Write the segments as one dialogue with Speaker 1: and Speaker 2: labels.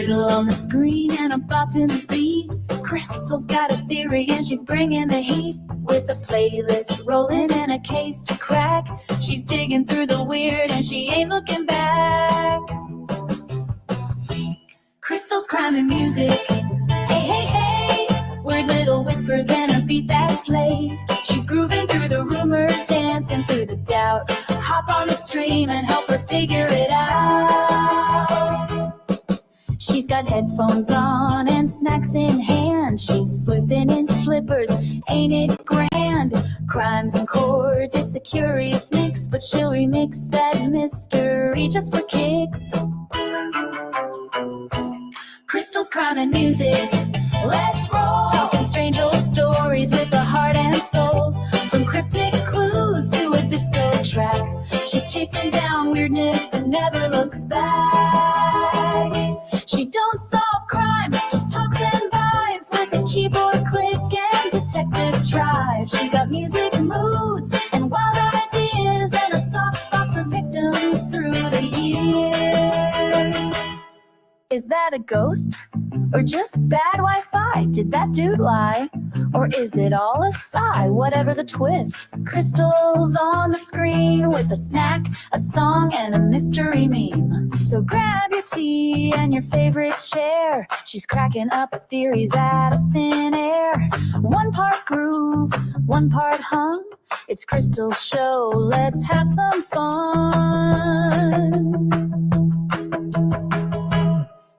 Speaker 1: Doodle on the screen and I'm bopping the beat. Crystal's got a theory and she's bringing the heat. With a playlist rolling and a case to crack, she's digging through the weird and she ain't looking back. Crystal's crime and music. Hey, hey, hey. Word little whispers and a beat that slays. She's grooving through the rumors, dancing through the doubt. Hop on the stream and help her figure it out. She's got headphones on and snacks in hand. She's sleuthing in slippers, ain't it grand? Crimes and chords, it's a curious mix, but she'll remix that mystery just for kicks. Crystal's crime and music, let's roll. Talking strange old stories with a heart and soul. From cryptic clues to a disco track, she's chasing down weirdness and never looks back. She don't solve crime, just talks and vibes with a keyboard click and detective drive. She's got music moods and wild ideas and a soft spot for victims through the years. Is that a ghost? Or just bad Wi-Fi? Did that dude lie? Or is it all a sigh? Whatever the twist, Crystal's on the screen with a snack, a song, and a mystery meme. So grab your tea and your favorite chair. She's cracking up theories out of thin air. One part groove, one part hum. It's Crystal's show, let's have some fun.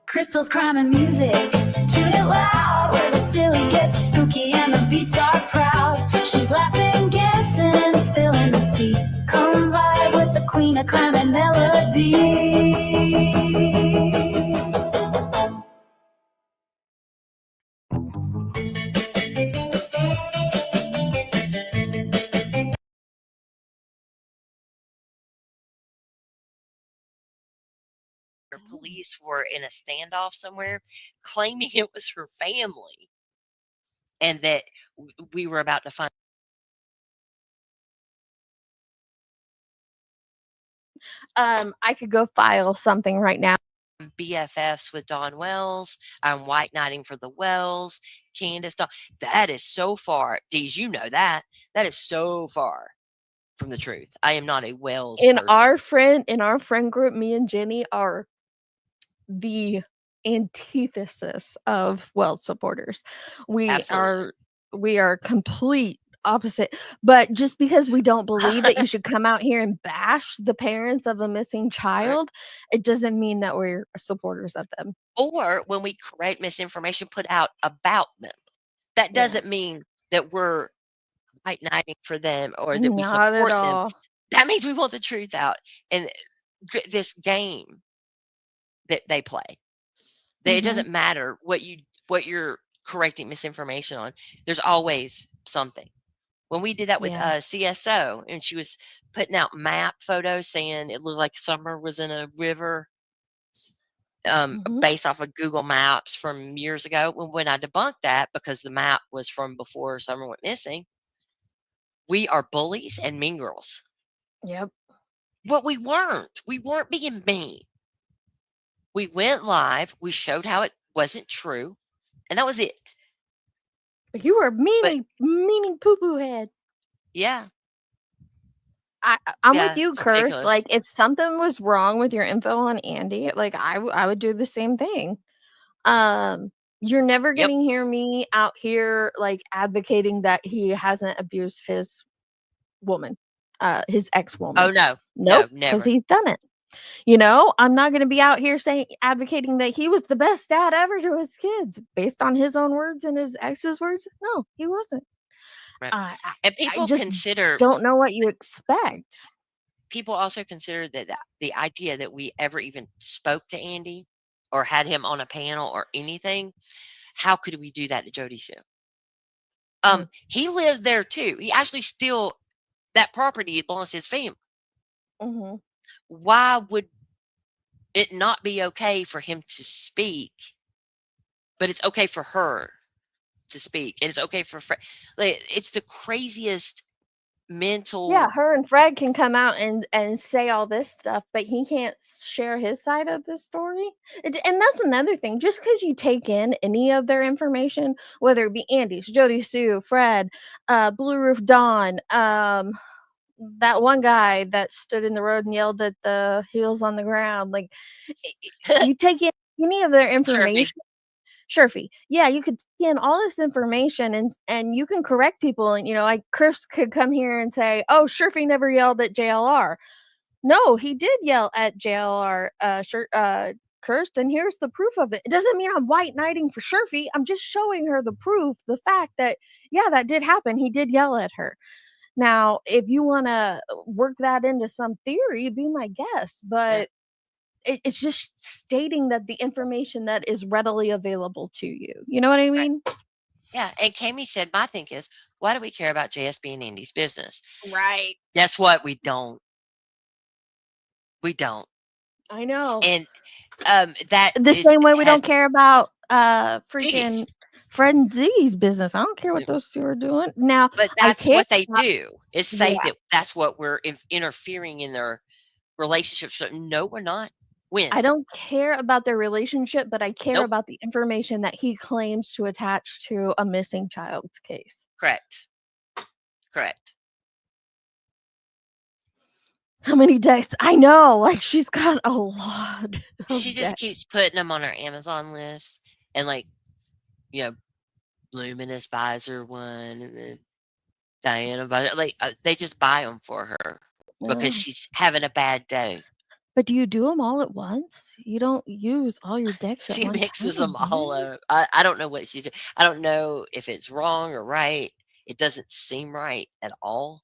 Speaker 1: Crystal's crime and music, tune it loud, where the silly gets spooky and the beats are proud. She's laughing, guessing, and spilling the tea. Come vibe with the queen of crime and melody.
Speaker 2: Police were in a standoff somewhere, claiming it was her family, and that we were about to find.
Speaker 3: I could go file something right now.
Speaker 2: BFFs with Dawn Wells. I'm white knighting for the Wells. Candace Dawn. That is so far. Dees, you know that. That is so far from the truth. I am not a Wells
Speaker 3: In
Speaker 2: person.
Speaker 3: our friend group, me and Jenny are the antithesis of Wells supporters.
Speaker 2: Absolutely.
Speaker 3: We are complete opposite. But just because we don't believe that you should come out here and bash the parents of a missing child, it doesn't mean that we're supporters of them.
Speaker 2: Or when we correct misinformation put out about them, that doesn't mean that we're white knighting for them or that we
Speaker 3: Not
Speaker 2: support
Speaker 3: at
Speaker 2: them.
Speaker 3: all.
Speaker 2: That means we want the truth out. And this game that they play, that it doesn't matter what you're correcting misinformation on. There's always something. When we did that with CSO, and she was putting out map photos saying it looked like Summer was in a river, based off of Google Maps from years ago. When I debunked that because the map was from before Summer went missing, we are bullies and mean girls.
Speaker 3: Yep.
Speaker 2: But we weren't. We weren't being mean. We went live. We showed how it wasn't true, and that was it.
Speaker 3: You were meaning poo-poo head.
Speaker 2: Yeah.
Speaker 3: I'm with you, Curse. Like, if something was wrong with your info on Andy, like I would do the same thing. You're never gonna hear me out here like advocating that he hasn't abused his woman, his ex-woman.
Speaker 2: Oh no,
Speaker 3: nope,
Speaker 2: no,
Speaker 3: because
Speaker 2: never.
Speaker 3: he's done it. You know, I'm not gonna be out here advocating that he was the best dad ever to his kids based on his own words and his ex's words. No, he wasn't.
Speaker 2: Right. And people
Speaker 3: I just
Speaker 2: consider
Speaker 3: don't know what you expect.
Speaker 2: People also consider that the idea that we ever even spoke to Andy or had him on a panel or anything, how could we do that to Jody Sue? He lives there too. He actually still, that property belongs to his family. Why would it not be okay for him to speak, but it's okay for her to speak, and it's okay for like, it's the craziest mental.
Speaker 3: Yeah, her and Fred can come out and say all this stuff, but he can't share his side of the story. And that's another thing. Just because you take in any of their information, whether it be Andy's, Jody Sue, Fred, Blue Roof Dawn, that one guy that stood in the road and yelled at the heels on the ground, like you take in any of their
Speaker 2: Sherfy.
Speaker 3: information. Sherfy. Yeah, you could take in all this information and you can correct people, and like Chris could come here and say, "Oh, Sherfy never yelled at JLR." No, he did yell at JLR. Cursed, and here's the proof of it. It doesn't mean I'm white knighting for Sherfy. I'm just showing her the proof, the fact that yeah, that did happen. He did yell at her. Now, if you want to work that into some theory, be my guest. But it's just stating that the information that is readily available to you. You know what I mean?
Speaker 2: Yeah. And Kami said, my thing is, why do we care about JSB and Andy's business?
Speaker 3: Right.
Speaker 2: Guess what? We don't. We don't.
Speaker 3: I know.
Speaker 2: And that
Speaker 3: The
Speaker 2: is
Speaker 3: same way we
Speaker 2: has
Speaker 3: don't care about
Speaker 2: Ziggy's.
Speaker 3: freaking Fred and Ziggy's business. I don't care what those two are doing. Now,
Speaker 2: But
Speaker 3: I
Speaker 2: that's
Speaker 3: care
Speaker 2: what they
Speaker 3: about,
Speaker 2: do, is say that that's what we're interfering in their relationship. So, no, we're not. When?
Speaker 3: I don't care about their relationship, but I care
Speaker 2: Nope.
Speaker 3: about the information that he claims to attach to a missing child's case.
Speaker 2: Correct. Correct.
Speaker 3: How many decks? I know, like she's got a lot of
Speaker 2: She just
Speaker 3: decks.
Speaker 2: keeps putting them on her Amazon list, and like, Luminous buys her one, and then Diana buys it. Like, they just buy them for her because she's having a bad day.
Speaker 3: But do you do them all at once? You don't use all your decks at
Speaker 2: She
Speaker 3: one
Speaker 2: mixes
Speaker 3: time,
Speaker 2: them all up. I don't know what she's. I don't know if it's wrong or right. It doesn't seem right at all,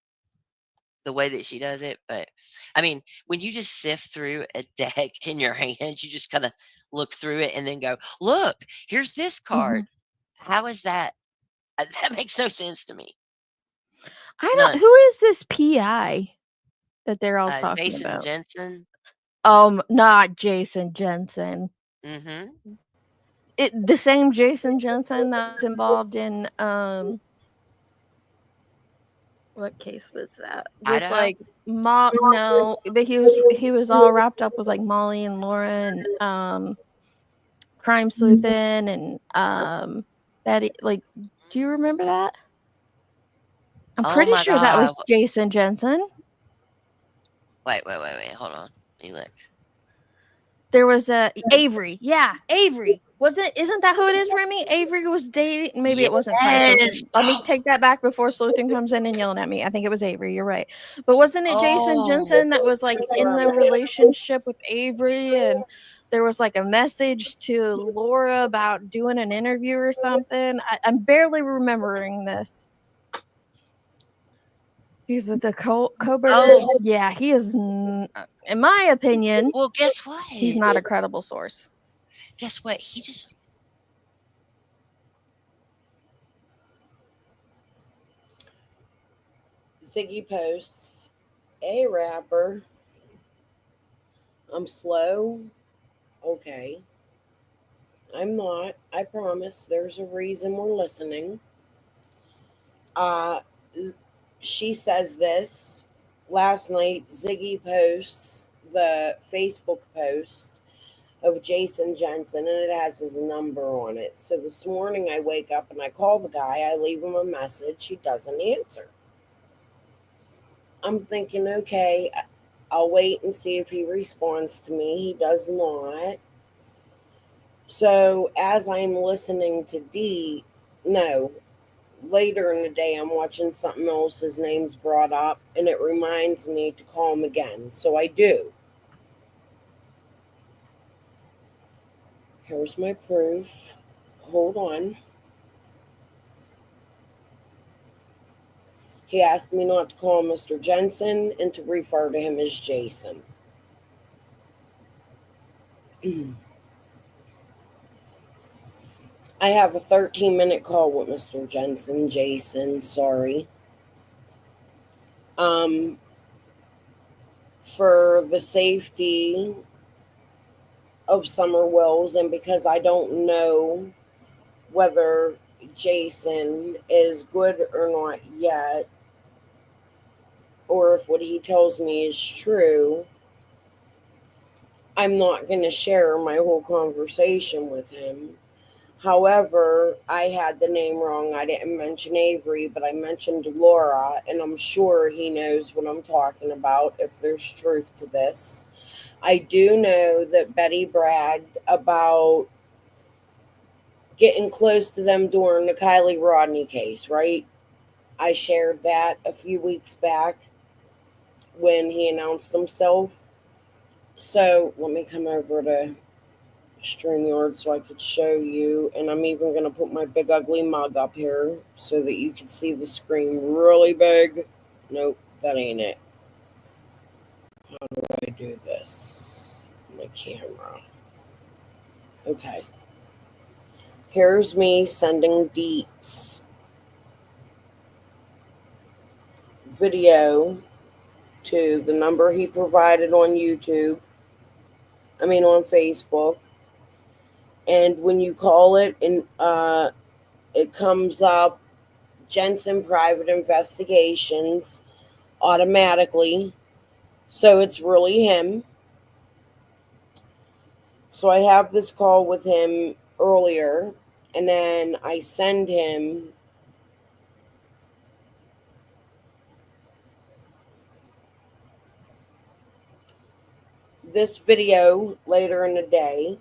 Speaker 2: the way that she does it. But I mean, when you just sift through a deck in your hands, you just kind of look through it and then go, look, here's this card. How is that? That makes no sense to me. None.
Speaker 3: Who is this PI that they're all talking
Speaker 2: Jason
Speaker 3: about?
Speaker 2: Jensen.
Speaker 3: Not Jason Jensen.
Speaker 2: Mm-hmm.
Speaker 3: The same Jason Jensen that's involved in what case was that? With
Speaker 2: Idaho?
Speaker 3: like no, but he was all wrapped up with like Molly and Laura and crime sleuthing and Betty. Like, do you remember that? I'm
Speaker 2: Oh
Speaker 3: pretty
Speaker 2: my
Speaker 3: sure that was
Speaker 2: God.
Speaker 3: Jason Jensen.
Speaker 2: Wait. Hold on. Let me look.
Speaker 3: There was a Avery. Yeah, Avery. Isn't that who it is, Remy? Avery was dating. Maybe it wasn't crime
Speaker 2: Yes.
Speaker 3: sleuthing. Let me take that back before sleuthing comes in and yelling at me. I think it was Avery. You're right. But wasn't it Jason
Speaker 2: Oh,
Speaker 3: Jensen that was like in the relationship with Avery, and there was like a message to Laura about doing an interview or something? I'm barely remembering this. He's with the Coburg.
Speaker 2: Oh.
Speaker 3: Yeah, he is. In my opinion,
Speaker 2: Well, guess what?
Speaker 3: he's not a credible source.
Speaker 2: Guess what? He just.
Speaker 4: Ziggy posts, a rapper. I'm slow. Okay. I'm not. I promise. There's a reason we're listening. She says this. Last night, Ziggy posts the Facebook post of Jason Jensen, and it has his number on it. So this morning, I wake up and I call the guy. I leave him a message. He doesn't answer. I'm thinking, okay, I'll wait and see if he responds to me. He does not. So as I'm listening to later in the day, I'm watching something else. His name's brought up, and it reminds me to call him again. So I do. Here's my proof. Hold on. He asked me not to call him Mr. Jensen and to refer to him as Jason. I have a 13-minute call with Mr. Jason, sorry. For the safety of Summer Wills, and because I don't know whether Jason is good or not yet, or if what he tells me is true, I'm not going to share my whole conversation with him. However, I had the name wrong. I didn't mention Avery, but I mentioned Laura, and I'm sure he knows what I'm talking about if there's truth to this. I do know that Betty bragged about getting close to them during the Kylie Rodney case, right? I shared that a few weeks back when he announced himself. So let me come over to StreamYard so I could show you. And I'm even going to put my big ugly mug up here so that you can see the screen really big. Nope, that ain't it. How do I do this? My camera. Okay. Here's me sending Deets video to the number he provided on on Facebook. And when you call it, and it comes up Jensen Private Investigations automatically. So it's really him. So I have this call with him earlier, and then I send him this video later in the day,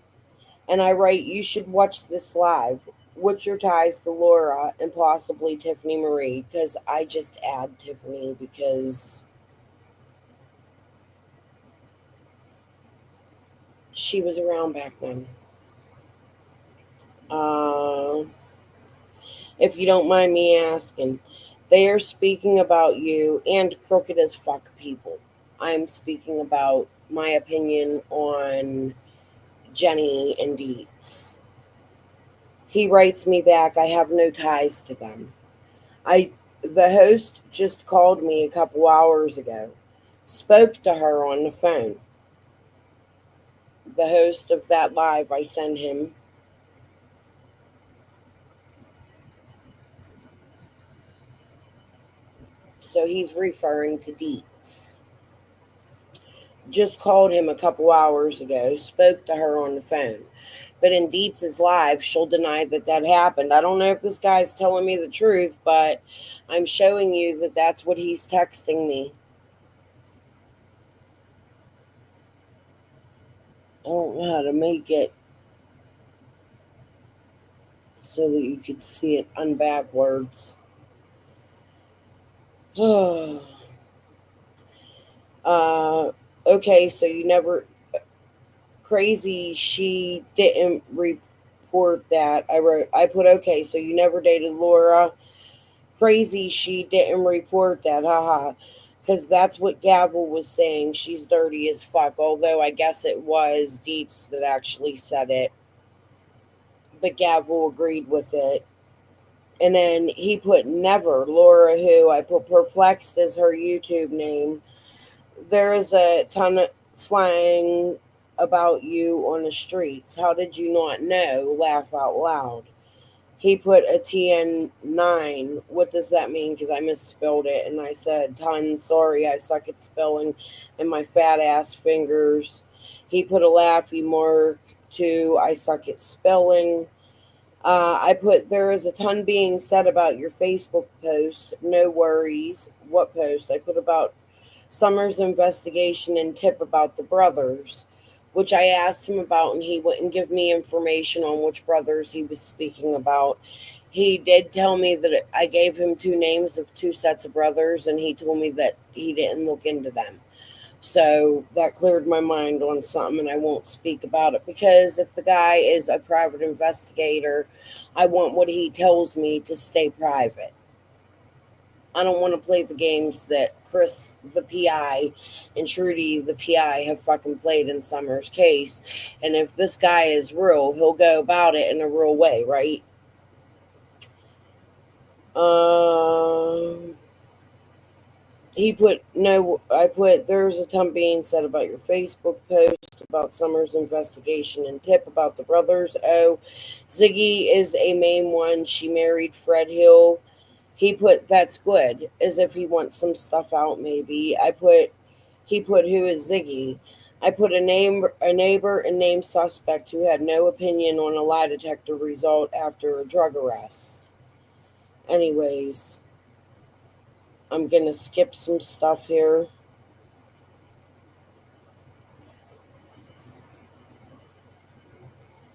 Speaker 4: and I write, you should watch this live. What's your ties to Laura and possibly Tiffany Marie? Because I just add Tiffany because she was around back then. If you don't mind me asking, they are speaking about you and crooked as fuck people. I'm speaking about my opinion on Jenny and Deets. He writes me back, I have no ties to them. The host just called me a couple hours ago, spoke to her on the phone. The host of that live I sent him. So he's referring to Deets. Just called him a couple hours ago, spoke to her on the phone. But in Deets' live, she'll deny that happened. I don't know if this guy's telling me the truth, but I'm showing you that that's what he's texting me. I don't know how to make it so that you could see it backwards. Okay, so you never... Crazy, she didn't report that. I put, okay, so you never dated Laura. Crazy, she didn't report that, haha. Because that's what Gavel was saying. She's dirty as fuck. Although I guess it was Deets that actually said it. But Gavel agreed with it. And then he put never. Laura who? I put perplexed as her YouTube name. There is a ton of flying about you on the streets. How did you not know? Laugh out loud. He put a TN9. What does that mean? Because I misspelled it. And I said, ton, sorry, I suck at spelling. And my fat ass fingers. He put a laughy mark to I suck at spelling. I put, there is a ton being said about your Facebook post. No worries. What post? I put about Summer's investigation and tip about the brothers, which I asked him about, and he wouldn't give me information on which brothers he was speaking about. He did tell me that I gave him two names of two sets of brothers, and he told me that he didn't look into them. So that cleared my mind on something, and I won't speak about it because if the guy is a private investigator, I want what he tells me to stay private. I don't want to play the games that Chris, the PI, and Trudy, the PI, have fucking played in Summer's case. And if this guy is real, he'll go about it in a real way, right? He put, no, I put, there's a ton being said about your Facebook post, about Summer's investigation and tip about the brothers. Oh, Ziggy is a main one. She married Fred Hill. He put that's good, as if he wants some stuff out. Maybe he put who is Ziggy. I put a neighbor, and named suspect who had no opinion on a lie detector result after a drug arrest. Anyways, I'm gonna skip some stuff here.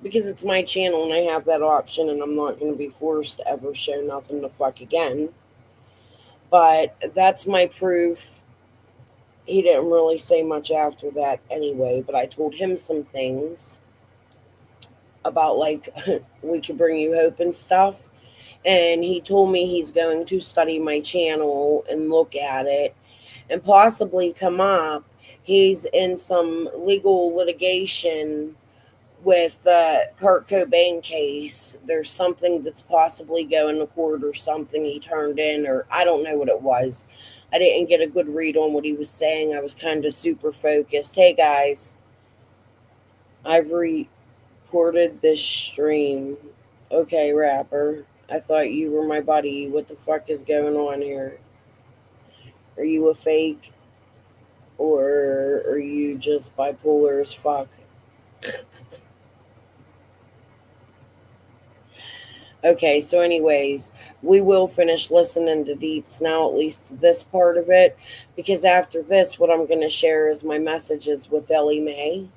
Speaker 4: Because it's my channel and I have that option, and I'm not going to be forced to ever show nothing the fuck again. But that's my proof. He didn't really say much after that anyway, but I told him some things about, like, we could bring you hope and stuff. And he told me he's going to study my channel and look at it and possibly come up. He's in some legal litigation with the Kurt Cobain case. There's something that's possibly going to court, or something he turned in, or I don't know what it was. I didn't get a good read on what he was saying. I was kind of super focused. Hey guys, I've reported this stream. Okay, rapper. I thought you were my buddy. What the fuck is going on here? Are you a fake? Or are you just bipolar as fuck? Okay, so anyways, we will finish listening to Deets now, at least this part of it, because after this, what I'm going to share is my messages with Ellie Mae.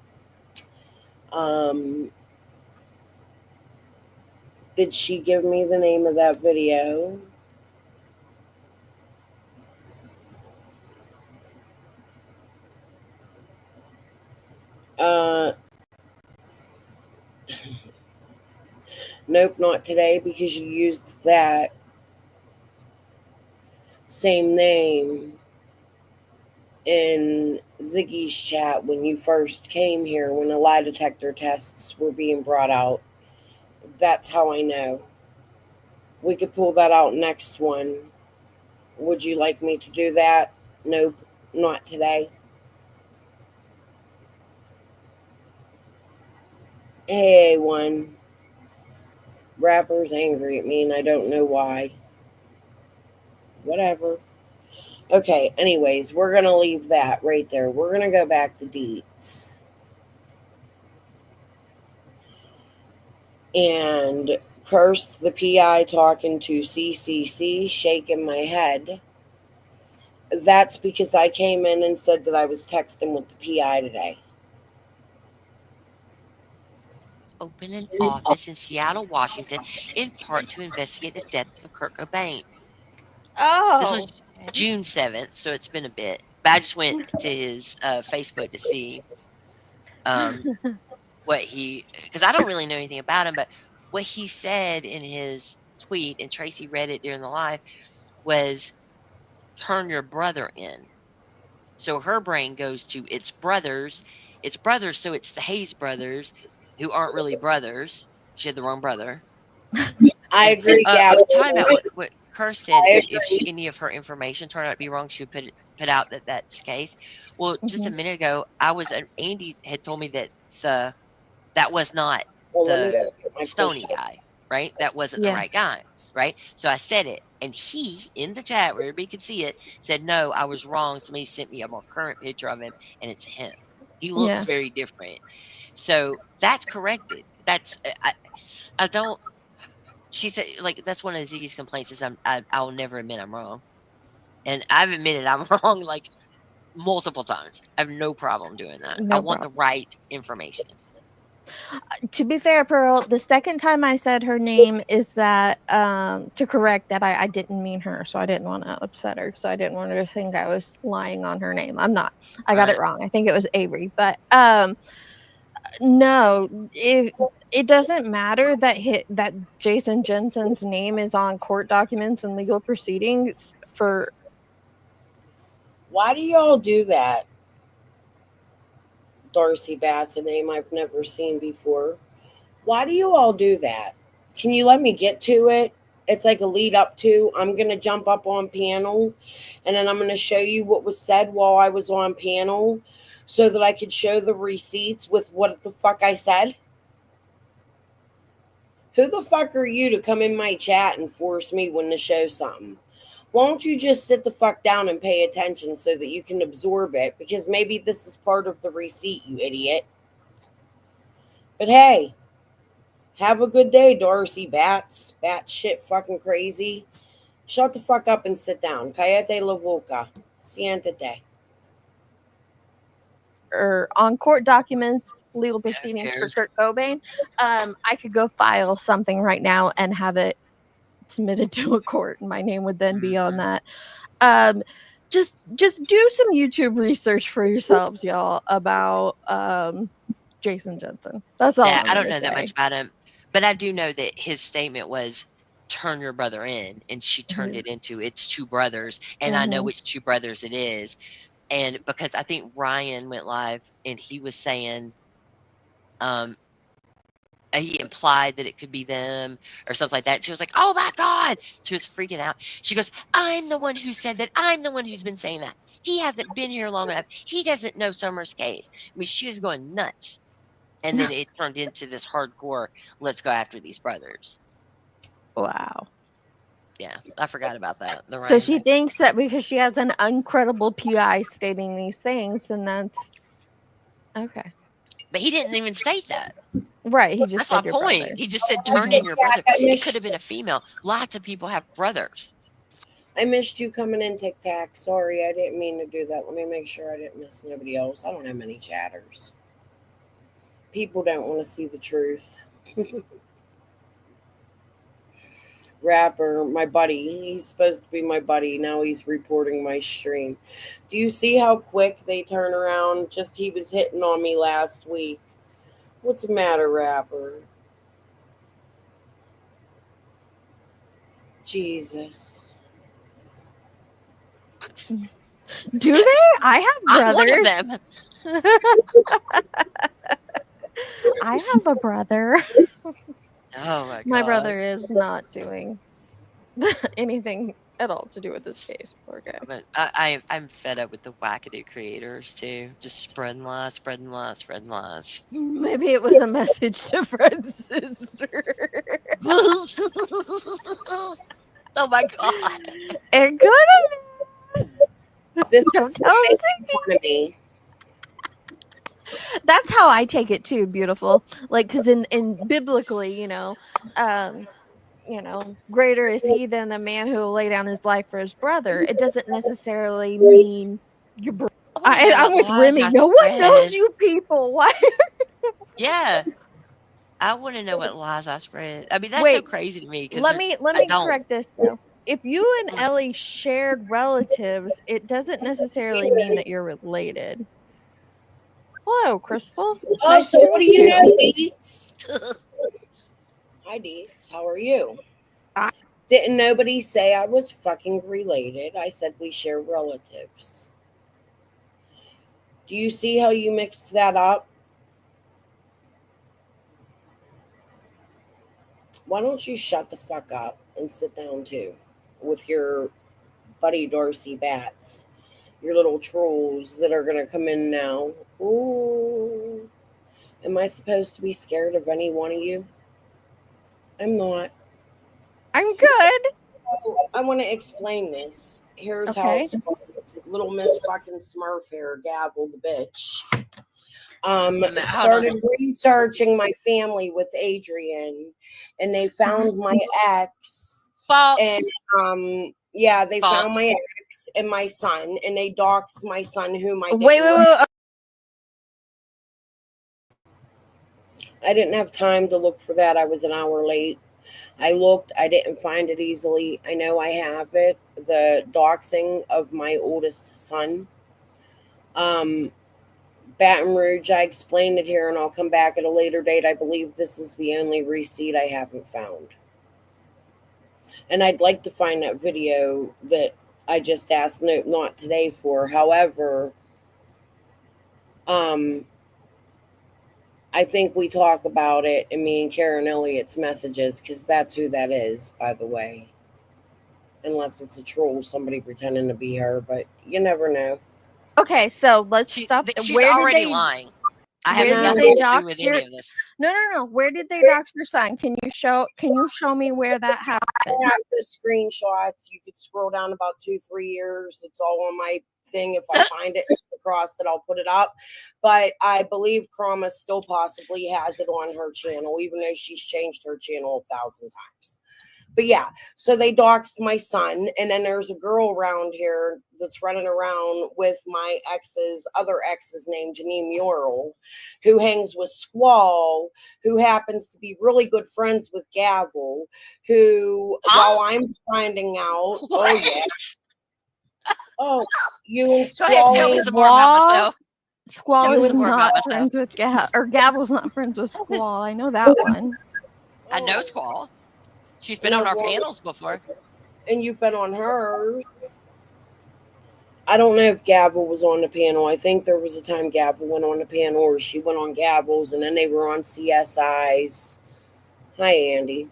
Speaker 4: Did she give me the name of that video? Nope, not today, because you used that same name in Ziggy's chat when you first came here, when the lie detector tests were being brought out. That's how I know. We could pull that out next one. Would you like me to do that? Nope, not today. Hey, one. Rapper's angry at me and I don't know why. Whatever. Okay, anyways, we're going to leave that right there. We're going to go back to Deets. And cursed the PI talking to CCC, shaking my head. That's because I came in and said that I was texting with the PI today.
Speaker 2: Open an office in Seattle, Washington, in part to investigate the death of Kurt Cobain.
Speaker 3: Oh,
Speaker 2: This was June 7th, so it's been a bit. But I just went to his Facebook to see what he, because I don't really know anything about him, but what he said in his tweet, and Tracy read it during the live, was turn your brother in. So her brain goes to it's brothers, so it's the Hayes brothers, who aren't really brothers. She had the wrong brother.
Speaker 4: I
Speaker 2: And,
Speaker 4: agree, Gab.
Speaker 2: talking about what Kerr said, that if any of her information turned out to be wrong, she would put out that that's the case. Well, just a minute ago, Andy had told me that that was not the Stony guy, right? That wasn't the
Speaker 3: Yeah.
Speaker 2: right guy, right? So I said it, and he, in the chat where everybody could see it, said, no, I was wrong. Somebody sent me a more current picture of him, and it's him. He looks
Speaker 3: Yeah.
Speaker 2: very different. So that's corrected. That's, I don't, she said, like, that's one of Ziggy's complaints is I'll never admit I'm wrong. And I've admitted I'm wrong, like, multiple times. I have no problem doing that. I want the right information.
Speaker 3: To be fair, Pearl, the second time I said her name is that to correct that I didn't mean her, so I didn't want to upset her, so I didn't want her to think I was lying on her name. I'm not. I got it wrong. I think it was Avery, but no, it doesn't matter that Jason Jensen's name is on court documents and legal proceedings for.
Speaker 4: Why do y'all do that? Darcy Bat's a name I've never seen before. Why do you all do that? Can you let me get to it? It's like a lead up to, I'm going to jump up on panel, and then I'm going to show you what was said while I was on panel so that I could show the receipts with what the fuck I said. Who the fuck are you to come in my chat and force me when to show something? Won't you just sit the fuck down and pay attention so that you can absorb it? Because maybe this is part of the receipt, you idiot. But hey, have a good day, Darcy Bats. Bat shit fucking crazy. Shut the fuck up and sit down. Cállate la boca. Siéntate.
Speaker 3: Or on court documents, legal proceedings for
Speaker 2: cares?
Speaker 3: Kurt Cobain, I could go file something right now and have it submitted to a court, and my name would then be on that. Just do some YouTube research for yourselves, y'all, about Jason Jensen. That's all.
Speaker 2: Yeah,
Speaker 3: I'm
Speaker 2: I don't
Speaker 3: gonna
Speaker 2: know that much
Speaker 3: say.
Speaker 2: about him, but I do know that his statement was turn your brother in, and she turned it into it's two brothers, and I know
Speaker 3: Mhm.
Speaker 2: which two brothers it is. And because I think Ryan went live and he was saying he implied that it could be them or something like that. She was like, "Oh my God." She was freaking out. She goes, "I'm the one who said that. I'm the one who's been saying that. He hasn't been here long enough. He doesn't know Summer's case." I mean, she was going nuts. And then it turned into this hardcore, let's go after these brothers.
Speaker 3: Wow.
Speaker 2: Yeah, I forgot about that. The
Speaker 3: So
Speaker 2: Ryan
Speaker 3: she
Speaker 2: thing.
Speaker 3: thinks that because she has an uncredible PI stating these things, then that's okay.
Speaker 2: But he didn't even state that.
Speaker 3: Right. He just
Speaker 2: That's my
Speaker 3: said your
Speaker 2: point.
Speaker 3: brother.
Speaker 2: He just said turn in your brother. It could have been a female. Lots of people have brothers.
Speaker 4: I missed you coming in, Tic Tac. Sorry, I didn't mean to do that. Let me make sure I didn't miss nobody else. I don't have many chatters. People don't want to see the truth. Rapper, my buddy. He's supposed to be my buddy. Now he's reporting my stream. Do you see how quick they turn around? Just he was hitting on me last week. What's the matter, Rapper? Jesus.
Speaker 3: Do they? I have
Speaker 2: I'm one of
Speaker 3: brothers.
Speaker 2: them.
Speaker 3: I have a brother.
Speaker 2: Oh my God.
Speaker 3: My brother is not doing anything at all to do with this case. Poor guy.
Speaker 2: But I'm fed up with the wackadoo creators too. Just spreading lies, spreading lies, spreading lies.
Speaker 3: Maybe it was a message to Fred's sister.
Speaker 2: Oh my God.
Speaker 3: It could have.
Speaker 4: This
Speaker 3: Don't
Speaker 4: is
Speaker 3: tell
Speaker 4: making fun of me.
Speaker 3: That's how I take it too, beautiful. Like, because in biblically, greater is he than the man who will lay down his life for his brother. It doesn't necessarily mean your brother. I'm with Remy. No one knows you people. Why?
Speaker 2: Yeah. I want to know what lies I spread. I mean, that's so crazy to me.
Speaker 3: Let me correct this though. If you and Ellie shared relatives, it doesn't necessarily mean that you're related. Hello, Crystal.
Speaker 4: Oh,
Speaker 3: Nice
Speaker 4: so
Speaker 3: to
Speaker 4: what do
Speaker 3: meet
Speaker 4: you know, Deets? Hi, Deets. How are you? Didn't nobody say I was fucking related? I said we share relatives. Do you see how you mixed that up? Why don't you shut the fuck up and sit down too with your buddy Darcy Bats, your little trolls that are going to come in now. Ooh. Am I supposed to be scared of any one of you? I'm not.
Speaker 3: I'm good.
Speaker 4: I want to explain this. Here's how
Speaker 3: Okay.
Speaker 4: it starts. Little Miss fucking Smurf here, Gavel the bitch. Started researching my family with Adrian, and they found my ex.
Speaker 2: False.
Speaker 4: And they found my ex and my son, and they doxed my son, whom I didn't
Speaker 3: Wait.
Speaker 4: I didn't have time to look for that. I was an hour late. I looked. I didn't find it easily. I know I have it. The doxing of my oldest son. Baton Rouge, I explained it here, and I'll come back at a later date. I believe this is the only receipt I haven't found. And I'd like to find that video that I just asked, no, not today for. However, I think we talk about it in me and Karen Elliott's messages, because that's who that is, by the way. Unless it's a troll, somebody pretending to be her, but you never know.
Speaker 3: Okay, so let's stop.
Speaker 2: She's already lying. I have
Speaker 3: Where did
Speaker 2: nothing
Speaker 3: they
Speaker 2: to do
Speaker 3: dox
Speaker 2: with
Speaker 3: your?
Speaker 2: any of this.
Speaker 3: No. Where did they dox your son? Can you show me where that
Speaker 4: I
Speaker 3: happened?
Speaker 4: have the screenshots. You could scroll down about 2-3 years. It's all on my thing. If I find it across it, I'll put it up. But I believe Chroma still possibly has it on her channel, even though she's changed her channel 1,000 times. But yeah, so they doxed my son, and then there's a girl around here that's running around with my other ex's named Janine Muriel, who hangs with Squall, who happens to be really good friends with Gavel, who, while I'm finding out,
Speaker 2: What?
Speaker 4: You and
Speaker 2: Go ahead, tell me
Speaker 4: Squall,
Speaker 2: some more about myself.
Speaker 3: Squall
Speaker 2: Tell me
Speaker 3: is
Speaker 2: some more about
Speaker 3: not
Speaker 2: myself.
Speaker 3: friends with or Gavel's not friends with Squall. I know that one.
Speaker 2: I know Squall. She's been on our panels before.
Speaker 4: And you've been on hers. I don't know if Gavel was on the panel. I think there was a time Gavel went on the panel, or she went on Gavel's, and then they were on CSI's. Hi, Andy.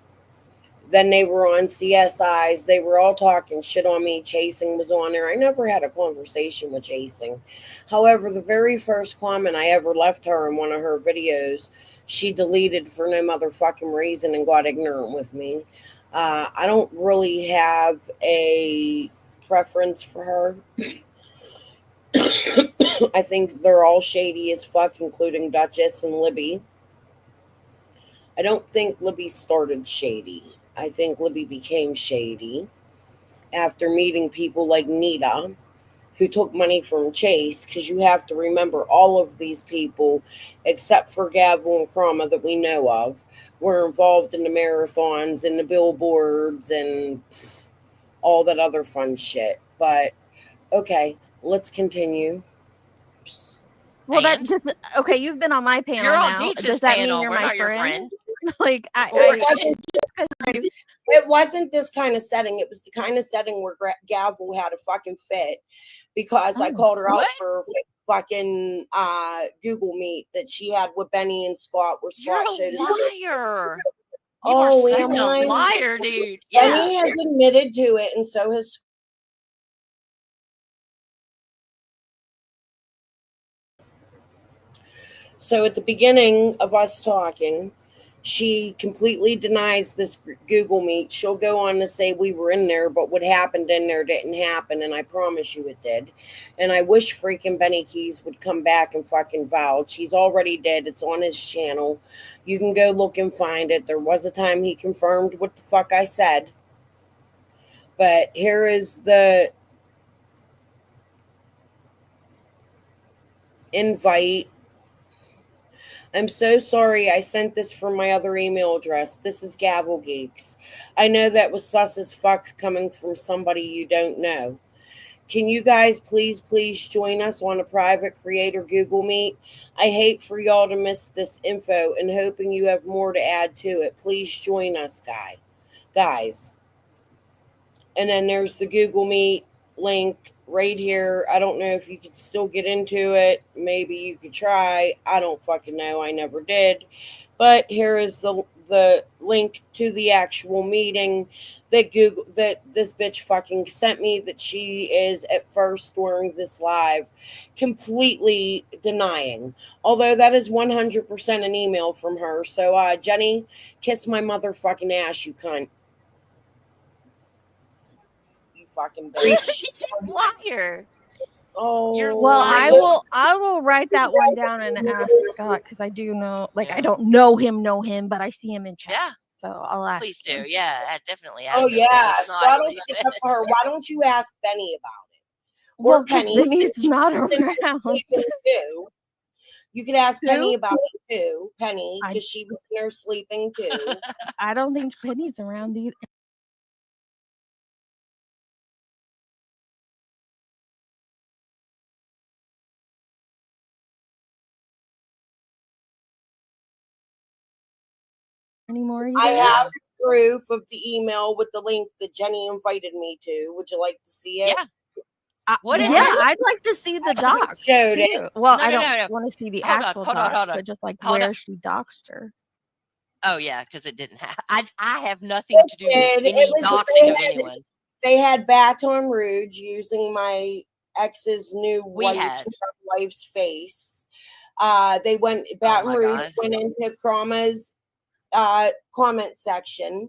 Speaker 4: Then they were on CSI's. They were all talking shit on me. Chasing was on there. I never had a conversation with Chasing. However, the very first comment I ever left her in one of her videos, she deleted for no motherfucking reason and got ignorant with me. I don't really have a preference for her. I think they're all shady as fuck, including Duchess and Libby. I don't think Libby started shady. I think Libby became shady after meeting people like Nita, who took money from Chase, because you have to remember all of these people, except for Gavel and Chroma that we know of, were involved in the marathons and the billboards and all that other fun shit. But okay, let's continue.
Speaker 3: Well, that just okay. You've been on my panel
Speaker 2: You're on
Speaker 3: now.
Speaker 2: Deets'
Speaker 3: Does that
Speaker 2: panel.
Speaker 3: mean you're
Speaker 2: We're
Speaker 3: my
Speaker 2: not your
Speaker 3: friend?
Speaker 2: friend.
Speaker 3: Like
Speaker 4: It wasn't this kind of setting. It was the kind of setting where Gavel had a fucking fit because I called her out for fucking Google Meet that she had with Benny and Scott. Where Scott
Speaker 2: You're a liar. You
Speaker 4: are
Speaker 2: such a liar, dude. Yeah.
Speaker 4: Benny has admitted to it, and so has. So at the beginning of us talking, she completely denies this Google Meet. She'll go on to say we were in there, but what happened in there didn't happen, and I promise you it did. And I wish freaking Benny Keys would come back and fucking vouch. He's already dead. It's on his channel. You can go look and find it. There was a time he confirmed what the fuck I said. But here is the invite. I'm so sorry I sent this from my other email address. This is Gavel Geeks. I know that was sus as fuck coming from somebody you don't know. Can you guys please join us on a private creator Google Meet? I hate for y'all to miss this info and hoping you have more to add to it. Please join us, guys. And then there's the Google Meet link right here. I don't know if you could still get into it. Maybe you could try. I don't fucking know. I never did. But here is the link to the actual meeting that this bitch fucking sent me, that she is at first during this live completely denying. Although that is 100% an email from her. So Jenny, kiss my motherfucking ass, you cunt. Fucking bitch.
Speaker 2: Liar.
Speaker 4: Oh,
Speaker 2: you're
Speaker 3: well,
Speaker 2: lying.
Speaker 3: I will write that one down and ask Scott, because I do know, I don't know him, but I see him in chat.
Speaker 2: Yeah.
Speaker 3: So I'll ask.
Speaker 2: Please do. Yeah, definitely.
Speaker 4: Oh yeah, Scott will stick up for her. Why don't you ask Benny about it?
Speaker 3: Well, Penny's not around.
Speaker 4: You could ask Penny about it too, Penny, because she was in there sleeping too.
Speaker 3: I don't think Penny's around either. Anymore either.
Speaker 4: I have proof of the email with the link that Jenny invited me to. Would you like to see it?
Speaker 2: Yeah. What is it?
Speaker 3: I'd like to see the docs
Speaker 4: showed
Speaker 3: too.
Speaker 4: it.
Speaker 3: Well, I don't want to see the actual docs, but just where she doxed her.
Speaker 2: Oh yeah, because it didn't have. I have nothing to do with any doxing of anyone.
Speaker 4: They had Baton Rouge using my ex's new wife's face. They went,
Speaker 2: Oh
Speaker 4: Baton
Speaker 2: my
Speaker 4: Rouge
Speaker 2: God.
Speaker 4: went into Krama's comment section,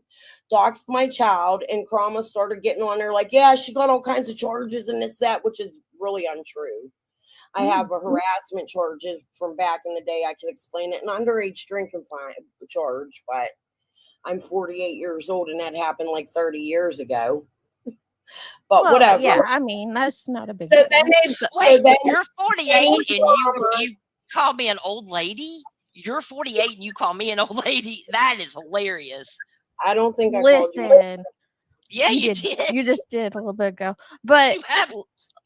Speaker 4: doxed my child, and Krama started getting on there like, yeah, she got all kinds of charges and this, that, which is really untrue. I have a harassment charges from back in the day. I can explain it. An underage drinking charge, but I'm 48 years old and that happened like 30 years ago. But
Speaker 3: Well,
Speaker 4: whatever.
Speaker 3: yeah, I mean, that's not a big
Speaker 4: So
Speaker 3: deal.
Speaker 4: then they,
Speaker 2: Wait,
Speaker 4: so then
Speaker 2: you're 48 and you call me an old lady? You're 48 and you call me an old lady? That is hilarious.
Speaker 4: I don't think I called you.
Speaker 3: Listen,
Speaker 2: Yeah, you
Speaker 3: did.
Speaker 2: did.
Speaker 3: You just did a little bit ago. But
Speaker 2: You have.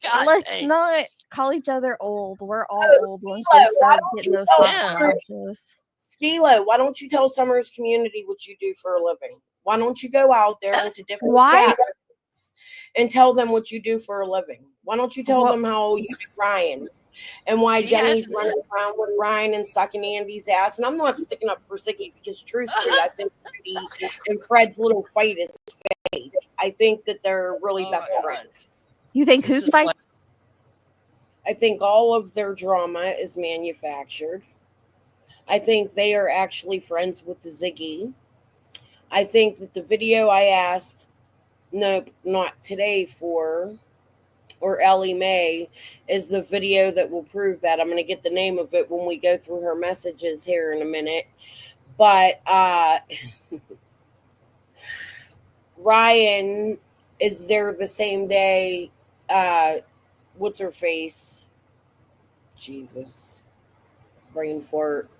Speaker 2: God
Speaker 3: let's
Speaker 2: dang.
Speaker 3: not call each other old. We're all
Speaker 4: Oh,
Speaker 3: old once
Speaker 4: Skilo,
Speaker 3: we
Speaker 4: why
Speaker 3: start
Speaker 4: don't
Speaker 3: getting
Speaker 4: you
Speaker 3: those
Speaker 4: tell
Speaker 3: first
Speaker 2: Yeah.
Speaker 3: charges.
Speaker 4: Skilo, why don't you tell Summers Community what you do for a living? Why don't you go out there into different
Speaker 3: Why?
Speaker 4: chat rooms and tell them what you do for a living? Why don't you tell
Speaker 3: Well-
Speaker 4: them how you do Ryan and why
Speaker 2: She
Speaker 4: Jenny's
Speaker 2: has-
Speaker 4: running around with Ryan and sucking Andy's ass? And I'm not sticking up for Ziggy because truthfully, I think Andy and Fred's little fight is fake. I think that they're really
Speaker 2: Oh
Speaker 4: best
Speaker 2: my God.
Speaker 4: friends.
Speaker 3: You think
Speaker 2: This
Speaker 3: who's
Speaker 2: is
Speaker 3: fight?
Speaker 2: what-
Speaker 4: I think all of their drama is manufactured. I think they are actually friends with Ziggy. I think that the video I asked, nope, not today for, or Ellie Mae, is the video that will prove that. I'm going to get the name of it when we go through her messages here in a minute. But Ryan is there the same day. What's her face? Jesus. Brain fart.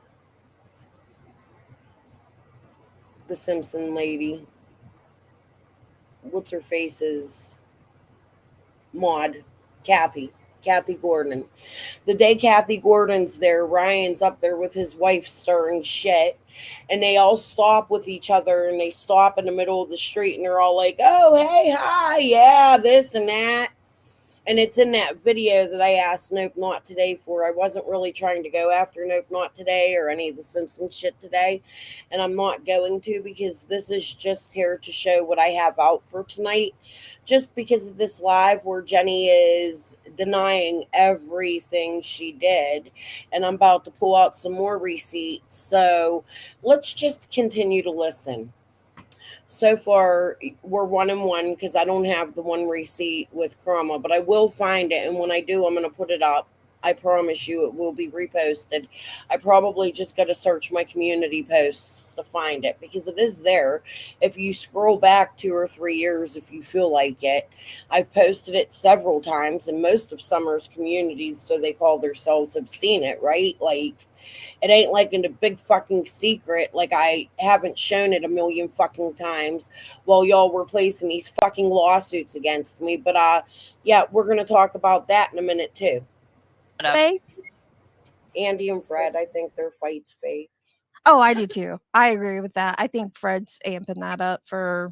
Speaker 4: The Simpson lady. What's her face's Maud. Kathy Gordon. The day Kathy Gordon's there, Ryan's up there with his wife stirring shit, and they all stop with each other, and they stop in the middle of the street, and they're all like, oh, hey, hi, yeah, this and that. And it's in that video that I asked Nope Not Today for. I wasn't really trying to go after Nope Not Today or any of the Simpsons shit today. And I'm not going to, because this is just here to show what I have out for tonight. Just because of this live where Jenny is denying everything she did. And I'm about to pull out some more receipts. So let's just continue to listen. So far, we're 1-1 because I don't have the one receipt with Chroma, but I will find it. And when I do, I'm going to put it up. I promise you it will be reposted. I probably just got to search my community posts to find it because it is there. If you scroll back 2 or 3 years, if you feel like it, I've posted it several times in most of Summer's communities. So they call themselves have seen it, right? Like, it ain't like in a big fucking secret. Like I haven't shown it a million fucking times while y'all were placing these fucking lawsuits against me. But yeah, we're gonna talk about that in a minute too.
Speaker 3: Fake?
Speaker 4: Andy and Fred, I think their fight's fake.
Speaker 3: Oh, I do too. I agree with that. I think Fred's amping that up for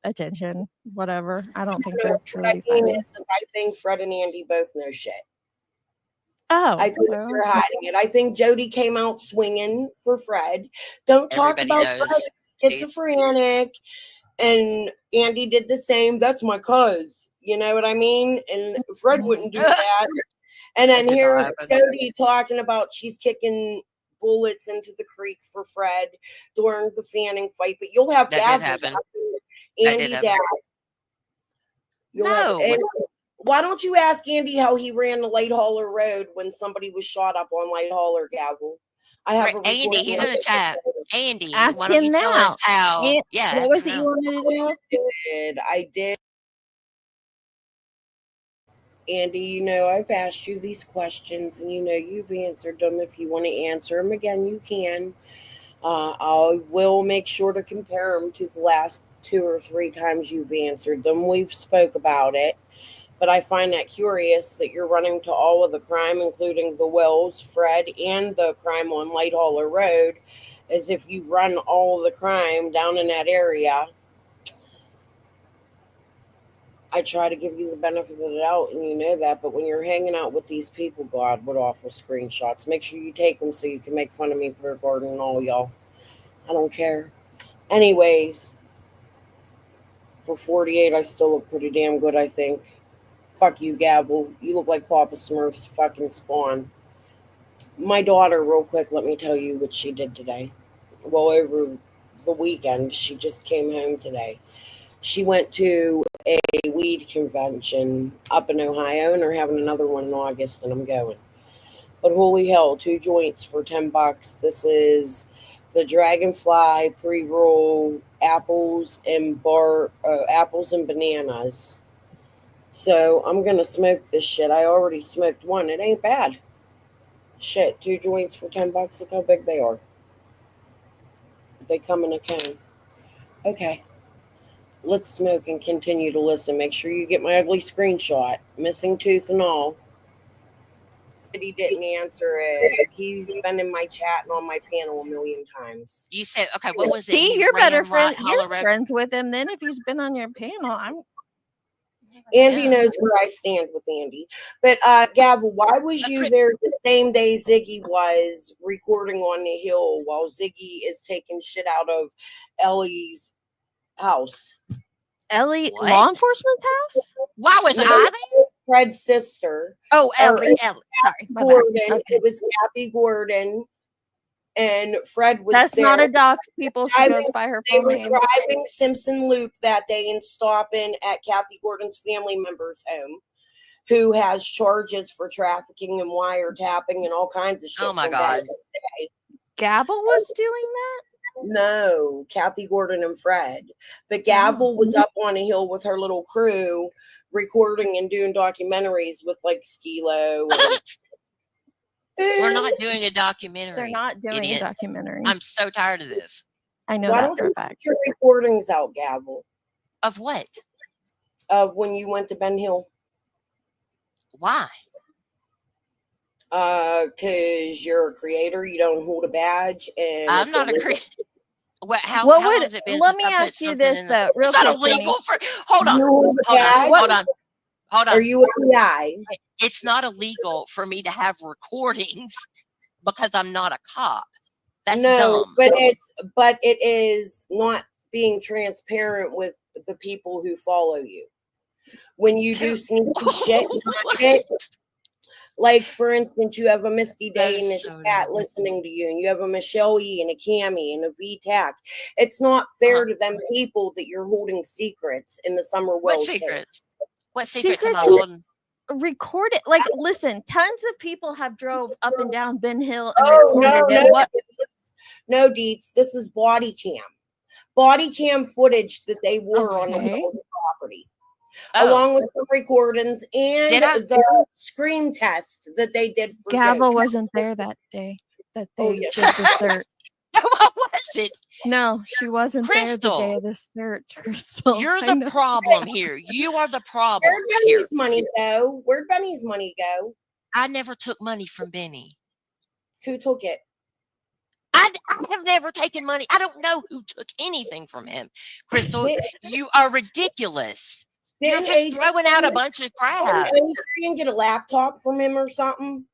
Speaker 3: attention, whatever. I don't think they're
Speaker 4: What I
Speaker 3: truly
Speaker 4: mean
Speaker 3: fighting.
Speaker 4: is I think Fred and Andy both know shit.
Speaker 3: Oh,
Speaker 4: I think
Speaker 3: well,
Speaker 4: they're hiding it. I think Jody came out swinging for Fred. Don't talk
Speaker 2: Everybody
Speaker 4: about
Speaker 2: knows.
Speaker 4: Fred, schizophrenic. And Andy did the same. That's my cuz. You know what I mean? And Fred wouldn't do that. And then
Speaker 2: That did not
Speaker 4: here's
Speaker 2: happen.
Speaker 4: Jody talking about she's kicking bullets into the creek for Fred during the Fanning fight. But you'll have
Speaker 2: That did
Speaker 4: Gavin
Speaker 2: happen.
Speaker 4: after
Speaker 2: That did
Speaker 4: Andy's
Speaker 2: happen.
Speaker 4: out. You'll
Speaker 2: No.
Speaker 4: and why don't you ask Andy how he ran the Light Hauler Road when somebody was shot up on Light Hauler, Gavel? I have a
Speaker 2: Andy,
Speaker 4: recording
Speaker 2: he's
Speaker 4: of
Speaker 2: in the
Speaker 4: it.
Speaker 2: chat. Andy,
Speaker 3: Ask
Speaker 2: why don't
Speaker 3: him
Speaker 2: you tell
Speaker 3: now.
Speaker 2: us how?
Speaker 3: And
Speaker 2: Yeah.
Speaker 3: what
Speaker 2: ask
Speaker 3: was
Speaker 2: him
Speaker 3: it you
Speaker 2: now.
Speaker 3: wanted to do?
Speaker 4: I did. Andy, you know, I've asked you these questions and you know you've answered them. If you want to answer them again, you can. I will make sure to compare them to the last 2 or 3 times you've answered them. We've spoke about it. But I find that curious that you're running to all of the crime, including the Wells, Fred, and the crime on Light Hauler Road, as if you run all the crime down in that area. I try to give you the benefit of the doubt, and you know that. But when you're hanging out with these people, God, what awful screenshots. Make sure you take them so you can make fun of me, Per Gordon, and all y'all. I don't care. Anyways, for 48, I still look pretty damn good, I think. Fuck you, Gavel. You look like Papa Smurf's fucking spawn. My daughter, real quick, let me tell you what she did today. Well, over the weekend, she just came home today. She went to a weed convention up in Ohio, and they're having another one in August, and I'm going. But holy hell, 2 joints for $10. This is the Dragonfly pre-roll apples and bananas. So I'm gonna smoke this shit. I already smoked one. It ain't bad. Shit, 2 joints for $10. Look how big they are. They come in a cone. Okay. Let's smoke and continue to listen. Make sure you get my ugly screenshot. Missing tooth and all. He didn't answer it. He's been in my chat and on my panel a million times.
Speaker 2: You said, okay, what was it?
Speaker 3: See,
Speaker 2: He
Speaker 3: you're better
Speaker 2: ran
Speaker 3: friends.
Speaker 2: like
Speaker 3: You're
Speaker 2: Holler
Speaker 3: friends with him then if he's been on your panel.
Speaker 4: Andy
Speaker 2: Yeah.
Speaker 4: knows where I stand with Andy. But Gavel, why was you there the same day Ziggy was recording on the hill while Ziggy is taking shit out of Ellie's house?
Speaker 3: Ellie,
Speaker 2: What?
Speaker 3: law enforcement's house?
Speaker 2: Why was
Speaker 4: No,
Speaker 2: I there?
Speaker 4: Fred's sister.
Speaker 3: Oh,
Speaker 4: Or
Speaker 3: Ellie. Sorry, my bad.
Speaker 4: Gordon.
Speaker 3: Okay.
Speaker 4: It was Kathy Gordon. And Fred was
Speaker 3: That's
Speaker 4: there.
Speaker 3: not a dox, people. She goes by her
Speaker 4: They
Speaker 3: full
Speaker 4: were
Speaker 3: name.
Speaker 4: driving Simpson Loop that day and stopping at Kathy Gordon's family member's home, who has charges for trafficking and wiretapping and all kinds of shit.
Speaker 2: Oh my
Speaker 4: from back
Speaker 2: God.
Speaker 4: in the day.
Speaker 3: Gavel was doing that?
Speaker 4: No, Kathy Gordon and Fred. But Gavel was up on a hill with her little crew recording and doing documentaries with like Skilo.
Speaker 2: We're not doing a documentary.
Speaker 3: They're not doing
Speaker 2: idiot.
Speaker 3: a documentary.
Speaker 2: I'm so tired of this.
Speaker 3: I know
Speaker 4: Why
Speaker 3: that
Speaker 4: don't
Speaker 3: for
Speaker 4: you
Speaker 3: a fact.
Speaker 4: put your recordings out, Gavel,
Speaker 2: Of what?
Speaker 4: of when you went to Ben Hill?
Speaker 2: Why?
Speaker 4: Because you're a creator, you don't hold a badge, and
Speaker 2: I'm
Speaker 4: it's
Speaker 2: not a
Speaker 4: illegal.
Speaker 2: creator. How
Speaker 3: What
Speaker 2: long
Speaker 3: would-
Speaker 2: has it been?
Speaker 3: let
Speaker 2: since
Speaker 3: me
Speaker 2: I put
Speaker 3: ask you
Speaker 2: something
Speaker 3: this,
Speaker 2: in the-
Speaker 3: though, real
Speaker 2: It's not
Speaker 3: quick,
Speaker 2: illegal for. Hold on.
Speaker 4: You hold a badge?
Speaker 2: Hold on.
Speaker 4: Are you FBI?
Speaker 2: It's not illegal for me to have recordings because I'm not a cop. That's
Speaker 4: No,
Speaker 2: dumb.
Speaker 4: but it is not being transparent with the people who follow you. When you do sneaky shit, and hide it, like for instance, you have a Misty
Speaker 2: That
Speaker 4: Day
Speaker 2: is
Speaker 4: in the
Speaker 2: so
Speaker 4: chat
Speaker 2: dumb.
Speaker 4: listening to you, and you have a Michelle E and a Cammy and a VTAC. It's not fair to them people that you're holding secrets in the Summer
Speaker 2: What
Speaker 4: Wells
Speaker 2: secrets?
Speaker 4: case.
Speaker 2: What secrets am I
Speaker 3: Secrets-
Speaker 2: holding?
Speaker 3: Record it. Like, listen, tons of people have drove up and down Ben Hill and
Speaker 4: Oh
Speaker 3: recorded
Speaker 4: no,
Speaker 3: it. What?
Speaker 4: no, Deets. This is body cam footage that they wore on the
Speaker 3: Okay.
Speaker 4: Wells property,
Speaker 2: Oh,
Speaker 4: along with some recordings and
Speaker 2: Did I-
Speaker 4: the scream test that they did for
Speaker 3: Gavel
Speaker 4: Joe.
Speaker 3: wasn't there that day that they
Speaker 4: Oh, yes.
Speaker 3: did the search.
Speaker 2: no, I wasn't.
Speaker 3: No, she wasn't there the
Speaker 2: Crystal.
Speaker 3: day of the search, Crystal.
Speaker 2: You're
Speaker 3: I
Speaker 2: the
Speaker 3: know.
Speaker 2: problem here. You are the problem
Speaker 4: Where'd
Speaker 2: here.
Speaker 4: Benny's money go? Where'd Benny's money go?
Speaker 2: I never took money from Benny.
Speaker 4: Who took it?
Speaker 2: I have never taken money. I don't know who took anything from him. Crystal, you are ridiculous. You're
Speaker 4: Didn't
Speaker 2: just throwing out a bunch of crap.
Speaker 4: Didn't Adrian get a laptop from him or something?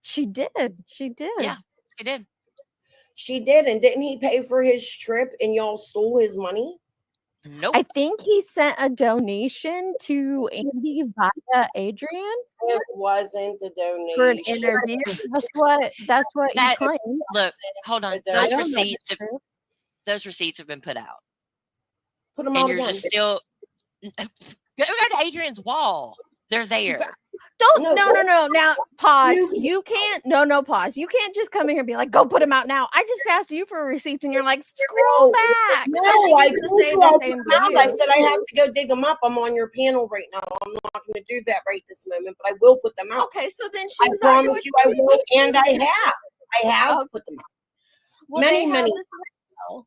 Speaker 3: She did. She did.
Speaker 2: Yeah, she did.
Speaker 4: She did, and didn't he pay for his trip and y'all stole his money?
Speaker 2: Nope.
Speaker 3: I think he sent a donation to Andy via Adrian
Speaker 4: It wasn't a donation.
Speaker 3: for an interview. That's what he
Speaker 2: That-
Speaker 3: claimed.
Speaker 2: Look, hold on.
Speaker 4: I
Speaker 2: Those
Speaker 4: don't know
Speaker 2: receipts,
Speaker 3: that's true.
Speaker 2: those receipts have been put out,
Speaker 4: Put them
Speaker 2: and
Speaker 4: out
Speaker 2: you're
Speaker 4: again.
Speaker 2: just still. Go to Adrian's wall. They're there.
Speaker 3: Don't
Speaker 4: No,
Speaker 3: no. Now pause.
Speaker 4: You-
Speaker 3: You can't pause. You can't just come in here and be like, go put him out now. I just asked you for receipts and you're like, scroll back.
Speaker 4: No,
Speaker 3: Somebody
Speaker 4: I
Speaker 3: needs to
Speaker 4: told
Speaker 3: say
Speaker 4: you
Speaker 3: the
Speaker 4: I'll put
Speaker 3: same
Speaker 4: them
Speaker 3: to
Speaker 4: out.
Speaker 3: you.
Speaker 4: I said I have to go dig them up. I'm on your panel right now. I'm not going to do that right this moment, but I will put them out.
Speaker 3: Okay, so then
Speaker 4: I
Speaker 3: she's not doing
Speaker 4: promise you I will, and I have. I have
Speaker 3: Okay.
Speaker 4: put them out.
Speaker 3: well,
Speaker 4: many,
Speaker 3: they have
Speaker 4: many
Speaker 3: this radio.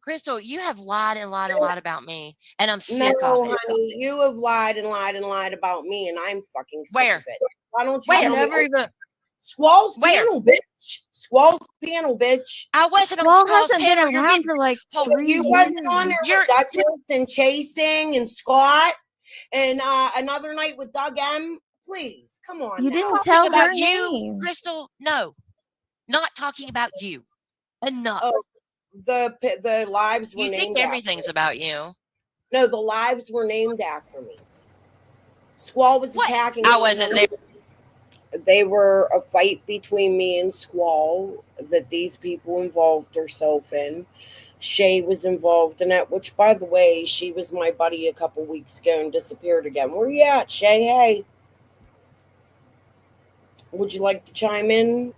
Speaker 2: Crystal, you have lied and lied and lied about me, and I'm
Speaker 4: No,
Speaker 2: sick of it.
Speaker 4: honey, you have lied and lied and lied about me, and I'm fucking sick
Speaker 2: Where?
Speaker 4: of it. Why don't you
Speaker 2: Where?
Speaker 4: tell
Speaker 3: Never
Speaker 4: me?
Speaker 3: even
Speaker 4: Squall's
Speaker 2: Where?
Speaker 4: panel, bitch. Squall's panel, bitch.
Speaker 2: I wasn't on
Speaker 3: Wall
Speaker 2: Squall's
Speaker 3: hasn't been
Speaker 2: panel. You're
Speaker 3: around
Speaker 2: getting
Speaker 3: for like
Speaker 2: Hold
Speaker 3: 3
Speaker 4: You
Speaker 3: years.
Speaker 4: wasn't on there
Speaker 2: You're-
Speaker 4: with Duchess and Chasing and Scott and another night with Doug M. Please, come on.
Speaker 3: You
Speaker 4: now.
Speaker 3: didn't
Speaker 2: talking
Speaker 3: tell
Speaker 2: about
Speaker 3: her
Speaker 2: you,
Speaker 3: name.
Speaker 2: Crystal. No, not talking about you. Enough.
Speaker 4: Oh, the lives were
Speaker 2: You
Speaker 4: named
Speaker 2: think everything's about you.
Speaker 4: No, the lives were named after me. Squall was
Speaker 2: What?
Speaker 4: attacking.
Speaker 2: I
Speaker 4: me.
Speaker 2: wasn't there.
Speaker 4: They were a fight between me and Squall that these people involved herself in. Shay was involved in it, which, by the way, she was my buddy a couple weeks ago and disappeared again. Where you at, Shay? Hey, would you like to chime in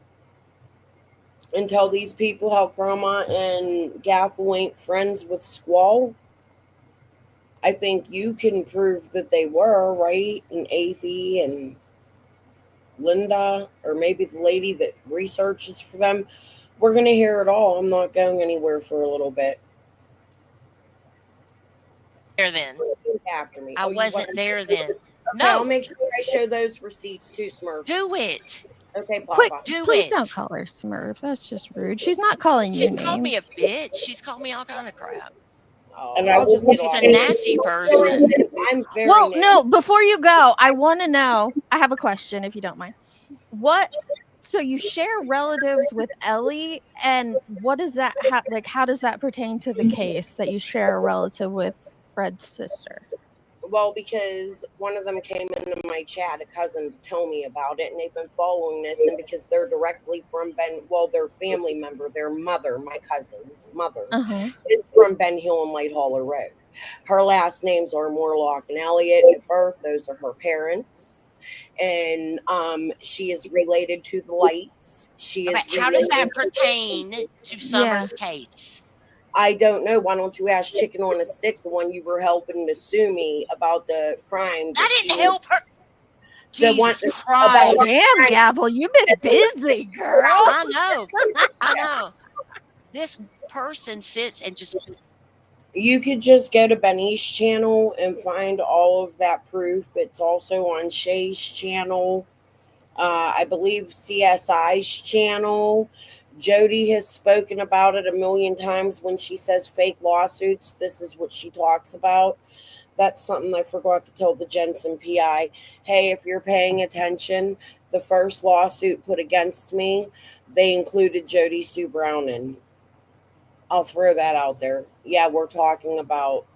Speaker 4: and tell these people how Chroma and Gaffel ain't friends with Squall? I think you can prove that they were, right? And Athie and Linda, or maybe the lady that researches for them. We're going to hear it all. I'm not going anywhere for a little bit.
Speaker 2: There then.
Speaker 4: After me.
Speaker 2: I
Speaker 4: you
Speaker 2: wasn't there then.
Speaker 4: Okay, I'll
Speaker 2: No,
Speaker 4: make sure I show those receipts too, Smurf.
Speaker 2: do it.
Speaker 4: Okay, Papa.
Speaker 3: Quick,
Speaker 2: Do
Speaker 3: please
Speaker 2: it.
Speaker 3: don't call her Smurf. That's just rude. She's not calling you
Speaker 2: She's called me a
Speaker 3: names.
Speaker 2: bitch. She's called me all kind of crap.
Speaker 4: Oh,
Speaker 5: And I
Speaker 4: I'll just
Speaker 5: will-
Speaker 4: get
Speaker 2: She's
Speaker 4: off
Speaker 2: a
Speaker 4: it.
Speaker 2: nasty person.
Speaker 4: I'm very
Speaker 3: Well,
Speaker 4: nasty.
Speaker 3: no, before you go, I want to know. I have a question, if you don't mind. So you share relatives with Ellie, and what does that how does that pertain to the case that you share a relative with Fred's sister?
Speaker 4: Well, because one of them came into my chat, a cousin, to tell me about it, and they've been following this, and because they're directly from their family member, their mother, my cousin's mother, is from Ben Hill and Light Holler Road. Her last names are Morlock and Elliott. At birth, those are her parents. And she is related to the Lights. She is.
Speaker 2: Okay, how does that pertain to Summer's case?
Speaker 4: I don't know. Why don't you ask Chicken on a Stick, the one you were helping to sue me about the crime?
Speaker 2: I didn't help her.
Speaker 4: The
Speaker 2: Jesus
Speaker 4: one
Speaker 2: Christ.
Speaker 3: Damn, Gavel, you've been busy, girl.
Speaker 2: I know. I know. This person sits and just.
Speaker 4: You could just go to Benny's channel and find all of that proof. It's also on Shay's channel. I believe CSI's channel. Jody has spoken about it a million times when she says fake lawsuits. This is what she talks about. That's something I forgot to tell the Jensen PI. Hey, if you're paying attention, the first lawsuit put against me, they included Jody Sue Brown in. I'll throw that out there. Yeah, we're talking about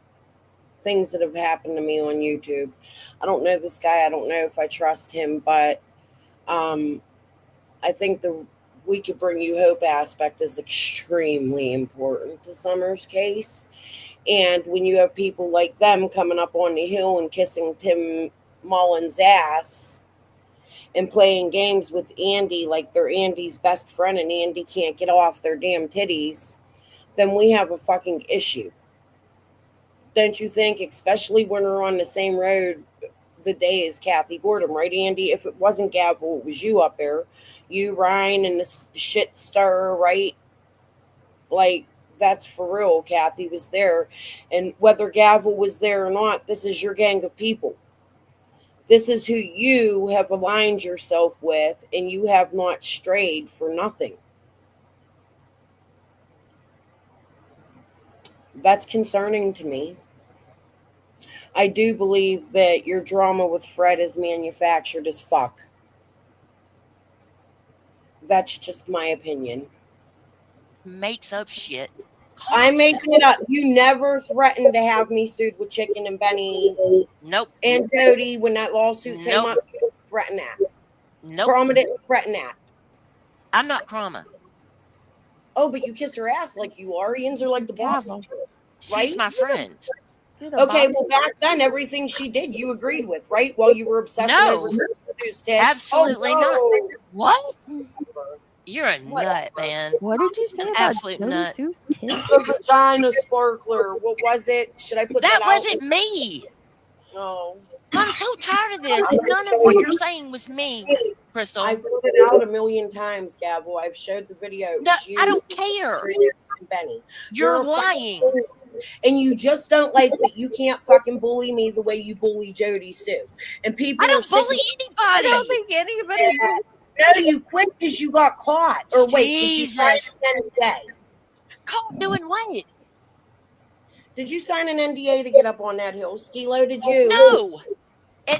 Speaker 4: things that have happened to me on YouTube. I don't know this guy. I don't know if I trust him, but I think the We Could Bring You Hope aspect is extremely important to Summer's case. And when you have people like them coming up on the hill and kissing Tim Mullen's ass and playing games with Andy like they're Andy's best friend and Andy can't get off their damn titties, then we have a fucking issue. Don't you think? Especially when we're on the same road the day as Kathy Gordon, right, Andy? If it wasn't Gavel, it was you up there. You, Ryan, and the shit stir, right? Like, that's for real. Kathy was there. And whether Gavel was there or not, this is your gang of people. This is who you have aligned yourself with, and you have not strayed for nothing. That's concerning to me. I do believe that your drama with Fred is manufactured as fuck. That's just my opinion.
Speaker 2: Makes up shit.
Speaker 4: I'm making it up. You never threatened to have me sued with Chicken and Benny.
Speaker 2: Nope.
Speaker 4: And Jody, when that lawsuit came up, you didn't threaten that.
Speaker 2: Nope.
Speaker 4: Chroma didn't threaten that.
Speaker 2: I'm not Chroma.
Speaker 4: Oh, but you kiss her ass like you are. Ian's are like the boss. Right?
Speaker 2: She's my friend.
Speaker 4: Okay, well, back then, everything she did, you agreed with, right? While you were obsessing over Sue's tits.
Speaker 2: Absolutely not. What?
Speaker 4: Never.
Speaker 2: You're a nut, man.
Speaker 3: What did you say
Speaker 2: An
Speaker 3: about
Speaker 2: absolute
Speaker 3: Jody
Speaker 2: nut.
Speaker 3: Sue's tits?
Speaker 4: The vagina sparkler. What was it? Should I put that
Speaker 2: That
Speaker 4: out?
Speaker 2: wasn't me.
Speaker 4: No.
Speaker 2: I'm so tired of this. And none of what you're saying was me, Crystal.
Speaker 4: I put it out a million times, Gavel. I've showed the video.
Speaker 2: No, I don't care.
Speaker 4: Benny.
Speaker 2: You're lying.
Speaker 4: And you just don't like that you can't fucking bully me the way you bully Jody Sue. And people
Speaker 2: I don't bully anybody.
Speaker 3: I don't think anybody.
Speaker 4: No, you quit because you got caught. Or wait, did you sign an NDA?
Speaker 2: Caught doing what?
Speaker 4: Did you sign an NDA to get up on that hill? Skilo, did you?
Speaker 2: No.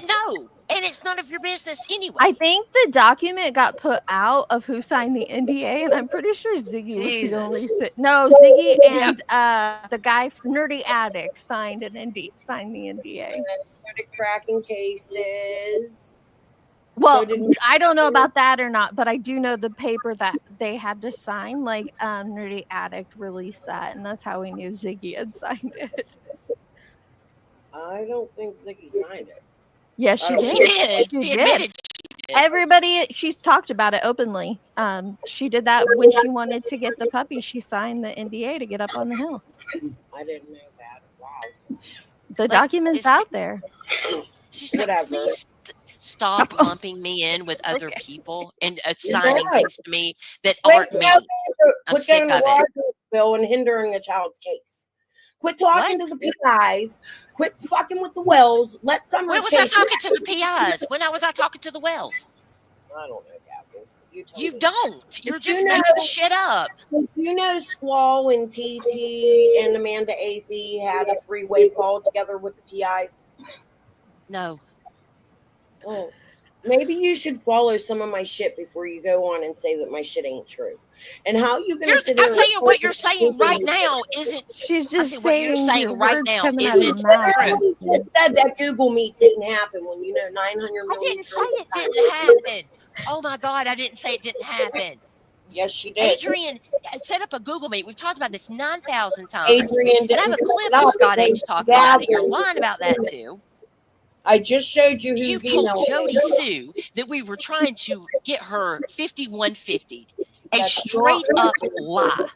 Speaker 2: No. And it's none of your business anyway.
Speaker 3: I think the document got put out of who signed the NDA, and I'm pretty sure Ziggy was the only. No, Ziggy and the guy from Nerdy Addict signed the NDA.
Speaker 4: Cracking cases.
Speaker 3: Well,
Speaker 4: did
Speaker 3: I don't know about that or not, but I do know the paper that they had to sign, like, Nerdy Addict released that, and that's how we knew Ziggy had signed it.
Speaker 4: I don't think Ziggy signed it.
Speaker 3: Yes,
Speaker 4: I
Speaker 3: she
Speaker 4: don't
Speaker 2: She
Speaker 3: did.
Speaker 2: did.
Speaker 3: She
Speaker 2: She
Speaker 3: did.
Speaker 2: admitted. She did.
Speaker 3: Everybody, she's talked about it openly. She did that when she wanted to get the puppy. She signed the NDA to get up on the hill.
Speaker 4: I didn't know that. Wow.
Speaker 3: The
Speaker 2: Like,
Speaker 3: document's
Speaker 2: it's
Speaker 3: out there.
Speaker 2: she's like,
Speaker 4: Whatever.
Speaker 2: please stop lumping me in with other people and assigning
Speaker 4: Yeah.
Speaker 2: things to me that
Speaker 4: Quit
Speaker 2: aren't me.
Speaker 4: going
Speaker 2: I'm
Speaker 4: to
Speaker 2: sick of it.
Speaker 4: Rogersville and hindering a child's case. Quit talking
Speaker 2: What?
Speaker 4: to the PIs. Quit fucking with the wells. Let
Speaker 2: When
Speaker 4: Summer's
Speaker 2: was I
Speaker 4: case.
Speaker 2: talking to the PIs? When was I talking to the Wells?
Speaker 4: I don't know, Catherine. You tell
Speaker 2: You
Speaker 4: me.
Speaker 2: don't. You're
Speaker 4: But
Speaker 2: just
Speaker 4: you know,
Speaker 2: making shit up.
Speaker 4: but you know, Squall and TT and Amanda Athey had a three-way call together with the PIs.
Speaker 2: No.
Speaker 4: Oh, maybe you should follow some of my shit before you go on and say that my shit ain't true. And how you gonna sit
Speaker 2: I'm
Speaker 4: here?
Speaker 2: saying what you're saying right now isn't.
Speaker 3: She's
Speaker 2: I'm
Speaker 3: just
Speaker 2: saying what you're
Speaker 3: saying
Speaker 2: saying
Speaker 3: your
Speaker 2: right
Speaker 3: words
Speaker 2: now
Speaker 3: coming out of her
Speaker 2: isn't
Speaker 3: mouth.
Speaker 2: true.
Speaker 4: You just said that Google Meet didn't happen when you know 900
Speaker 2: I
Speaker 4: million.
Speaker 2: didn't say it didn't happen. Oh my God, I didn't say it didn't happen.
Speaker 4: Yes, she did.
Speaker 2: Adrian set up a Google Meet. We've talked about this 9,000 times.
Speaker 4: Adrian
Speaker 2: And I have
Speaker 4: didn't
Speaker 2: a
Speaker 4: set
Speaker 2: clip
Speaker 4: it
Speaker 2: of
Speaker 4: up
Speaker 2: Scott H
Speaker 4: because
Speaker 2: talking about it. You're
Speaker 4: Gavin-
Speaker 2: lying about that too.
Speaker 4: I just showed you
Speaker 2: You
Speaker 4: who's
Speaker 2: told
Speaker 4: emailing
Speaker 2: Jody
Speaker 4: me.
Speaker 2: Sue that we were trying to get her 5150'd. A
Speaker 4: That's
Speaker 2: straight
Speaker 4: not-
Speaker 2: up lie.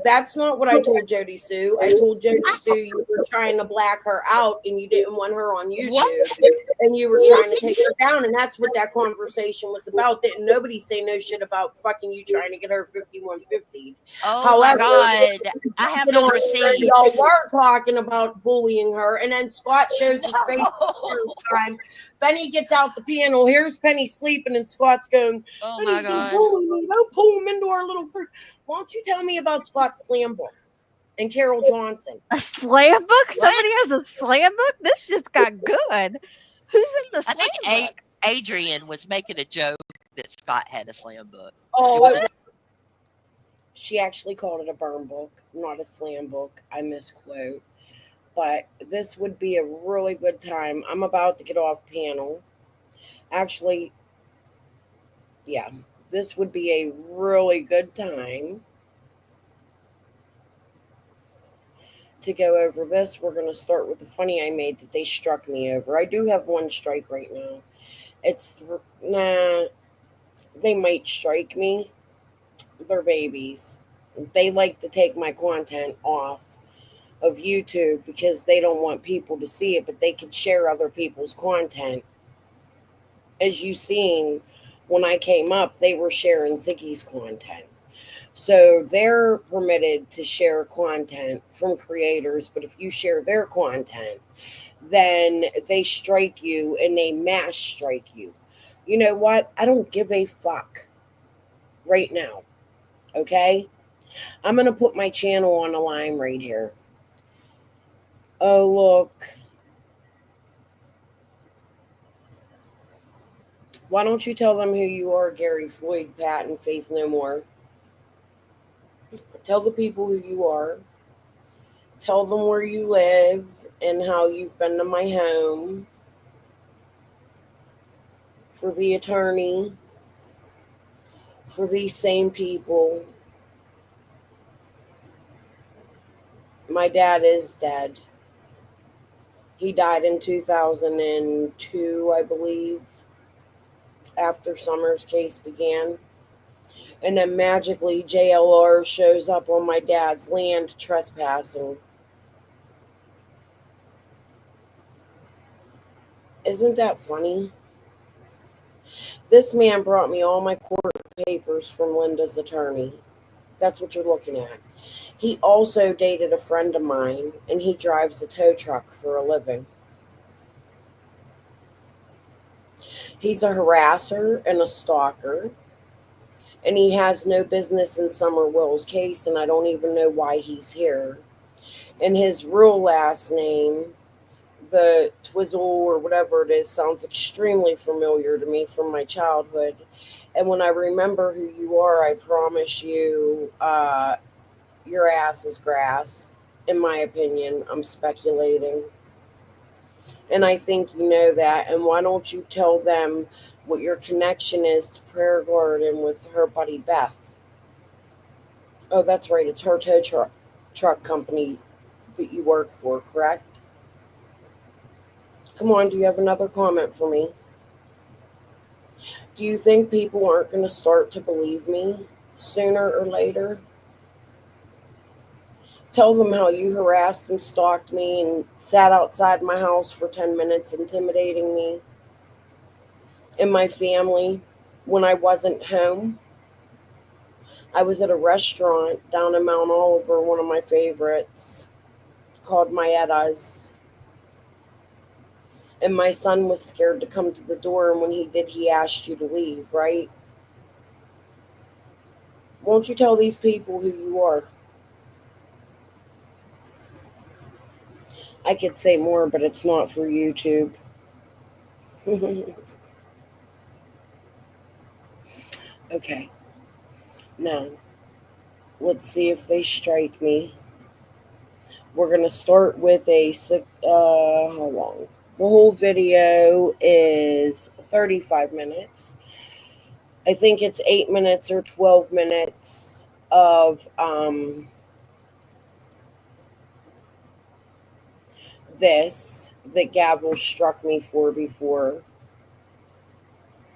Speaker 4: That's not what I told Jody Sue. I told Jody Sue you were trying to black her out and you didn't want her on YouTube.
Speaker 2: What?
Speaker 4: And you were trying to take her down. And that's what that conversation was about. Didn't nobody say no shit about fucking you trying to get her 5150.
Speaker 2: Oh
Speaker 4: However,
Speaker 2: my God. I have no receipts.
Speaker 4: Y'all were talking about bullying her. And then Scott shows his face the first time. Benny gets out the piano. Here's Penny sleeping and Scott's going,
Speaker 2: Oh
Speaker 4: and
Speaker 2: my
Speaker 4: he's gonna
Speaker 2: God.
Speaker 4: bully me. Don't pull him into our little group. Why don't you tell me about Scott's slam book and Carol Johnson?
Speaker 3: A slam book? Somebody has a slam book? This just got good. Who's in the
Speaker 2: I
Speaker 3: slam
Speaker 2: think
Speaker 3: book?
Speaker 2: Adrian was making a joke that Scott had a slam book.
Speaker 4: Oh,
Speaker 2: was
Speaker 4: she actually called it a burn book, not a slam book. I misquote. But this would be a really good time. I'm about to get off panel. Actually, yeah, this would be a really good time to go over this. We're going to start with the funny I made that they struck me over. I do have one strike right now. Nah, they might strike me. They're babies. They like to take my content off of YouTube because they don't want people to see it, but they can share other people's content. As you seen, when I came up, they were sharing Ziggy's content. So they're permitted to share content from creators, but if you share their content, then they strike you and they mass strike you. You know what? I don't give a fuck right now. Okay? I'm going to put my channel on the line right here. Oh, look. Why don't you tell them who you are, Gary Floyd, Pat, and Faith No More? Tell the people who you are. Tell them where you live and how you've been to my home. For the attorney. For these same people. My dad is dead. He died in 2002, I believe, after Summer's case began. And then magically JLR shows up on my dad's land trespassing. Isn't that funny? This man brought me all my court papers from Linda's attorney. That's what you're looking at. He also dated a friend of mine, and he drives a tow truck for a living. He's a harasser and a stalker, and he has no business in Summer Will's case, and I don't even know why he's here. And his real last name, the Twizzle or whatever it is, sounds extremely familiar to me from my childhood. And when I remember who you are, I promise you, your ass is grass. In my opinion, I'm speculating. And I think you know that. And why don't you tell them what your connection is to Prayer Garden with her buddy Beth? Oh, that's right. It's her tow truck company that you work for, correct? Come on, do you have another comment for me? Do you think people aren't going to start to believe me sooner or later? Tell them how you harassed and stalked me and sat outside my house for 10 minutes intimidating me and my family when I wasn't home. I was at a restaurant down in Mount Oliver, one of my favorites, called Maetta's. And my son was scared to come to the door, and when he did, he asked you to leave, right? Won't you tell these people who you are? I could say more, but it's not for YouTube. Okay. Now, let's see if they strike me. We're going to start with how long? The whole video is 35 minutes. I think it's 8 minutes or 12 minutes of this that Gavel struck me for before,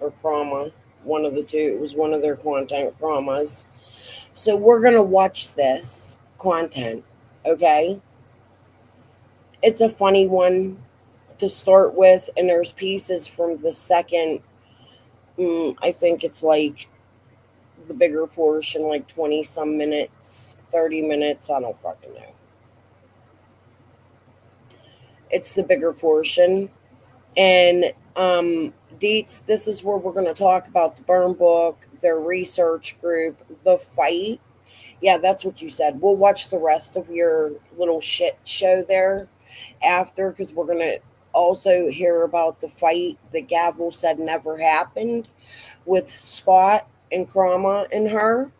Speaker 4: or Chroma, one of the two. It was one of their content Chromas. So we're going to watch this content, okay? It's a funny one to start with, and there's pieces from the second, I think it's like the bigger portion, like 20 some minutes, 30 minutes, I don't fucking know. It's the bigger portion. And Deets, this is where we're going to talk about the burn book, their research group, the fight. Yeah, that's what you said. We'll watch the rest of your little shit show there after, because we're going to also hear about the fight that Gavel said never happened with Scott and Chroma and her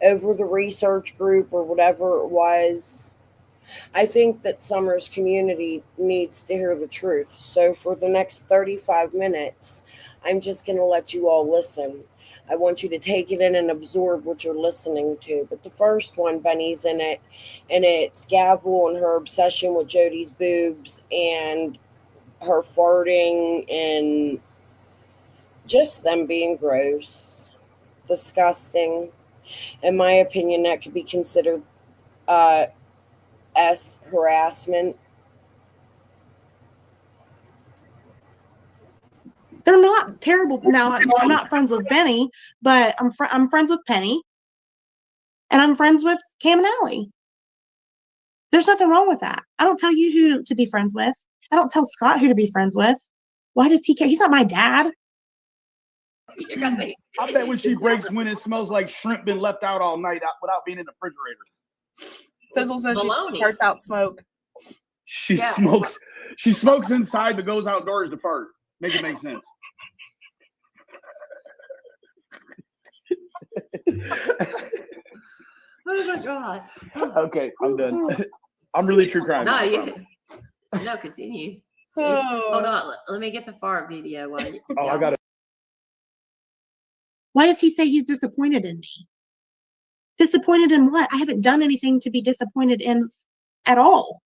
Speaker 4: over the research group or whatever it was. I think that Summer's community needs to hear the truth. So for the next 35 minutes, I'm just going to let you all listen. I want you to take it in and absorb what you're listening to. But the first one, Benny's in it, and it's Gavel and her obsession with Jody's boobs and her farting and just them being gross, disgusting. In my opinion, that could be considered harassment.
Speaker 5: They're not terrible. Now, I'm not friends with Benny, but I'm friends with Penny, and I'm friends with Cam and Allie. There's nothing wrong with that. I don't tell you who to be friends with. I don't tell Scott who to be friends with. Why does he care? He's not my dad.
Speaker 6: I bet when she breaks when it smells like shrimp been left out all night without being in the refrigerator.
Speaker 7: Fizzle says
Speaker 2: Baloney.
Speaker 7: she farts out smoke.
Speaker 6: She smokes inside but goes outdoors to fart. Make it make sense.
Speaker 2: Oh my God.
Speaker 6: Okay, I'm done. I'm really true crime.
Speaker 2: No, continue. Hold on. Let me get the fart video.
Speaker 6: I got it.
Speaker 5: Why does he say he's disappointed in me? Disappointed in what? I haven't done anything to be disappointed in at all.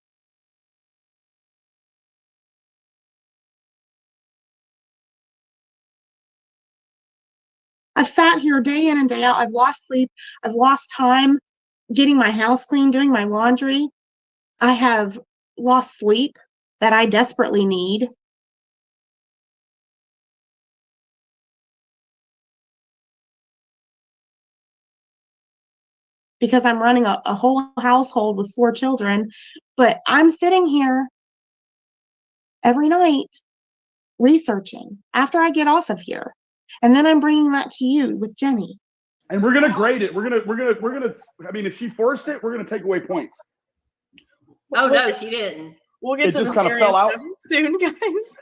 Speaker 5: I've sat here day in and day out. I've lost sleep. I've lost time getting my house clean, doing my laundry. I have lost sleep that I desperately need. Because I'm running a whole household with 4 children, but I'm sitting here every night researching after I get off of here. And then I'm bringing that to you with Jenny.
Speaker 6: And we're gonna grade it. We're gonna. I mean, if she forced it, we're gonna take away points.
Speaker 2: Oh no, she didn't.
Speaker 7: We'll get
Speaker 6: It
Speaker 7: to
Speaker 6: just
Speaker 7: the
Speaker 6: kind of
Speaker 7: serious
Speaker 6: fell out.
Speaker 7: stuff soon, guys.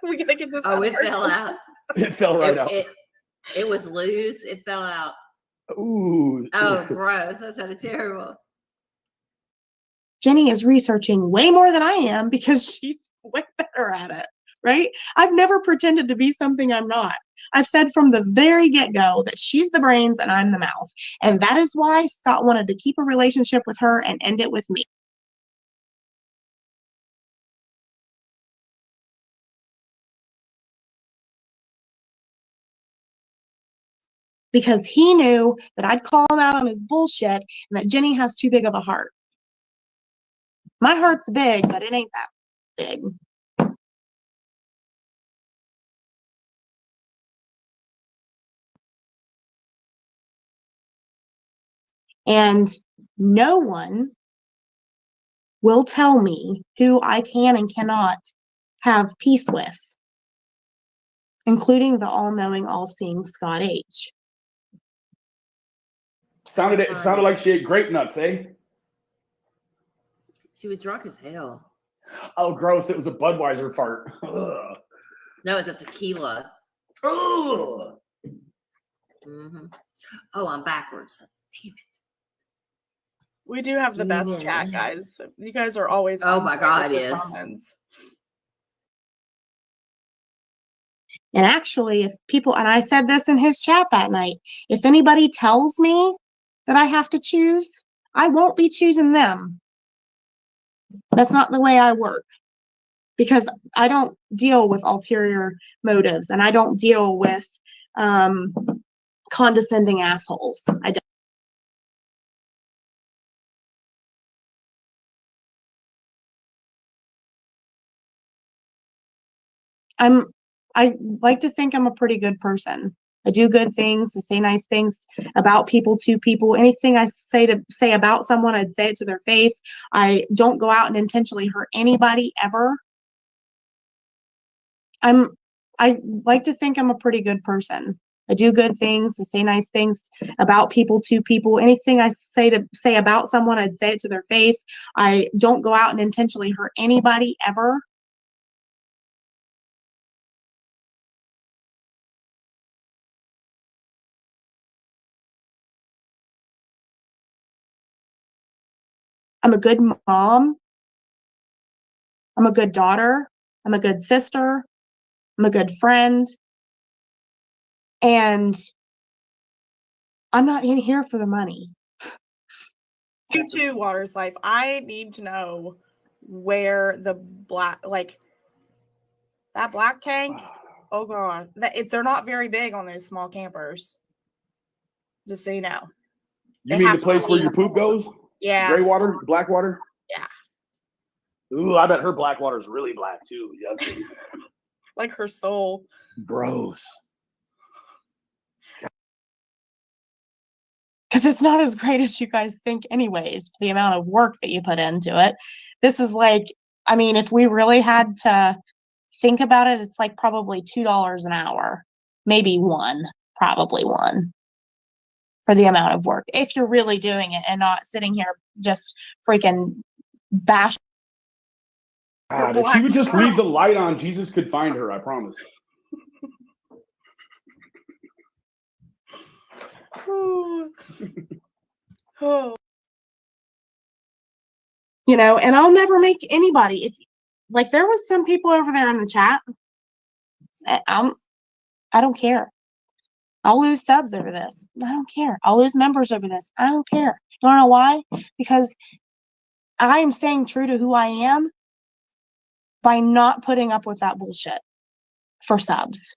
Speaker 7: We gotta get this.
Speaker 2: Oh, it fell out.
Speaker 6: It fell right out.
Speaker 2: It was loose. It fell out.
Speaker 6: Ooh.
Speaker 2: Oh, gross. That sounded terrible.
Speaker 5: Jenny is researching way more than I am because she's way better at it, right? I've never pretended to be something I'm not. I've said from the very get-go that she's the brains and I'm the mouth. And that is why Scott wanted to keep a relationship with her and end it with me. Because he knew that I'd call him out on his bullshit and that Jenny has too big of a heart. My heart's big, but it ain't that big. And no one will tell me who I can and cannot have peace with, including the all-knowing, all-seeing Scott H.
Speaker 6: Sounded like she ate grape nuts, eh?
Speaker 8: She was drunk as hell.
Speaker 6: Oh, gross. It was a Budweiser fart. Ugh.
Speaker 8: No, it's a tequila.
Speaker 6: Ugh.
Speaker 8: Mm-hmm. Oh, I'm backwards. Damn it.
Speaker 7: We do have the best chat, guys. You guys are always.
Speaker 8: Oh
Speaker 7: on
Speaker 8: my
Speaker 7: point with
Speaker 8: God,
Speaker 7: your
Speaker 8: yes.
Speaker 7: comments.
Speaker 5: And actually, if people, and I said this in his chat that night, if anybody tells me that I have to choose, I won't be choosing them. That's not the way I work. Because I don't deal with ulterior motives and I don't deal with condescending assholes. I don't. I like to think I'm a pretty good person. I do good things, to say nice things about people, to people. Anything I say about someone, I'd say it to their face. I don't go out and intentionally hurt anybody ever. I like to think I'm a pretty good person. I do good things, to say nice things about people, to people. Anything I say about someone, I'd say it to their face. I don't go out and intentionally hurt anybody ever. I'm a good mom. I'm a good daughter. I'm a good sister. I'm a good friend. And I'm not in here for the money.
Speaker 7: You too, Water's Life. I need to know where the black, like that black tank. Oh God, they're not very big on those small campers. Just so you know.
Speaker 6: You
Speaker 7: They
Speaker 6: mean
Speaker 7: have
Speaker 6: the
Speaker 7: to
Speaker 6: place where
Speaker 7: be-
Speaker 6: your poop goes?
Speaker 7: Yeah.
Speaker 6: Gray water? Black water?
Speaker 7: Yeah.
Speaker 6: Ooh, I bet her black water is really black too. Yucky.
Speaker 7: Like her soul.
Speaker 6: Gross.
Speaker 5: Because it's not as great as you guys think anyways, the amount of work that you put into it. This is like, I mean, if we really had to think about it, it's like probably $2 an hour. Maybe probably one for the amount of work. If you're really doing it and not sitting here just freaking bash.
Speaker 6: God, if she would just leave the light on, Jesus could find her, I promise.
Speaker 7: Oh.
Speaker 5: You know, and I'll never make anybody, if like there was some people over there in the chat, I don't care. I'll lose subs over this. I don't care. I'll lose members over this. I don't care. You wanna know why? Because I am staying true to who I am by not putting up with that bullshit for subs.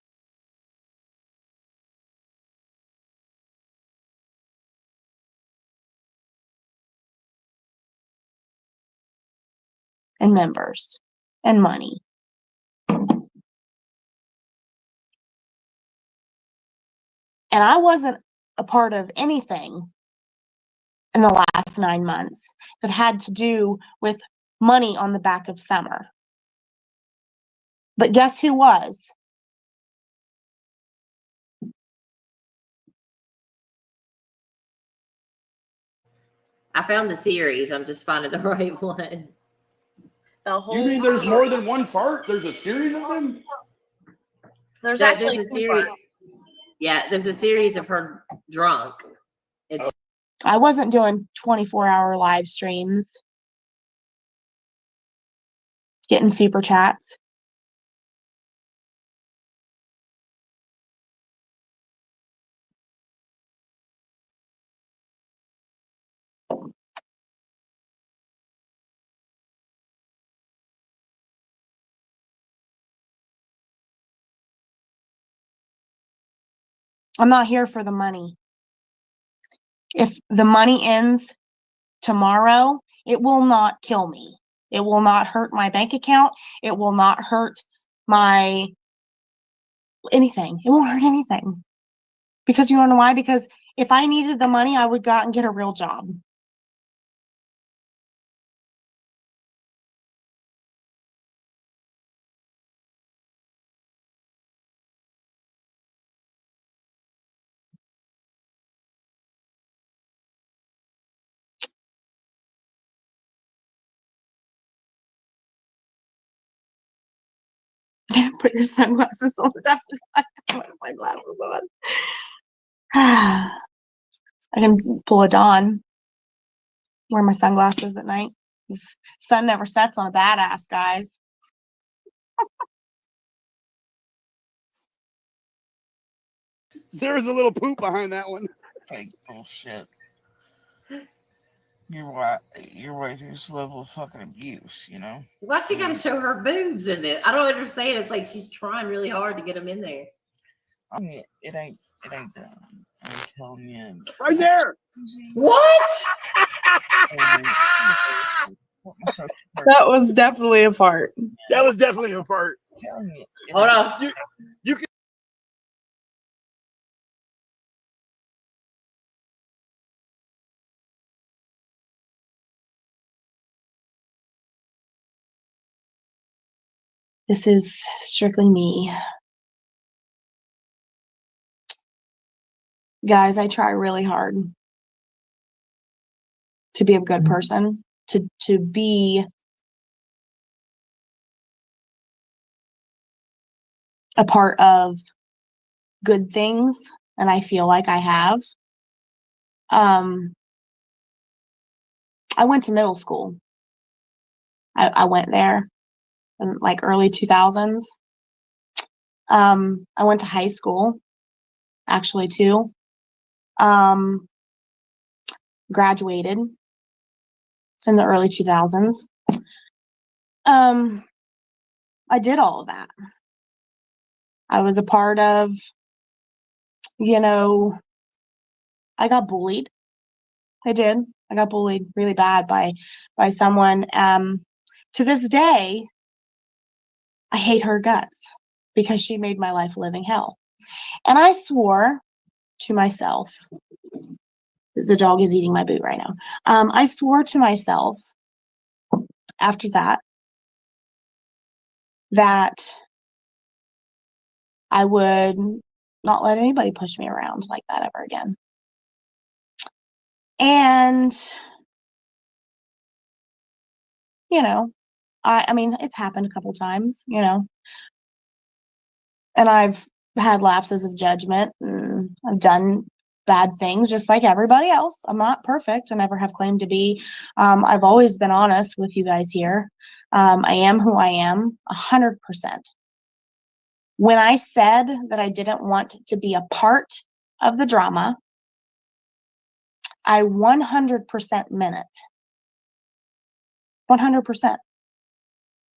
Speaker 5: And members and money. And I wasn't a part of anything in the last 9 months that had to do with money on the back of Summer. But guess who was?
Speaker 8: I found the series. I'm just finding the right one.
Speaker 7: The whole
Speaker 6: You mean there's more than one fart? There's a series of them?
Speaker 7: There's
Speaker 8: There's
Speaker 7: actually
Speaker 8: a
Speaker 7: two
Speaker 8: series.
Speaker 7: parts.
Speaker 8: Yeah, there's a series of her drunk. It's
Speaker 5: I wasn't doing 24-hour live streams, getting super chats. I'm not here for the money. If the money ends tomorrow, it will not kill me. It will not hurt my bank account. It will not hurt my anything. It won't hurt anything. Because you wanna know why? Because if I needed the money, I would go out and get a real job. Put your sunglasses on after I have my sunglasses on. I can pull a Dawn, wear my sunglasses at night. The sun never sets on a badass, guys.
Speaker 6: There's a little poop behind that one.
Speaker 9: Fake bullshit. You're way to this level of fucking abuse, you know?
Speaker 8: Why she gotta show her boobs in it? I don't understand. It's like she's trying really hard to get them in there.
Speaker 9: I mean, it ain't done. I'm telling you.
Speaker 6: Right there.
Speaker 8: What?
Speaker 7: That was definitely a fart.
Speaker 6: That was definitely a fart.
Speaker 8: Hold on.
Speaker 6: You can.
Speaker 5: This is strictly me. Guys, I try really hard to be a good person, to be a part of good things, and I feel like I have. I went to middle school. I went there in like early 2000s. I went to high school, actually, too. Graduated in the early 2000s. I did all of that. I was a part of, I got bullied. I did. I got bullied really bad by someone. To this day, I hate her guts because she made my life a living hell. And I swore to myself, the dog is eating my boot right now. I swore to myself after that I would not let anybody push me around like that ever again. And, I mean, it's happened a couple times, and I've had lapses of judgment, and I've done bad things just like everybody else. I'm not perfect. I never have claimed to be. I've always been honest with you guys here. I am who I am, 100%. When I said that I didn't want to be a part of the drama, I 100% meant it. 100%.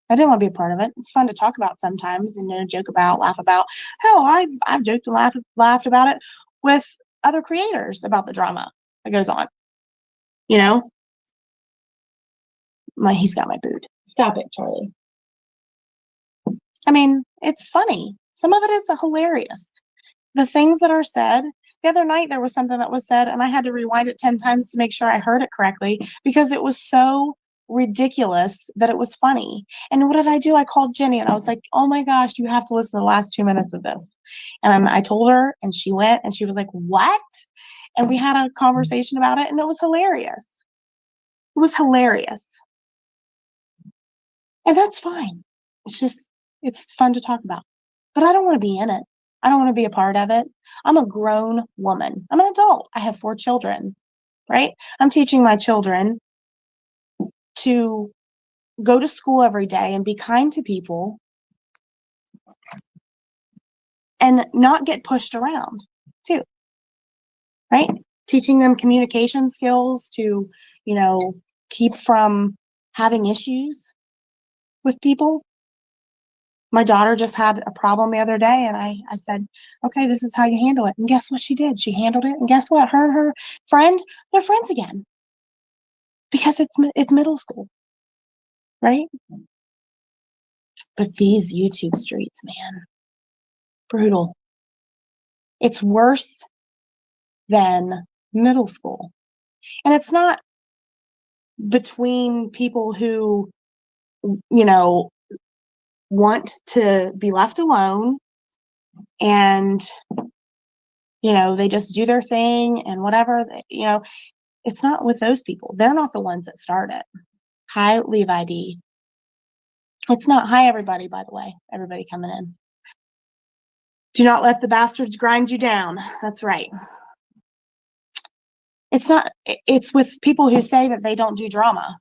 Speaker 5: I didn't want to be a part of it. It's fun to talk about sometimes and joke about, laugh about. Hell, I've joked and laughed about it with other creators about the drama that goes on. He's got my boot. Stop it, Charlie. I mean, it's funny. Some of it is hilarious. The things that are said. The other night there was something that was said and I had to rewind it 10 times to make sure I heard it correctly because it was so ridiculous that it was funny. And what did I do? I called Jenny and I was like, oh my gosh, you have to listen to the last 2 minutes of this. And I told her and she went and she was like, what? And we had a conversation about it and it was hilarious. It was hilarious. And that's fine. It's fun to talk about. But I don't want to be in it. I don't want to be a part of it. I'm a grown woman. I'm an adult. I have 4 children, right? I'm teaching my children to go to school every day and be kind to people and not get pushed around too, right? Teaching them communication skills to, keep from having issues with people. My daughter just had a problem the other day, and I said, okay, this is how you handle it. And guess what she did? She handled it. And guess what? Her and her friend, they're friends again because it's middle school, right? But these YouTube streets, man, brutal. It's worse than middle school. And it's not between people who, you know, want to be left alone and, you know, they just do their thing and whatever, you know, it's not with those people. They're not the ones that start it. Hi, Leave ID. It's not. Hi, everybody, by the way. Everybody coming in. Do not let the bastards grind you down. That's right. It's not. It's with people who say that they don't do drama.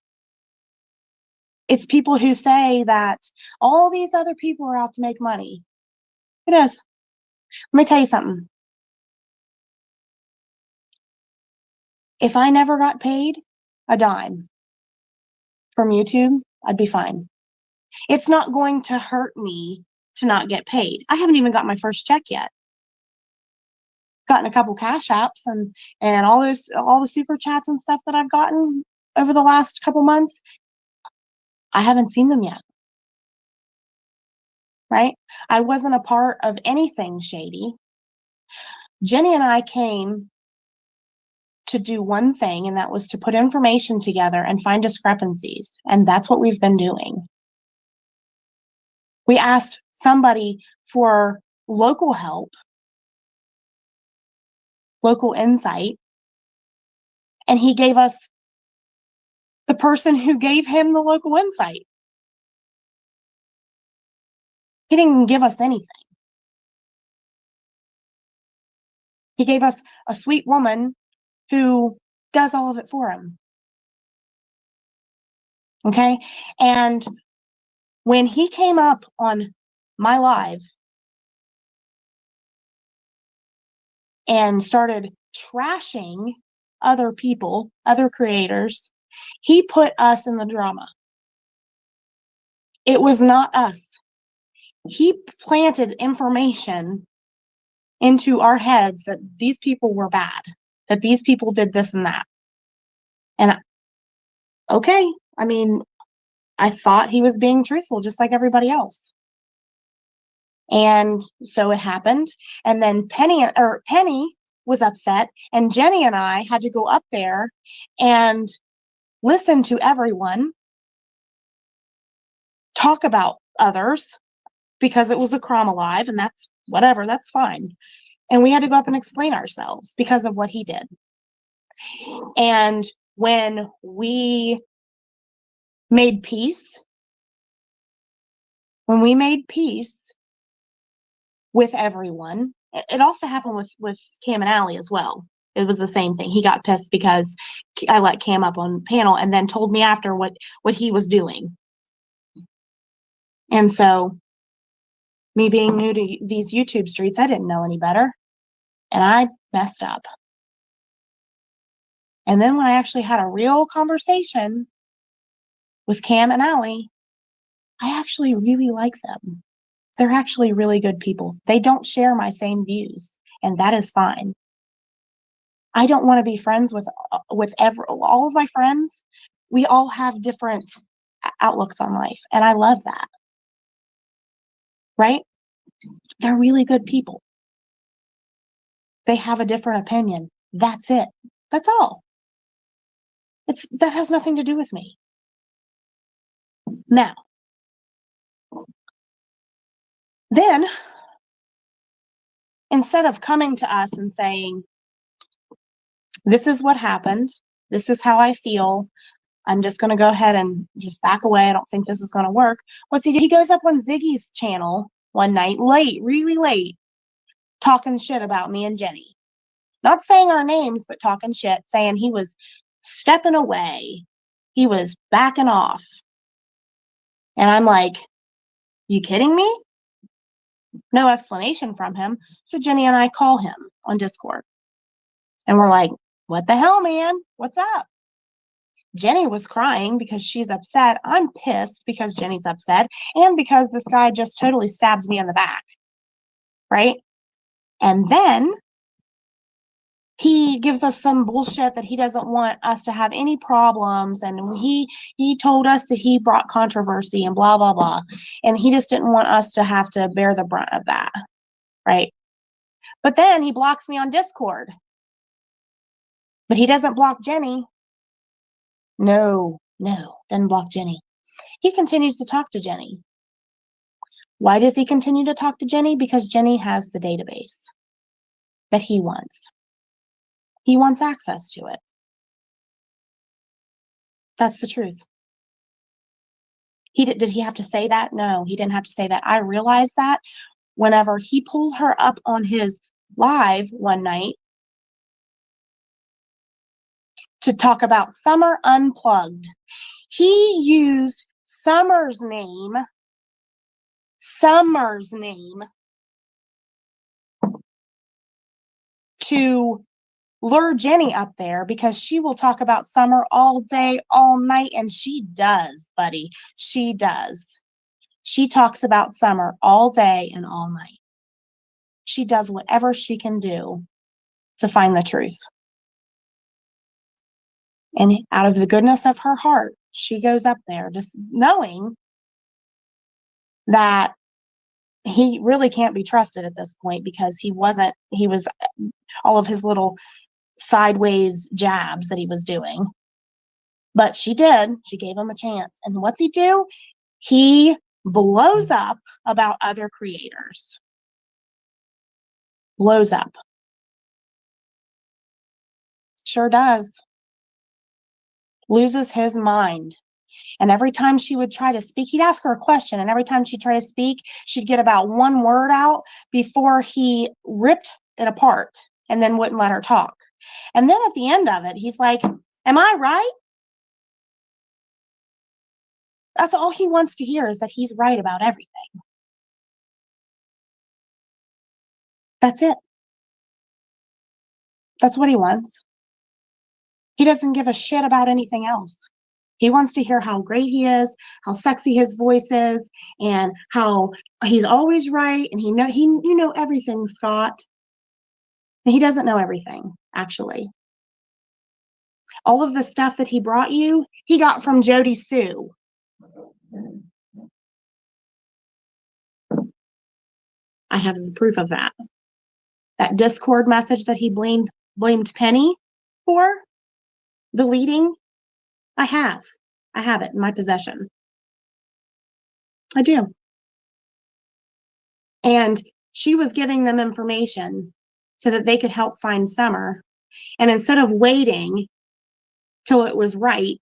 Speaker 5: It's people who say that all these other people are out to make money. It is. Let me tell you something. If I never got paid a dime from YouTube, I'd be fine. It's not going to hurt me to not get paid. I haven't even got my first check yet. Gotten a couple cash apps and all the super chats and stuff that I've gotten over the last couple months. I haven't seen them yet. Right? I wasn't a part of anything shady. Jenny and I came to do one thing, and that was to put information together and find discrepancies. And that's what we've been doing. We asked somebody for local help, local insight, and he gave us the person who gave him the local insight. He didn't even give us anything. He gave us a sweet woman who does all of it for him. Okay? And when he came up on my live and started trashing other people, other creators, he put us in the drama. It was not us. He planted information into our heads that these people were bad, that these people did this and that. And okay, I mean, I thought he was being truthful just like everybody else. And so it happened. And then Penny was upset, and Jenny and I had to go up there and listen to everyone talk about others because it was a crime alive, and that's whatever, that's fine. And we had to go up and explain ourselves because of what he did. And when we made peace, with everyone, it also happened with Cam and Allie as well. It was the same thing. He got pissed because I let Cam up on panel and then told me after what he was doing. And so, me being new to these YouTube streets, I didn't know any better. And I messed up. And then when I actually had a real conversation with Cam and Allie, I actually really like them. They're actually really good people. They don't share my same views, and that is fine. I don't want to be friends with all of my friends. We all have different outlooks on life, and I love that. Right? They're really good people. They have a different opinion. That's it. That's all. That has nothing to do with me. Now, then, instead of coming to us and saying, this is what happened, this is how I feel, I'm just going to go ahead and just back away, I don't think this is going to work. What's he do? He goes up on Ziggy's channel one night, late, really late, talking shit about me and Jenny. Not saying our names, but talking shit, saying he was stepping away. He was backing off. And I'm like, you kidding me? No explanation from him. So Jenny and I call him on Discord. And we're like, what the hell, man? What's up? Jenny was crying because she's upset. I'm pissed because Jenny's upset and because this guy just totally stabbed me in the back. Right? And then he gives us some bullshit that he doesn't want us to have any problems, and he told us that he brought controversy and blah blah blah, and he just didn't want us to have to bear the brunt of that, right? But then he blocks me on Discord, but he doesn't block Jenny. No, doesn't block Jenny. He continues to talk to Jenny. Why does he continue to talk to Jenny? Because Jenny has the database that he wants. He wants access to it. That's the truth. Did he have to say that? No, he didn't have to say that. I realized that whenever he pulled her up on his live one night to talk about Summer Unplugged. He used Summer's name to lure Jenny up there because she will talk about Summer all day, all night, and she does, buddy. She does. She talks about Summer all day and all night. She does whatever she can do to find the truth. And out of the goodness of her heart, she goes up there just knowing that he really can't be trusted at this point because he was all of his little sideways jabs that he was doing. But she did. She gave him a chance. And what's he do? He blows up about other creators. Blows up. Sure does. Loses his mind. And every time she would try to speak, he'd ask her a question. And every time she'd try to speak, she'd get about one word out before he ripped it apart and then wouldn't let her talk. And then at the end of it, he's like, am I right? That's all he wants to hear, is that he's right about everything. That's it. That's what he wants. He doesn't give a shit about anything else. He wants to hear how great he is, how sexy his voice is, and how he's always right. And you know everything, Scott. And he doesn't know everything, actually. All of the stuff that he brought you, he got from Jody Sue. I have the proof of that. That Discord message that he blamed Penny for deleting, I have it in my possession. I do. And she was giving them information so that they could help find Summer. And instead of waiting till it was right,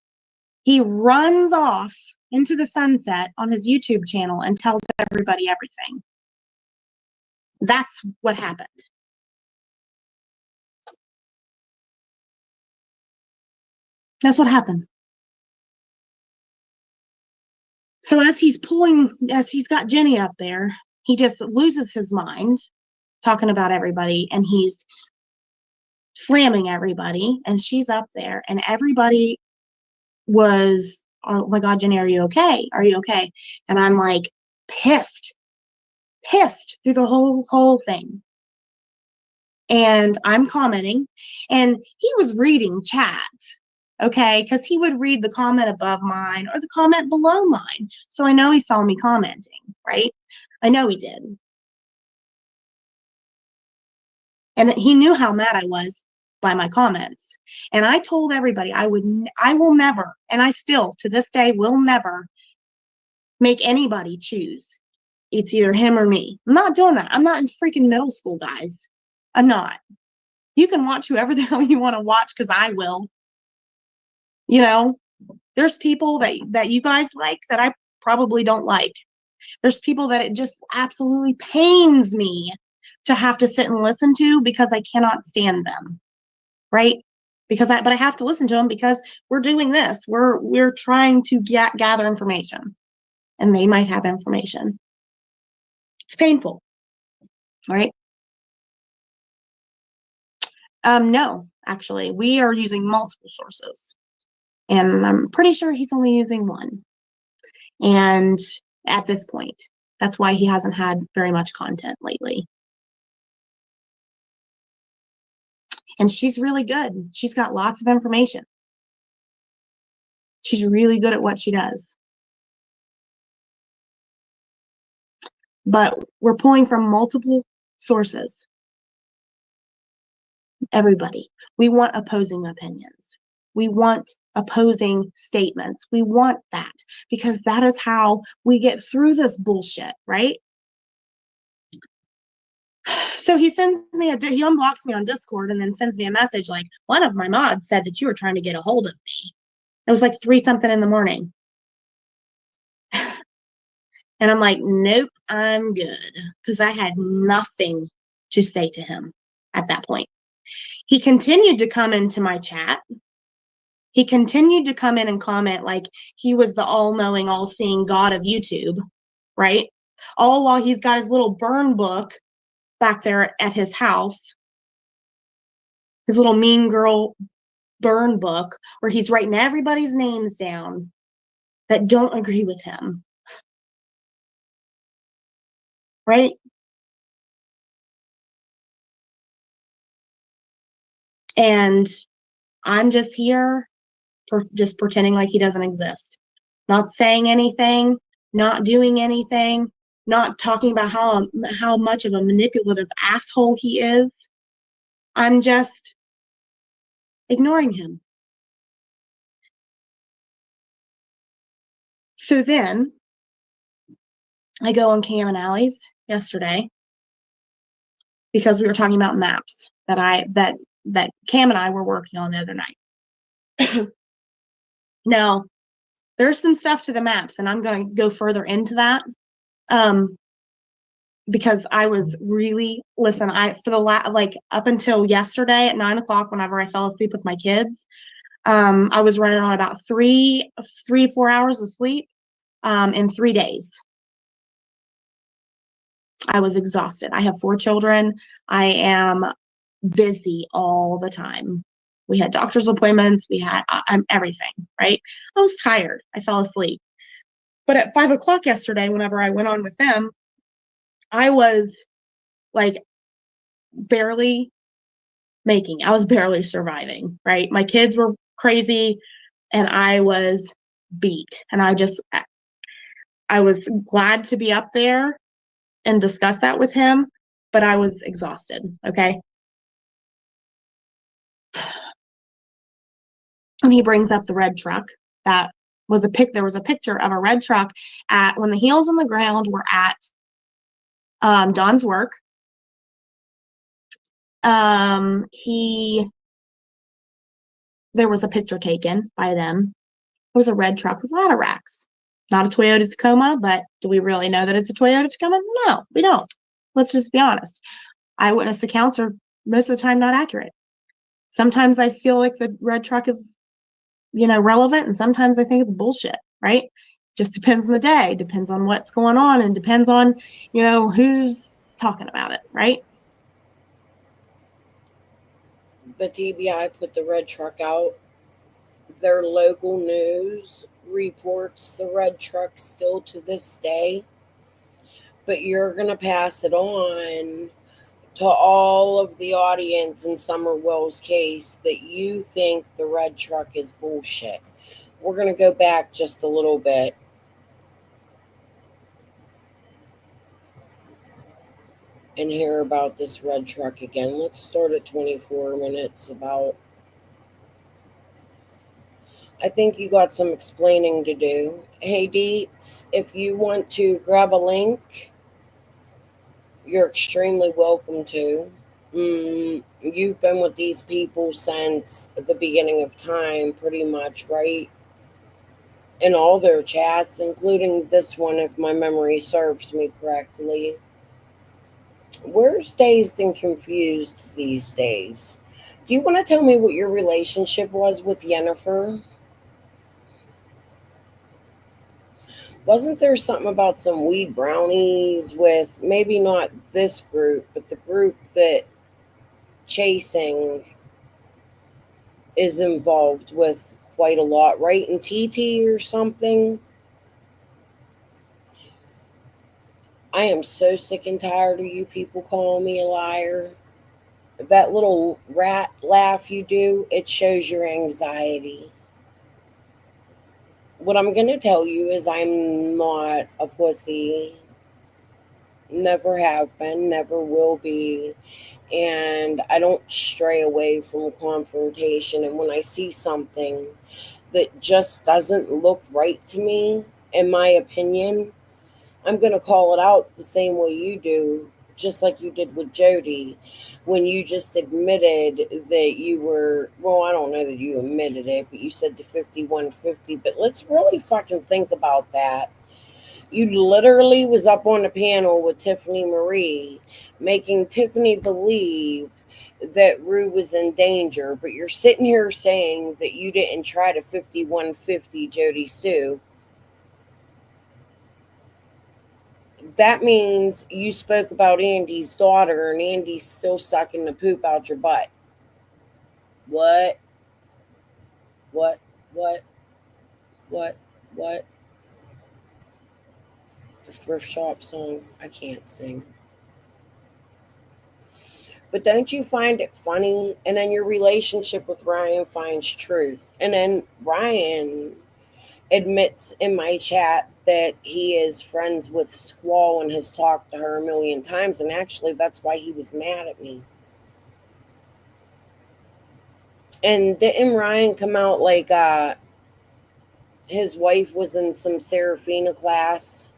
Speaker 5: he runs off into the sunset on his YouTube channel and tells everybody everything. That's what happened. That's what happened. So as he's got Jenny up there, he just loses his mind talking about everybody, and he's slamming everybody, and she's up there, and everybody was, oh my God, Jenny, are you okay? Are you okay? And I'm like pissed through the whole thing. And I'm commenting, and he was reading chat, okay? Because he would read the comment above mine or the comment below mine. So I know he saw me commenting, right? I know he did. And he knew how mad I was by my comments. And I told everybody I will never, and I still to this day will never make anybody choose. It's either him or me. I'm not doing that. I'm not in freaking middle school, guys. I'm not. You can watch whoever the hell you want to watch, because I will. You know, there's people that you guys like that I probably don't like. There's people that it just absolutely pains me to have to sit and listen to because I cannot stand them. Right? But I have to listen to them because we're doing this. We're trying to gather information, and they might have information. It's painful. All right. No, actually, we are using multiple sources. And I'm pretty sure he's only using one. And at this point, that's why he hasn't had very much content lately. And she's really good. She's got lots of information. She's really good at what she does. But we're pulling from multiple sources. Everybody. We want opposing opinions. We want opposing statements. We want that because that is how we get through this bullshit, right? So he sends me he unblocks me on Discord and then sends me a message like, one of my mods said that you were trying to get a hold of me. It was like 3 something in the morning. And I'm like, nope, I'm good. Because I had nothing to say to him at that point. He continued to come into my chat. He continued to come in and comment like he was the all-knowing, all-seeing God of YouTube, right? All while he's got his little burn book back there at his house, his little mean girl burn book, where he's writing everybody's names down that don't agree with him, right? And I'm just here just pretending like he doesn't exist, not saying anything, not doing anything, not talking about how much of a manipulative asshole he is. I'm just ignoring him. So then I go on Cam and Allie's yesterday because we were talking about maps that Cam and I were working on the other night. Now, there's some stuff to the maps, and I'm going to go further into that. Because I was really, listen, like up until yesterday at 9 o'clock, whenever I fell asleep with my kids, I was running on about 3 to 4 hours of sleep in 3 days. I was exhausted. I have 4 children. I am busy all the time. We had doctor's appointments. We had everything, right? I was tired. I fell asleep. But at 5 o'clock yesterday, whenever I went on with them, I was like barely I was barely surviving, right? My kids were crazy and I was beat. And I was glad to be up there and discuss that with him, but I was exhausted, okay? And he brings up the red truck that was there was a picture of a red truck when the heels on the ground were at Don's work. There was a picture taken by them. It was a red truck with ladder racks. Not a Toyota Tacoma, but do we really know that it's a Toyota Tacoma? No, we don't. Let's just be honest. Eyewitness accounts are most of the time not accurate. Sometimes I feel like the red truck is, relevant, and sometimes I think it's bullshit, right? Just depends on the day, depends on what's going on, and depends on, who's talking about it, right?
Speaker 4: The TBI put the red truck out. Their local news reports the red truck still to this day. But you're going to pass it on to all of the audience in Somerville's case that you think the red truck is bullshit. We're going to go back just a little bit. And hear about this red truck again. Let's start at 24 minutes about. I think you got some explaining to do. Hey, Deets, if you want to grab a link, you're extremely welcome to. You've been with these people since the beginning of time, pretty much, right? In all their chats, including this one, if my memory serves me correctly. We're dazed and confused these days. Do you want to tell me what your relationship was with Yennefer? Wasn't there something about some weed brownies with maybe not this group, but the group that Chasing is involved with quite a lot, right? In TT or something. I am so sick and tired of you people calling me a liar. That little rat laugh you do, it shows your anxiety. What I'm going to tell you is I'm not a pussy. Never have been, never will be. And I don't stray away from confrontation. And when I see something that just doesn't look right to me, in my opinion, I'm going to call it out the same way you do, just like you did with Jody, when you just admitted that you were, well, I don't know that you admitted it, but you said the 5150. But let's really fucking think about that. You literally was up on the panel with Tiffany Marie, making Tiffany believe that Rue was in danger, but you're sitting here saying that you didn't try to 5150 Jody Sue. That means you spoke about Andy's daughter and Andy's still sucking the poop out your butt. What? What? What? What? What? The thrift shop song. I can't sing. But don't you find it funny? And then your relationship with Ryan finds truth. And then Ryan admits in my chat that he is friends with Squall and has talked to her a million times. And actually, that's why he was mad at me. And didn't Ryan come out like his wife was in some Serafina class?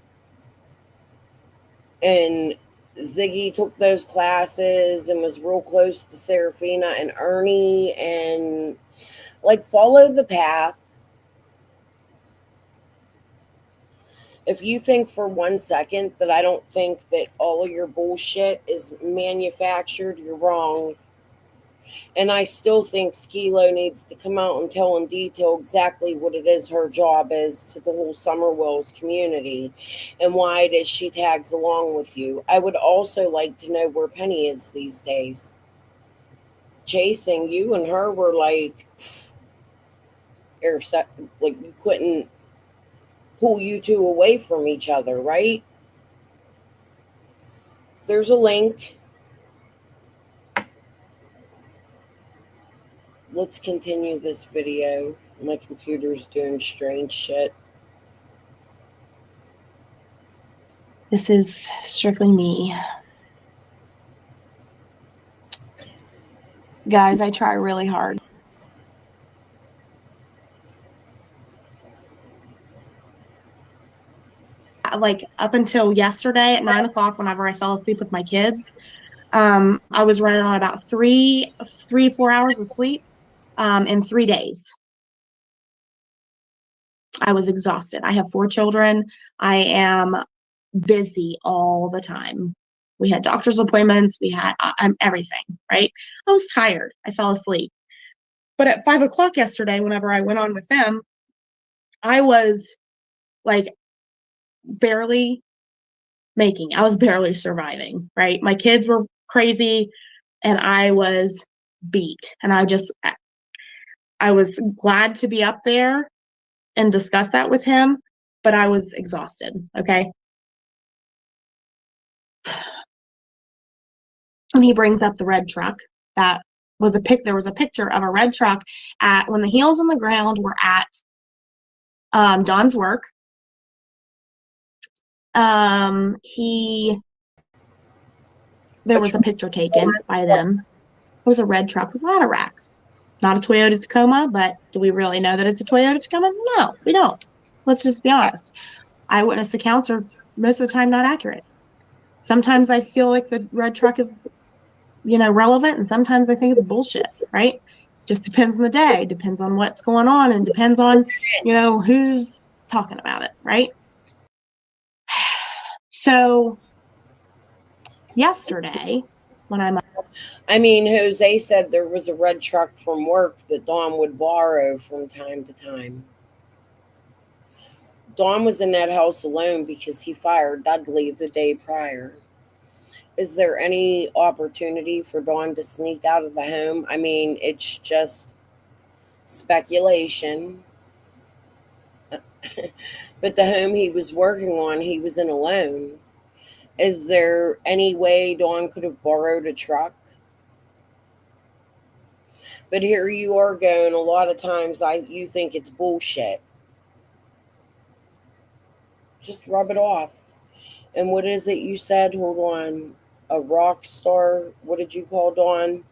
Speaker 4: And Ziggy took those classes and was real close to Serafina and Ernie and like follow the path. If you think for 1 second that I don't think that all of your bullshit is manufactured, you're wrong. And I still think Skilo needs to come out and tell in detail exactly what it is her job is to the whole Summerwells community and why it is she tags along with you. I would also like to know where Penny is these days. Chasing you and her were like, like you couldn't pull you two away from each other, right? There's a link. Let's continue this video. My computer's doing strange shit.
Speaker 5: This is strictly me. Guys, I try really hard. Like up until yesterday at 9 o'clock, whenever I fell asleep with my kids, I was running on about 3 to 4 hours of sleep in 3 days. I was exhausted. I have 4 children. I am busy all the time. We had doctor's appointments. We had everything, right? I was tired. I fell asleep. But at 5 o'clock yesterday, whenever I went on with them, I was like barely I was barely surviving, right? My kids were crazy and I was beat. And I was glad to be up there and discuss that with him, but I was exhausted, okay? And he brings up the red truck that was there was a picture of a red truck when the heels on the ground were at Don's work. There was a picture taken by them. It was a red truck with ladder racks. Not a Toyota Tacoma, but do we really know that it's a Toyota Tacoma? No, we don't. Let's just be honest. Eyewitness accounts are most of the time not accurate. Sometimes I feel like the red truck is, relevant, and sometimes I think it's bullshit, right? Just depends on the day, depends on what's going on, and depends on, who's talking about it, right? So yesterday, when
Speaker 4: Jose said there was a red truck from work that Dawn would borrow from time to time. Dawn was in that house alone because he fired Dudley the day prior. Is there any opportunity for Dawn to sneak out of the home? It's just speculation. But the home he was working on, he was in alone. Is there any way Dawn could have borrowed a truck? But here you are going, a lot of times you think it's bullshit. Just rub it off. And what is it you said? Hold on. A rock star? What did you call Dawn?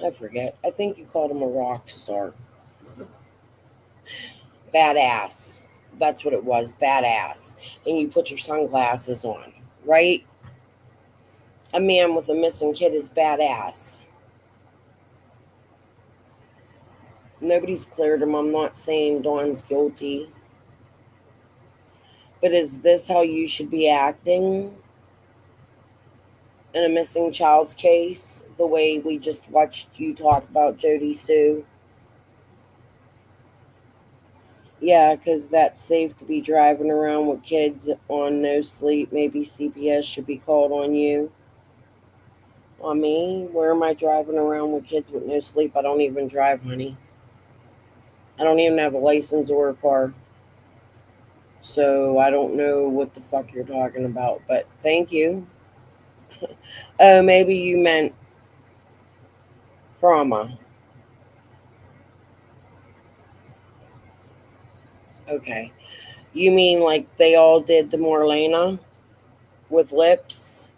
Speaker 4: I forget. I think you called him a rock star. Badass. That's what it was. Badass. And you put your sunglasses on, right? A man with a missing kid is badass. Nobody's cleared him. I'm not saying Dawn's guilty. But is this how you should be acting in a missing child's case? The way we just watched you talk about Jody Sue? Yeah, because that's safe to be driving around with kids on no sleep. Maybe CPS should be called on you. On me? Where am I driving around with kids with no sleep? I don't even drive, honey. I don't even have a license or a car. So I don't know what the fuck you're talking about, but thank you. Oh, maybe you meant trauma. Okay. You mean like they all did to Marlena with lips?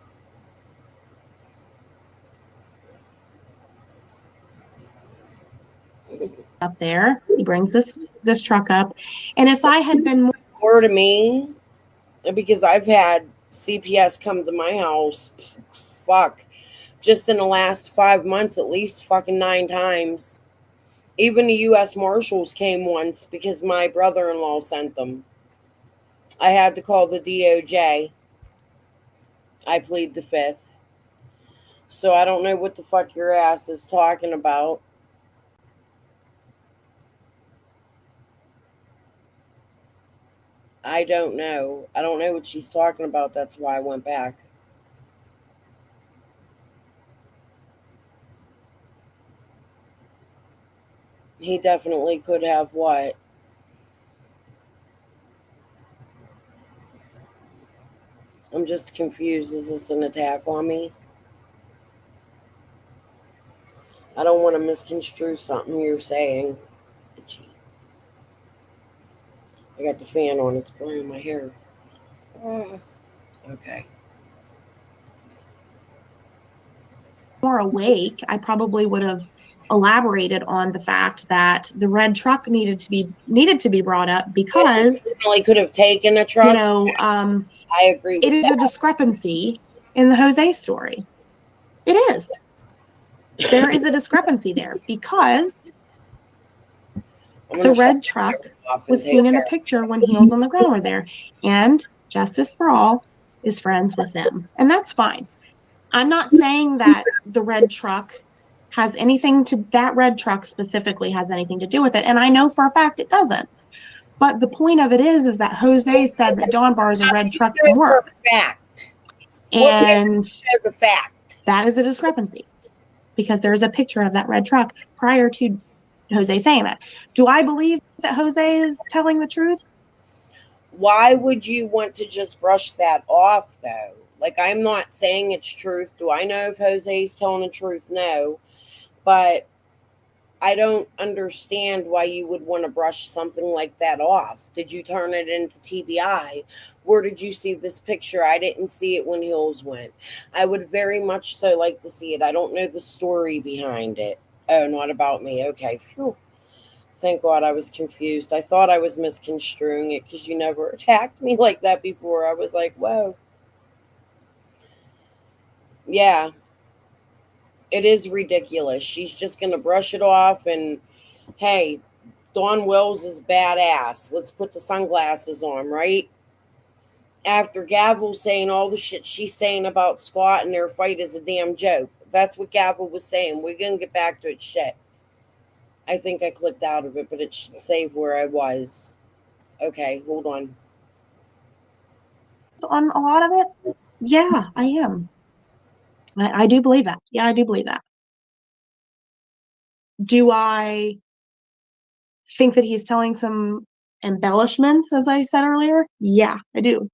Speaker 5: Up there, he brings this truck up, and if I had been
Speaker 4: Or to me, because I've had CPS come to my house, fuck, just in the last 5 months, at least fucking 9 times. Even the U.S. Marshals came once because my brother-in-law sent them. I had to call the DOJ. I plead the fifth. So I don't know what the fuck your ass is talking about. I don't know. I don't know what she's talking about. That's why I went back. He definitely could have what? I'm just confused. Is this an attack on me? I don't want to misconstrue something you're saying. Itchy. I got the fan on. It's blowing my hair. Okay.
Speaker 5: more awake, I probably would have elaborated on the fact that the red truck needed to be brought up because
Speaker 4: Definitely could have taken a truck. I agree with
Speaker 5: it is
Speaker 4: that.
Speaker 5: a discrepancy in the Jose story. It is. There is a discrepancy there because the red truck was seen in a picture when heels on the ground were there, and Justice for All is friends with them, and that's fine. I'm not saying that the red truck has anything to, that red truck specifically has anything to do with it, and I know for a fact it doesn't. But the point of it is that Jose said that Dawn borrows a red truck from work.
Speaker 4: Fact.
Speaker 5: And
Speaker 4: the fact.
Speaker 5: That is a discrepancy because there's a picture of that red truck prior to Jose saying that. Do I believe that Jose is telling the truth?
Speaker 4: Why would you want to just brush that off, though? Like, I'm not saying it's truth. Do I know if Jose's telling the truth? No. But I don't understand why you would want to brush something like that off. Did you turn it into TBI? Where did you see this picture? I didn't see it when Hills went. I would very much so like to see it. I don't know the story behind it. Oh, not about me. Okay. Phew. Thank God I was confused. I thought I was misconstruing it because you never attacked me like that before. I was like, whoa. Yeah. It is ridiculous. She's just going to brush it off and, hey, Dawn Wells is badass. Let's put the sunglasses on, right? After Gavel saying all the shit she's saying about Scott and their fight is a damn joke. That's what Gavel was saying. We're going to get back to it shit. I think I clicked out of it, but it should save where I was. Okay, hold on.
Speaker 5: On a lot of it? Yeah, I am. I do believe that. Yeah, I do believe that. Do I think that he's telling some embellishments, as I said earlier? Yeah, I do.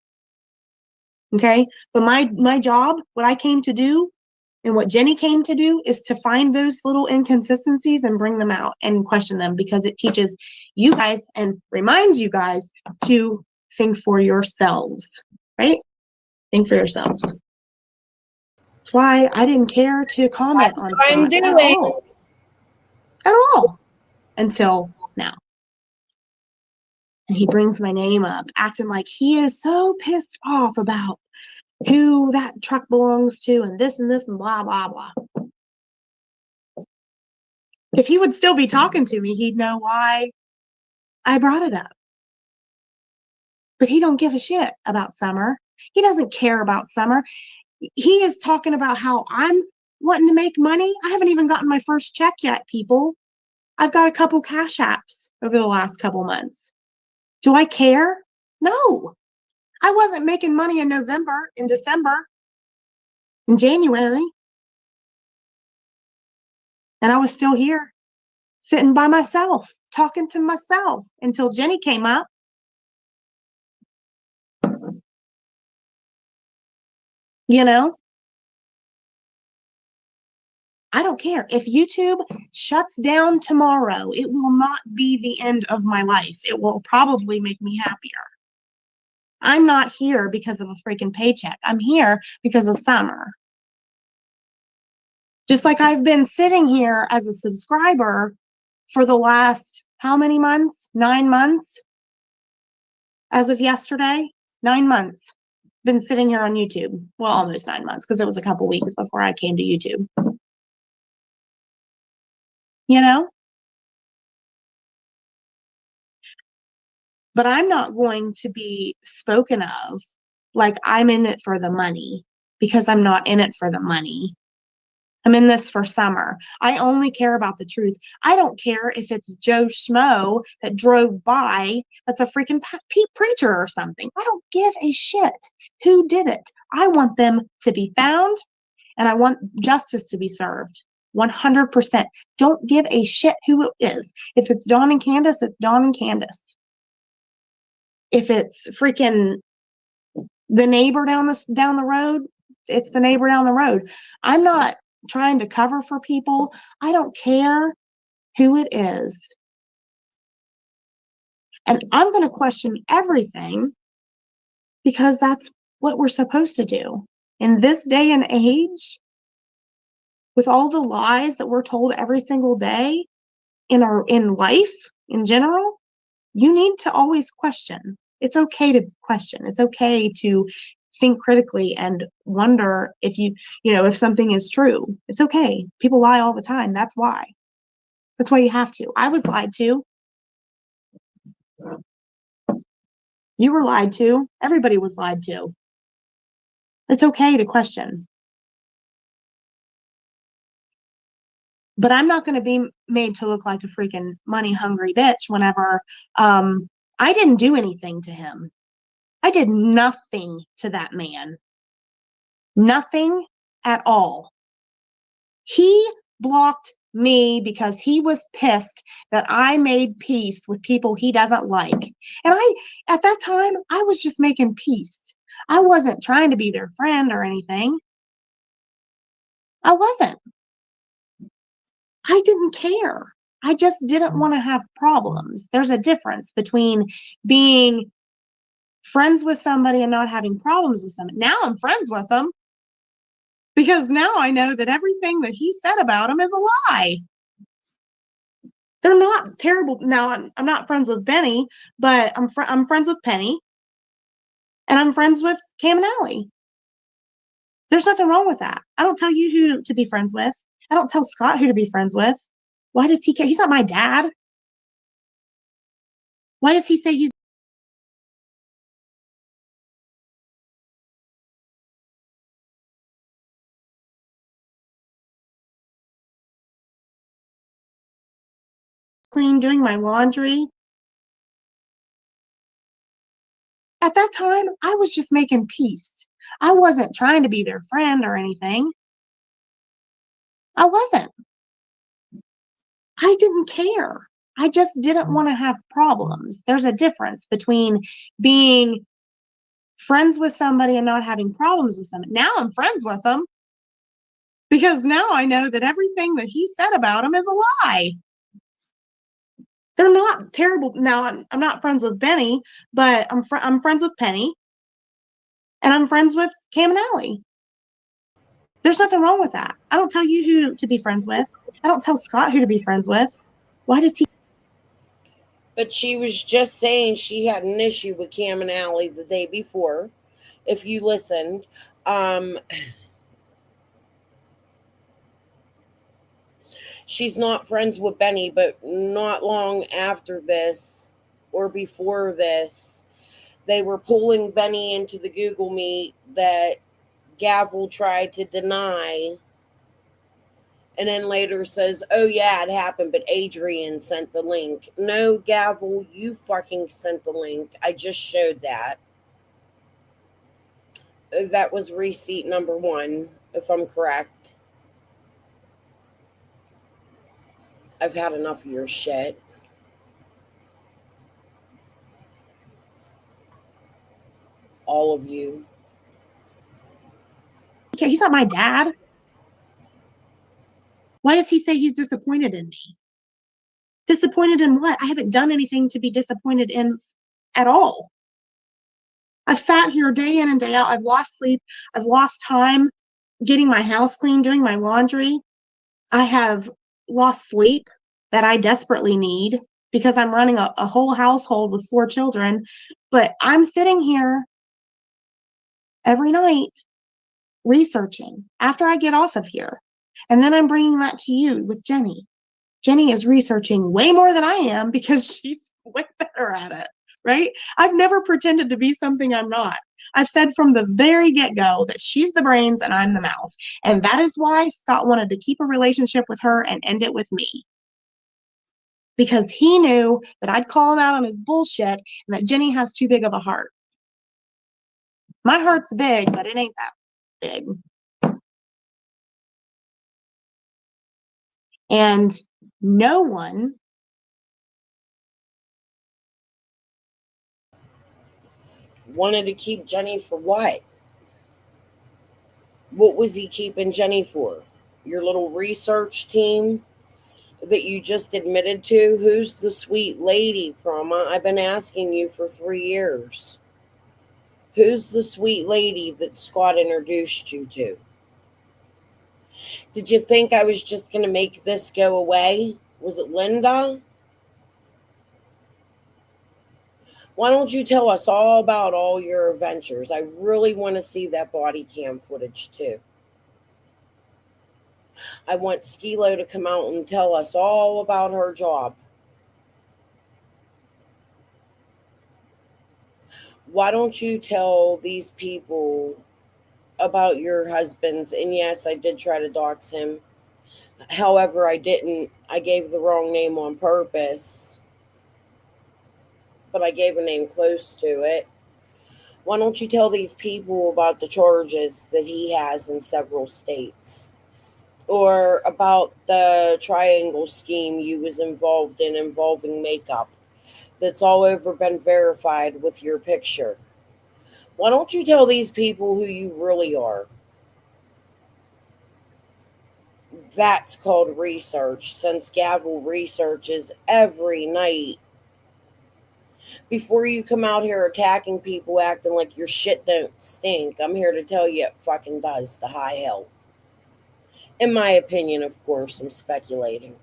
Speaker 5: Okay, but my job, what I came to do, and what Jenny came to do, is to find those little inconsistencies and bring them out and question them, because it teaches you guys and reminds you guys to think for yourselves, right? Think for yourselves. That's why I didn't care to comment
Speaker 4: That's
Speaker 5: on
Speaker 4: what I'm
Speaker 5: Scott
Speaker 4: doing.
Speaker 5: at all until now. And he brings my name up, acting like he is so pissed off about who that truck belongs to and this and blah, blah, blah. If he would still be talking to me, he'd know why I brought it up. But he don't give a shit about Summer. He doesn't care about Summer. He is talking about how I'm wanting to make money. I haven't even gotten my first check yet, people. I've got a couple cash apps over the last couple months. Do I care? No. I wasn't making money in November, in December, in January. And I was still here, sitting by myself, talking to myself until Jenny came up. You know, I don't care. If YouTube shuts down tomorrow, it will not be the end of my life. It will probably make me happier. I'm not here because of a freaking paycheck. I'm here because of Summer. Just like I've been sitting here as a subscriber for the last, how many months? 9 months? As of yesterday, 9 months. Been sitting here on YouTube. Well, almost 9 months, because it was a couple weeks before I came to YouTube. You know? But I'm not going to be spoken of like I'm in it for the money, because I'm not in it for the money. I'm in this for Summer. I only care about the truth. I don't care if it's Joe Schmo that drove by that's a freaking preacher or something. I don't give a shit who did it. I want them to be found, and I want justice to be served. 100%. Don't give a shit who it is. If it's Dawn and Candace, it's Dawn and Candace. If it's freaking the neighbor down the road, it's the neighbor down the road. I'm not trying to cover for people. I don't care who it is. And I'm going to question everything, because that's what we're supposed to do. In this day and age, with all the lies that we're told every single day in life in general, you need to always question. It's okay to question. It's okay to think critically and wonder if if something is true. It's okay. People lie all the time. That's why. That's why you have to. I was lied to. You were lied to. Everybody was lied to. It's okay to question. But I'm not going to be made to look like a freaking money hungry bitch whenever I didn't do anything to him. I did nothing to that man. Nothing at all. He blocked me because he was pissed that I made peace with people he doesn't like. And at that time, I was just making peace. I wasn't trying to be their friend or anything. I wasn't. I didn't care. I just didn't want to have problems. There's a difference between being friends with somebody and not having problems with somebody. Now I'm friends with them, because now I know that everything that he said about him is a lie. They're not terrible. Now I'm not friends with Benny, but I'm friends with Penny, and I'm friends with Cam and Allie. There's nothing wrong with that. I don't tell you who to be friends with. I don't tell Scott who to be friends with. Why does he care? He's not my dad. Why does he say he's clean, doing my laundry. At that time, I was just making peace. I wasn't trying to be their friend or anything. I wasn't. I didn't care. I just didn't want to have problems. There's a difference between being friends with somebody and not having problems with them. Now I'm friends with them because now I know that everything that he said about him is a lie. They're not terrible. Now I'm not friends with Benny, but I'm friends with Penny, and I'm friends with Cam and Allie. There's nothing wrong with that. I don't tell you who to be friends with. I don't tell Scott who to be friends with. Why does he?
Speaker 4: But she was just saying she had an issue with Cam and Allie the day before. If you listened, she's not friends with Benny, but not long after this or before this, they were pulling Benny into the Google Meet that Gavel tried to deny, and then later says, oh yeah, it happened, but Adrian sent the link. No, Gavel, you fucking sent the link. I just showed that. That was receipt number 1, if I'm correct. I've had enough of your shit. All of you.
Speaker 5: Okay, he's not my dad. Why does he say he's disappointed in me? Disappointed in what? I haven't done anything to be disappointed in at all. I've sat here day in and day out. I've lost sleep. I've lost time getting my house clean, doing my laundry. I have lost sleep that I desperately need because I'm running a whole household with 4 children. But I'm sitting here every night researching after I get off of here. And then I'm bringing that to you with Jenny. Jenny is researching way more than I am because she's way better at it, right? I've never pretended to be something I'm not. I've said from the very get-go that she's the brains and I'm the mouth. And that is why Scott wanted to keep a relationship with her and end it with me. Because he knew that I'd call him out on his bullshit and that Jenny has too big of a heart. My heart's big, but it ain't that big. And no one
Speaker 4: wanted to keep Jenny for what? What was he keeping Jenny for? Your little research team that you just admitted to? Who's the sweet lady, Chroma? I've been asking you for 3 years. Who's the sweet lady that Scott introduced you to? Did you think I was just going to make this go away? Was it Linda? Why don't you tell us all about all your adventures? I really want to see that body cam footage too. I want Skilo to come out and tell us all about her job. Why don't you tell these people about your husband's? And yes, I did try to dox him. However, I didn't. I gave the wrong name on purpose. But I gave a name close to it. Why don't you tell these people about the charges that he has in several states? Or about the triangle scheme you was involved in involving makeup that's all over been verified with your picture? Why don't you tell these people who you really are? That's called research, since Gavel researches every night. Before you come out here attacking people acting like your shit don't stink, I'm here to tell you it fucking does, the high hell. In my opinion, of course, I'm speculating.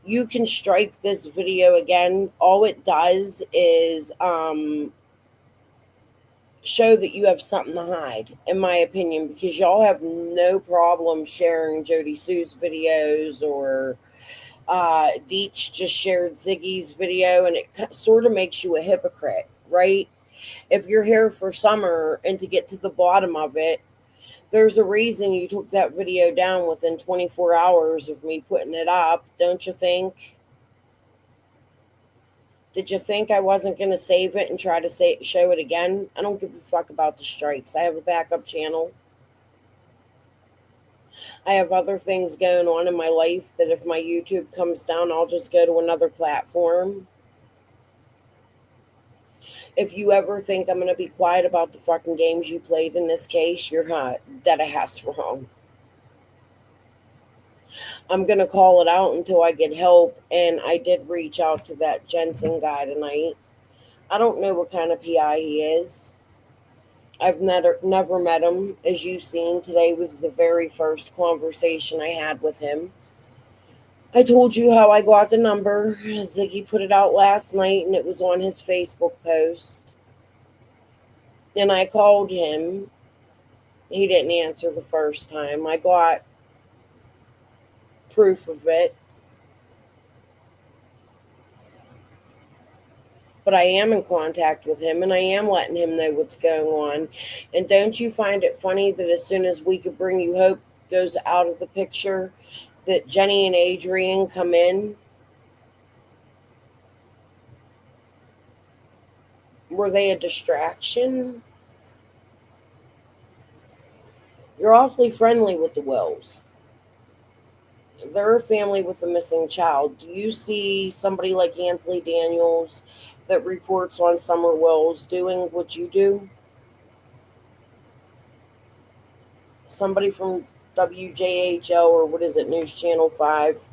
Speaker 4: You can strike this video again. All it does is show that you have something to hide, in my opinion, because y'all have no problem sharing Jody Sue's videos, or Deets just shared Ziggy's video, and it sort of makes you a hypocrite, right? If you're here for Summer and to get to the bottom of it, there's a reason you took that video down within 24 hours of me putting it up, don't you think? Did you think I wasn't going to save it and try to show it again? I don't give a fuck about the strikes. I have a backup channel. I have other things going on in my life that if my YouTube comes down, I'll just go to another platform. If you ever think I'm going to be quiet about the fucking games you played in this case, you're dead ass wrong. I'm going to call it out until I get help, and I did reach out to that Jensen guy tonight. I don't know what kind of PI he is. I've never met him. As you've seen, today was the very first conversation I had with him. I told you how I got the number. Ziggy put it out last night, and it was on his Facebook post. And I called him. He didn't answer the first time. I got proof of it. But I am in contact with him, and I am letting him know what's going on. And don't you find it funny that as soon as We Could Bring You Hope goes out of the picture, that Jenny and Adrian come in? Were they a distraction? You're awfully friendly with the Wills. They're a family with a missing child. Do you see somebody like Ansley Daniels that reports on Summer Wills doing what you do? Somebody from WJHL, or what is it, News Channel 5?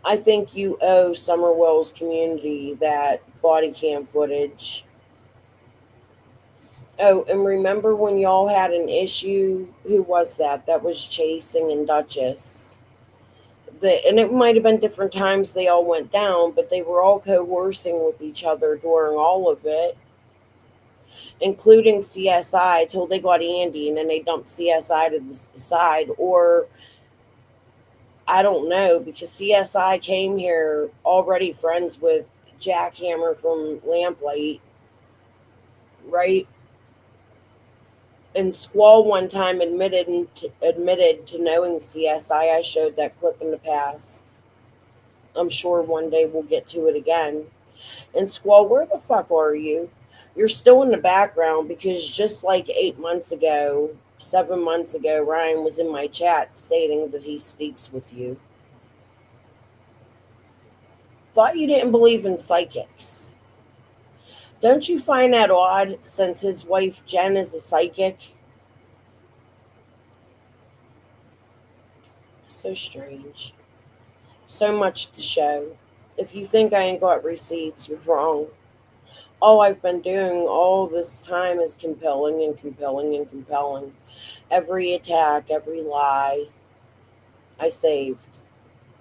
Speaker 4: I think you owe Summer Wills community that body cam footage. Oh, and remember when y'all had an issue? Who was that? That was Chasing and Duchess. And it might have been different times they all went down, but they were all coercing with each other during all of it, including CSI, till they got Andy, and then they dumped CSI to the side. Or I don't know, because CSI came here already friends with Jackhammer from Lamplight, right? And Squall one time admitted to knowing CSI. I showed that clip in the past. I'm sure one day we'll get to it again. And Squall, where the fuck are you? You're still in the background, because just like 8 months ago, 7 months ago, Ryan was in my chat stating that he speaks with you. Thought you didn't believe in psychics. Don't you find that odd, since his wife Jen is a psychic? So strange. So much to show. If you think I ain't got receipts, you're wrong. All I've been doing all this time is compelling and compelling and compelling. Every attack, every lie, I saved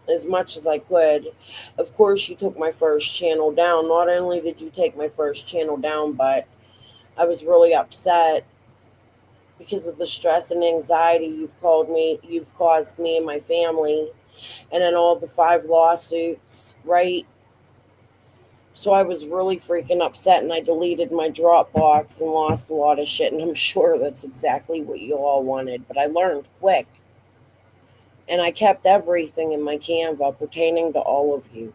Speaker 4: as much as I could. Of course, you took my first channel down. Not only did you take my first channel down, but I was really upset because of the stress and anxiety you've caused me and my family, and then all the 5 lawsuits, right? So I was really freaking upset, and I deleted my Dropbox and lost a lot of shit, and I'm sure that's exactly what you all wanted, but I learned quick. And I kept everything in my Canva pertaining to all of you.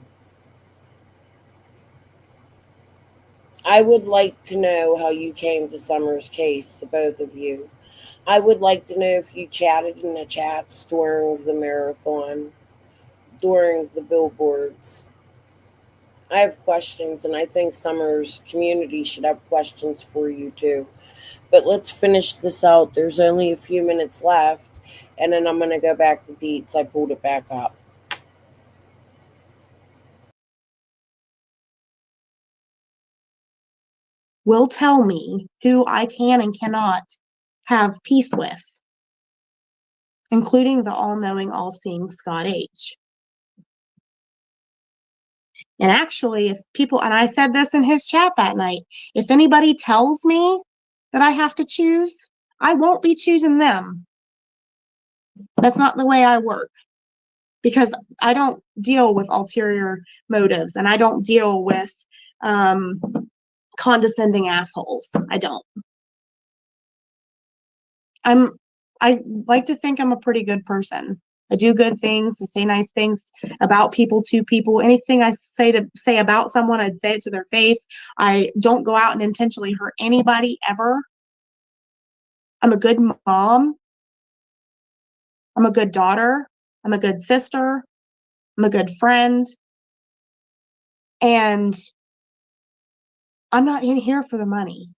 Speaker 4: I would like to know how you came to Summer's case, the both of you. I would like to know if you chatted in the chats during the marathon, during the billboards. I have questions, and I think Summer's community should have questions for you too. But let's finish this out. There's only a few minutes left, and then I'm going to go back to Deets. I pulled it back up.
Speaker 5: Will tell me who I can and cannot have peace with, including the all-knowing, all-seeing Scott H. And actually, if people, and I said this in his chat that night, if anybody tells me that I have to choose, I won't be choosing them. That's not the way I work, because I don't deal with ulterior motives, and I don't deal with condescending assholes. I don't. I like to think I'm a pretty good person. I do good things. I say nice things about people, to people. Anything I say about someone, I'd say it to their face. I don't go out and intentionally hurt anybody ever. I'm a good mom. I'm a good daughter. I'm a good sister. I'm a good friend. And I'm not in here for the money.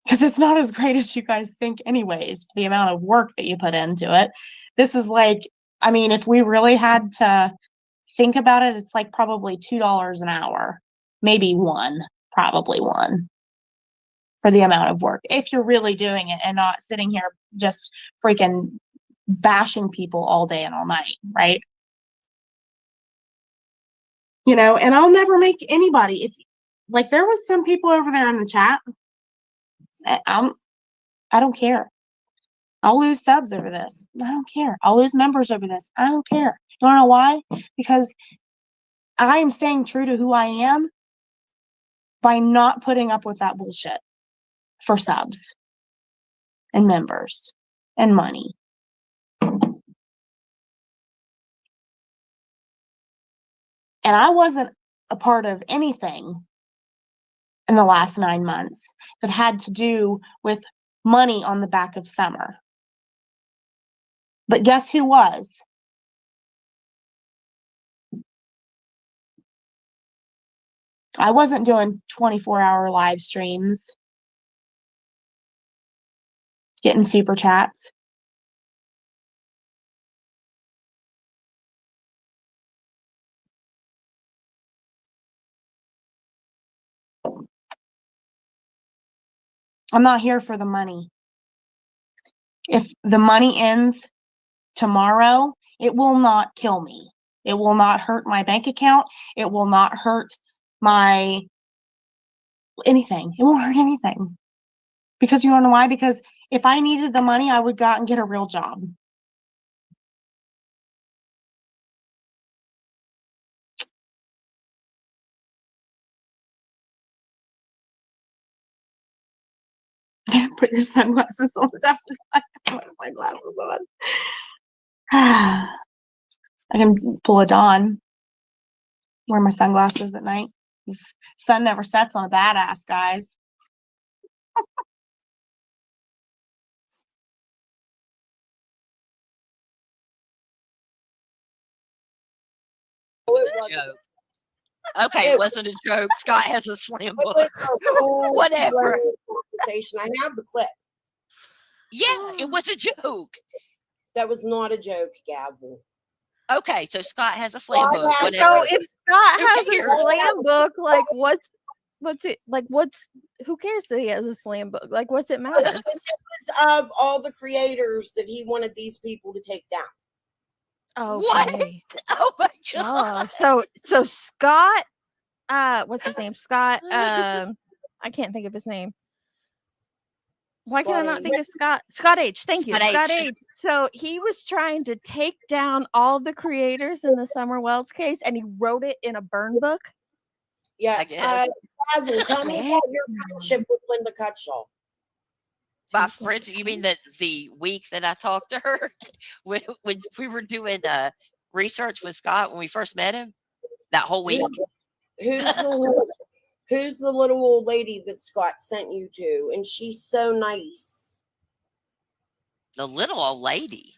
Speaker 5: Because it's not as great as you guys think anyways, the amount of work that you put into it. This is like, I mean, if we really had to think about it, it's like probably $2 an hour. Maybe probably one for the amount of work. If you're really doing it and not sitting here just freaking bashing people all day and all night, right? You know, and I'll never make anybody, if like there was some people over there in the chat, I don't care. I'll lose subs over this. I don't care. I'll lose members over this. I don't care. You wanna know why? Because I am staying true to who I am by not putting up with that bullshit for subs and members and money. And I wasn't a part of anything in the last 9 months that had to do with money on the back of Summer. But guess who was? I wasn't doing 24-hour live streams, getting super chats. I'm not here for the money. If the money ends tomorrow, it will not kill me. It will not hurt my bank account. It will not hurt my anything. It won't hurt anything. Because you wanna know why? Because if I needed the money, I would go out and get a real job. Put your sunglasses on. I put my sunglasses on. I can pull a Dawn. Wear my sunglasses at night. The sun never sets on a badass, guys.
Speaker 2: It was a joke. Okay, it wasn't a joke. Scott has a slam book. Whatever.
Speaker 4: I have the clip.
Speaker 2: Yeah, it was a joke.
Speaker 4: That was not a joke, Gavel.
Speaker 2: Okay, so Scott has a slam book.
Speaker 3: So
Speaker 2: Whatever.
Speaker 3: if Scott
Speaker 2: Who
Speaker 3: has a
Speaker 2: cares?
Speaker 3: slam book, like what's it like? Who cares that he has a slam book? Like, what's it matter?
Speaker 4: It was of all the creators that he wanted these people to take down.
Speaker 3: Okay.
Speaker 2: What? Oh my god.
Speaker 3: So Scott, what's his name? Scott, I can't think of his name. Why can I not think of Scott? Scott H. Thank you. Scott H. So he was trying to take down all the creators in the Summer Wells case, and he wrote it in a burn book.
Speaker 4: Yeah. Gavel, tell me about your friendship with Linda Cutshaw.
Speaker 2: My friends, you mean that the week that I talked to her when we were doing research with Scott when we first met him? That whole week?
Speaker 4: Who's the little old lady that Scott sent you to? And she's so nice.
Speaker 2: The little old lady.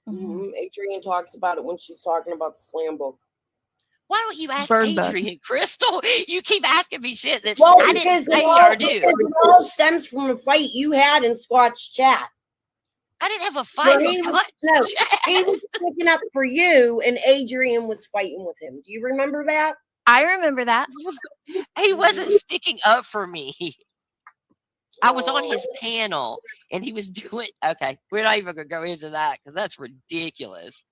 Speaker 4: Adrian talks about it when she's talking about the slam book.
Speaker 2: Why don't you ask
Speaker 3: Burn book.
Speaker 2: Adrian, Crystal? You keep asking me shit that
Speaker 4: Well,
Speaker 2: I didn't say or do.
Speaker 4: It all stems from a fight you had in Scott's chat.
Speaker 2: I didn't have a fight in Scott's chat.
Speaker 4: He was sticking up for you, and Adrian was fighting with him. Do you remember that?
Speaker 3: I remember that.
Speaker 2: He wasn't sticking up for me. I was on his panel, and he was doing. Okay, we're not even gonna go into that because that's ridiculous.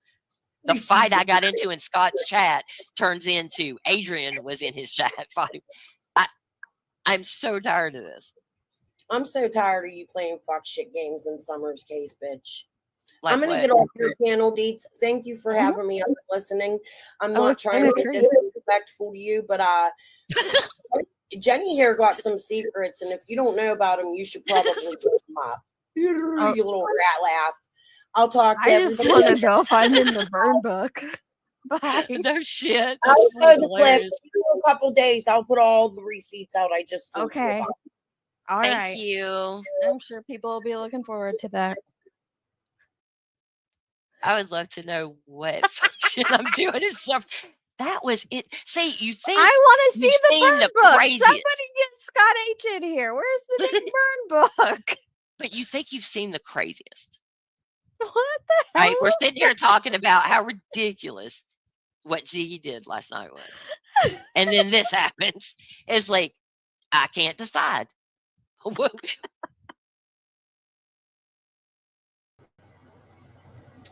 Speaker 2: The fight I got into in Scott's chat turns into Adrian was in his chat fighting. I'm so tired of this.
Speaker 4: I'm so tired of you playing fuck shit games in Summer's case, bitch.
Speaker 2: Like
Speaker 4: I'm going to
Speaker 2: what?
Speaker 4: get off your channel, Deets. Thank you for having me. I've been listening. I'm not trying to be disrespectful to you, but Jenny here got some secrets, and if you don't know about them, you should probably put them up. You little rat laugh. I'll talk to
Speaker 3: I just
Speaker 4: everybody.
Speaker 3: want to know if I'm in the burn book. Bye.
Speaker 2: No shit.
Speaker 4: I'll
Speaker 2: That's
Speaker 4: show the clip.
Speaker 2: hilarious.
Speaker 4: In a couple days, I'll put all the receipts out I just told you
Speaker 3: Okay.
Speaker 4: about.
Speaker 3: All
Speaker 2: Thank
Speaker 3: right.
Speaker 2: you.
Speaker 3: I'm sure people will be looking forward to that.
Speaker 2: I would love to know what function I'm doing and stuff. That was it. See, you think
Speaker 3: I want to see
Speaker 2: you've
Speaker 3: the
Speaker 2: seen
Speaker 3: burn
Speaker 2: the
Speaker 3: book.
Speaker 2: craziest,
Speaker 3: Somebody get Scott H in here. Where's the damn burn book?
Speaker 2: but you think you've seen the craziest.
Speaker 3: What the hell?
Speaker 2: Right? We're
Speaker 3: was
Speaker 2: sitting here talking about how ridiculous what Ziggy did last night was. And then this happens. It's like, I can't decide.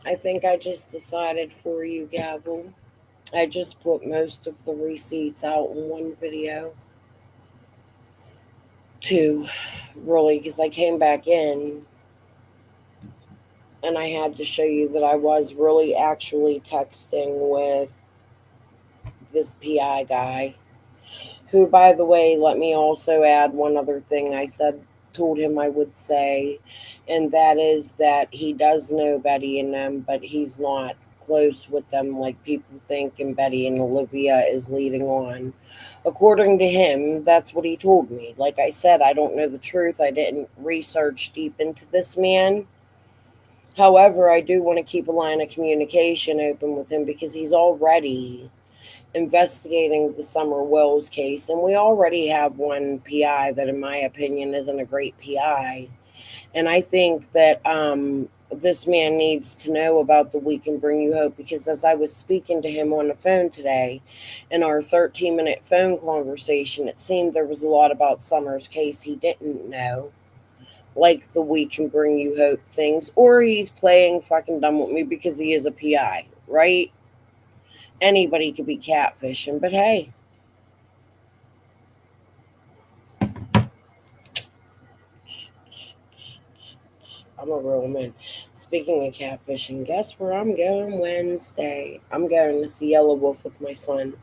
Speaker 4: I think I just decided for you, Gavel. I just put most of the receipts out in one video. Two, really, because I came back in and I had to show you that I was really actually texting with this PI guy, who, by the way, let me also add one other thing I told him I would say, and that is that he does know Betty and them, but he's not close with them like people think, and Betty and Olivia is leading on. According to him, that's what he told me. Like I said, I don't know the truth. I didn't research deep into this man. However, I do want to keep a line of communication open with him because he's already investigating the Summer Wells case, and we already have one PI that, in my opinion, isn't a great PI. And I think that this man needs to know about the We Can Bring You Hope, because as I was speaking to him on the phone today, in our 13-minute phone conversation, it seemed there was a lot about Summer's case he didn't know, like the We Can Bring You Hope things, or he's playing fucking dumb with me because he is a PI, right? Anybody could be catfishing, but hey. I'm a real man. Speaking of catfishing, guess where I'm going Wednesday? I'm going to see Yellow Wolf with my son.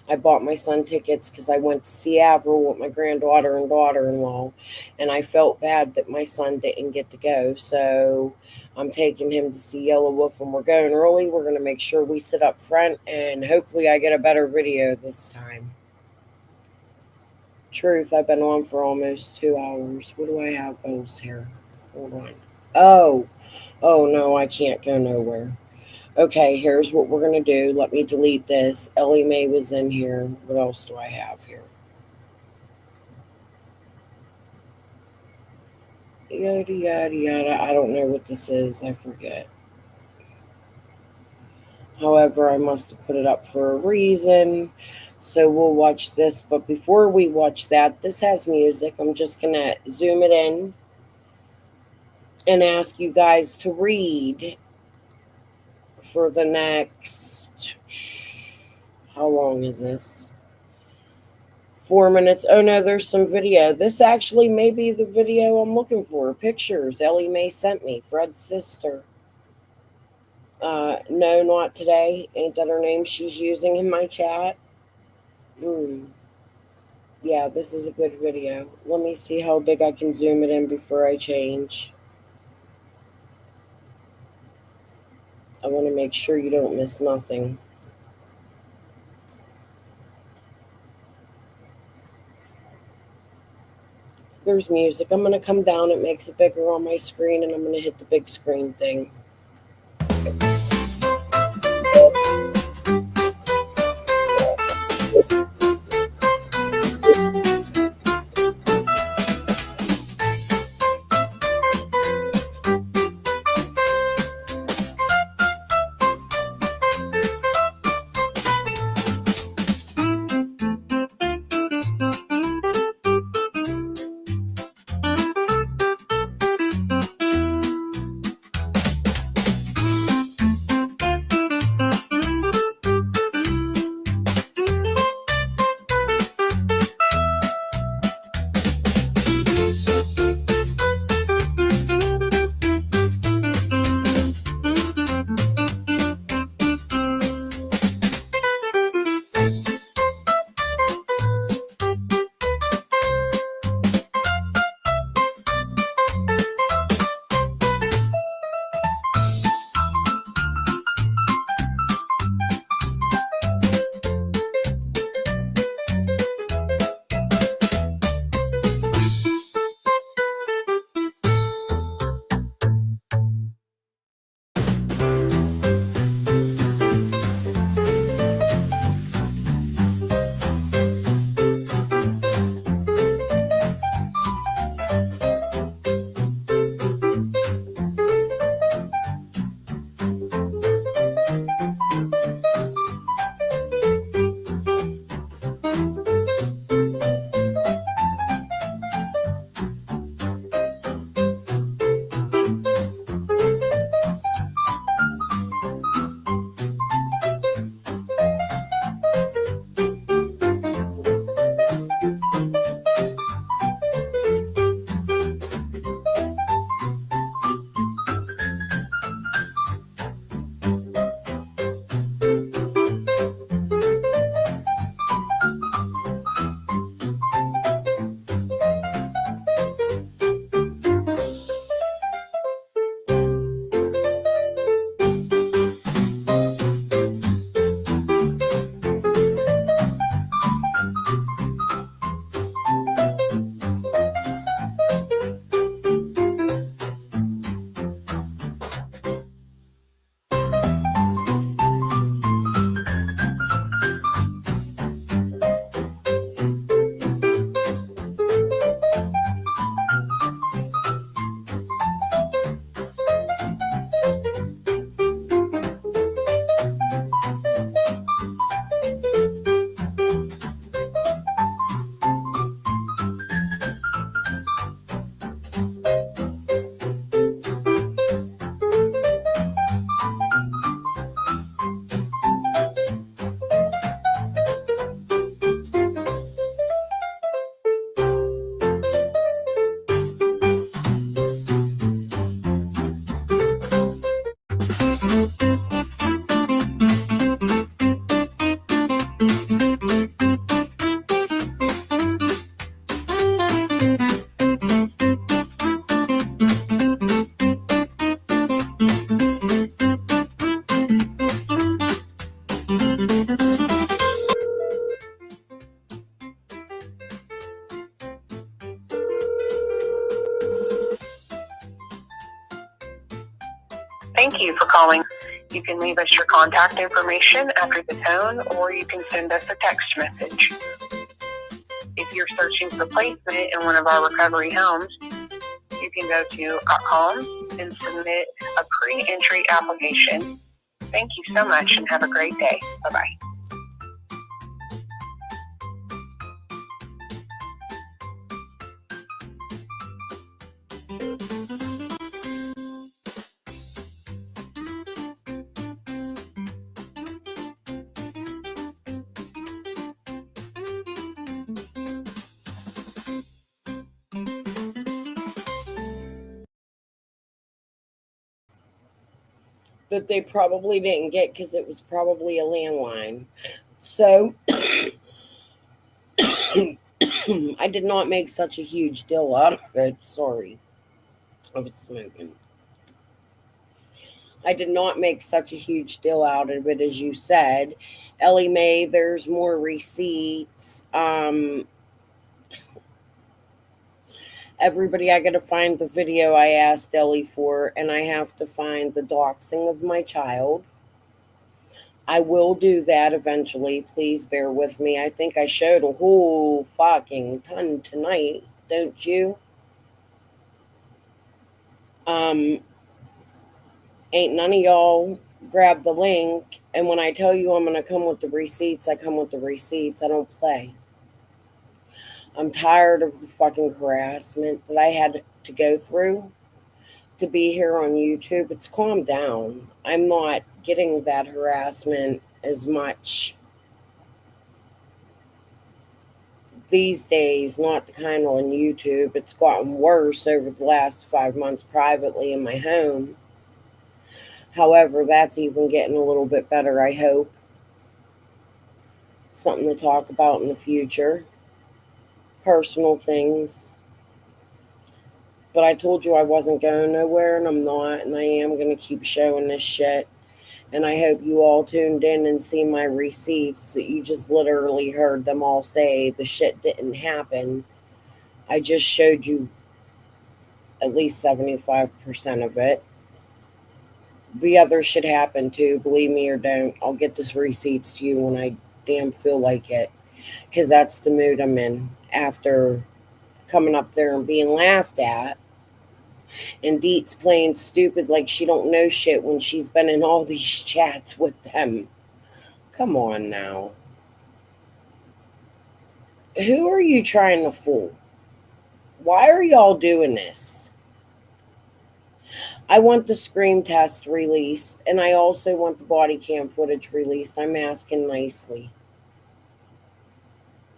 Speaker 4: I bought my son tickets because I went to see Avril with my granddaughter and daughter-in-law, and I felt bad that my son didn't get to go, so I'm taking him to see Yellow Wolf, and we're going early. We're going to make sure we sit up front, and hopefully I get a better video this time. Truth, I've been on for almost 2 hours. What do I have else here? Hold on. Oh no, I can't go nowhere. Okay, here's what we're going to do. Let me delete this. Ellie Mae was in here. What else do I have here? Yada, yada, yada. I don't know what this is. I forget. However, I must have put it up for a reason. So we'll watch this. But before we watch that, this has music. I'm just going to zoom it in and ask you guys to read for the next, how long is this? 4 minutes. Oh no, there's some video. This actually may be the video I'm looking for. Pictures Ellie Mae sent me. Fred's sister. No, not today. Ain't that her name she's using in my chat? Yeah, this is a good video. Let me see how big I can zoom it in before I change. I want to make sure you don't miss nothing. There's music. I'm going to come down. It makes it bigger on my screen, and I'm going to hit the big screen thing.
Speaker 10: Thank you for calling. You can leave us your contact information after the tone, or you can send us a text message. If you're searching for placement in one of our recovery homes, you can go to our home and submit a pre-entry application. Thank you so much and have a great day. Bye-bye.
Speaker 4: That they probably didn't get because it was probably a landline. So I did not make such a huge deal out of it. Sorry. I was smoking. I did not make such a huge deal out of it as you said. Ellie Mae, there's more receipts. Everybody, I gotta find the video I asked Ellie for, and I have to find the doxing of my child. I will do that eventually. Please bear with me. I think I showed a whole fucking ton tonight, don't you? Ain't none of y'all grab the link, and when I tell you I'm gonna come with the receipts, I come with the receipts. I don't play. I'm tired of the fucking harassment that I had to go through to be here on YouTube. It's calmed down. I'm not getting that harassment as much these days, not the kind on YouTube. It's gotten worse over the last 5 months privately in my home. However, that's even getting a little bit better, I hope. Something to talk about in the future. Personal things. But I told you I wasn't going nowhere, and I'm not, and I am going to keep showing this shit. And I hope you all tuned in and see my receipts that you just literally heard them all say the shit didn't happen. I just showed you at least 75% of it. The other shit happened too, believe me or don't. I'll get the receipts to you when I damn feel like it. Because that's the mood I'm in after coming up there and being laughed at. And Deets playing stupid like she don't know shit when she's been in all these chats with them. Come on now. Who are you trying to fool? Why are y'all doing this? I want the scream test released, and I also want the body cam footage released. I'm asking nicely.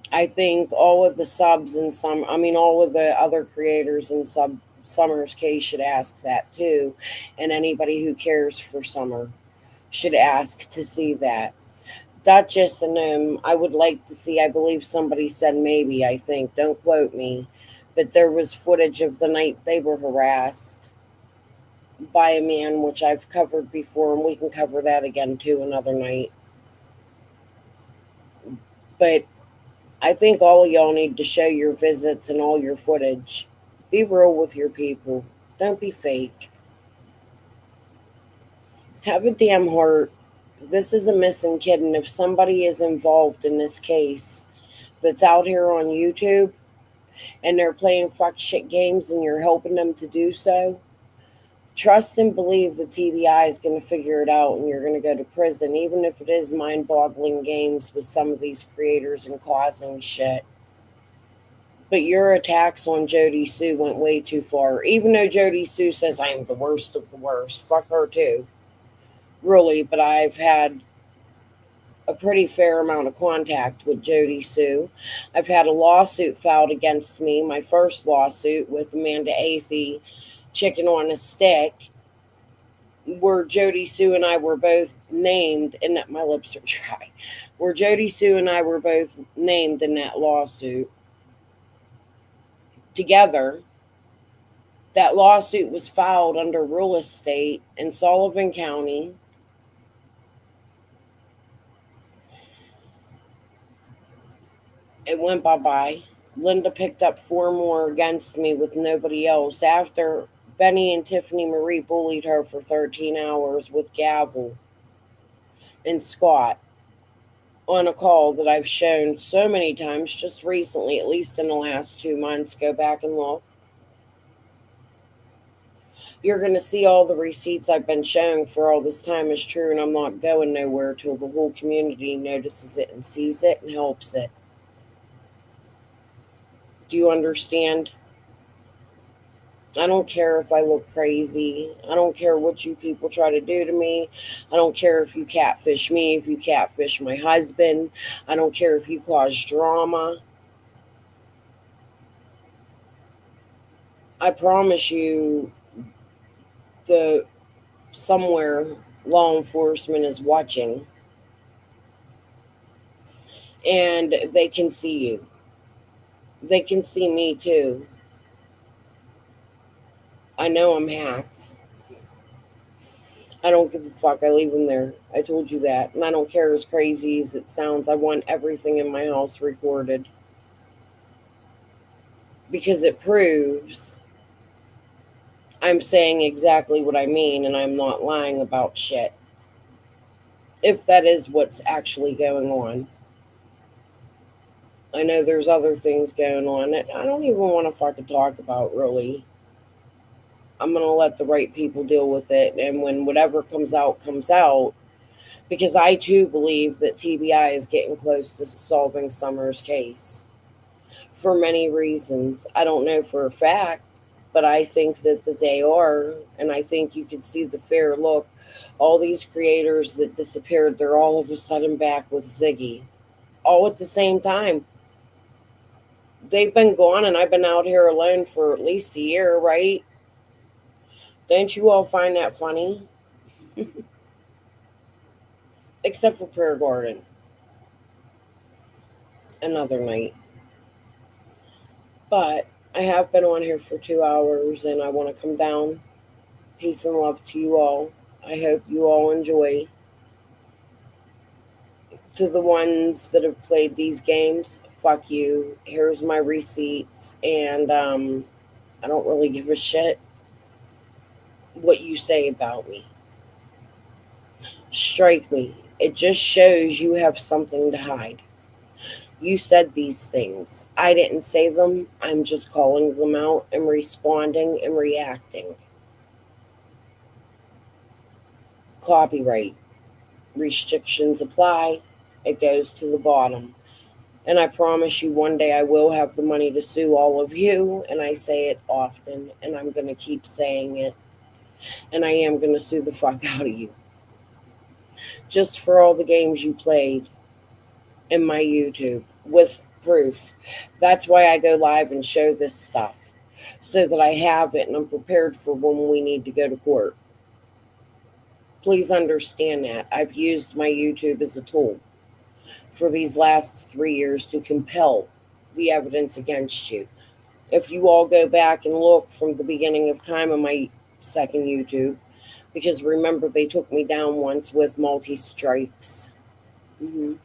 Speaker 4: I think all of the subs and all of the other creators in Summer's case should ask that too. And anybody who cares for Summer should ask to see that. Duchess and I would like to see, I believe somebody said maybe, I think, don't quote me, but there was footage of the night they were harassed by a man, which I've covered before, and we can cover that again too another night. But I think all of y'all need to show your visits and all your footage. Be real with your people. Don't be fake. Have a damn heart. This is a missing kid, and if somebody is involved in this case that's out here on YouTube and they're playing fuck shit games and you're helping them to do so, trust and believe the TBI is going to figure it out and you're going to go to prison, even if it is mind-boggling games with some of these creators and causing shit. But your attacks on Jody Sue went way too far. Even though Jody Sue says I am the worst of the worst. Fuck her too. Really, but I've had a pretty fair amount of contact with Jody Sue. I've had a lawsuit filed against me, my first lawsuit with Amanda Athey, Chicken on a Stick, where Jody Sue and I were both named, and that my lips are dry, where Jody Sue and I were both named in that lawsuit together. That lawsuit was filed under real estate in Sullivan County. It went bye-bye. Linda picked up 4 more against me with nobody else. After Benny and Tiffany Marie bullied her for 13 hours with Gavel and Scott on a call that I've shown so many times just recently, at least in the last 2 months. Go back and look. You're going to see all the receipts I've been showing for all this time is true, and I'm not going nowhere till the whole community notices it and sees it and helps it. Do you understand? I don't care if I look crazy. I don't care what you people try to do to me. I don't care if you catfish me, if you catfish my husband. I don't care if you cause drama. I promise you, somewhere law enforcement is watching, and they can see you. They can see me too. I know I'm hacked. I don't give a fuck. I leave them there. I told you that. And I don't care, as crazy as it sounds. I want everything in my house recorded. Because it proves I'm saying exactly what I mean and I'm not lying about shit. If that is what's actually going on. I know there's other things going on that I don't even want to fucking talk about, really. I'm going to let the right people deal with it. And when whatever comes out, because I too believe that TBI is getting close to solving Summer's case. For many reasons. I don't know for a fact, but I think that they are. And I think you can see the fair look. All these creators that disappeared, they're all of a sudden back with Ziggy. All at the same time. They've been gone and I've been out here alone for at least a year, right? Don't you all find that funny? Except for Prayer Garden. Another night. But I have been on here for 2 hours and I want to come down. Peace and love to you all. I hope you all enjoy. To the ones that have played these games, fuck you. Here's my receipts. And I don't really give a shit what you say about me. Strike me. It just shows you have something to hide. You said these things. I didn't say them. I'm just calling them out and responding and reacting. Copyright restrictions apply. It goes to the bottom. And I promise you one day I will have the money to sue all of you. And I say it often. And I'm going to keep saying it. And I am going to sue the fuck out of you. Just for all the games you played in my YouTube with proof. That's why I go live and show this stuff. So that I have it and I'm prepared for when we need to go to court. Please understand that. I've used my YouTube as a tool for these last 3 years to compel the evidence against you. If you all go back and look from the beginning of time on my second YouTube, because remember they took me down once with multi-strikes. I'm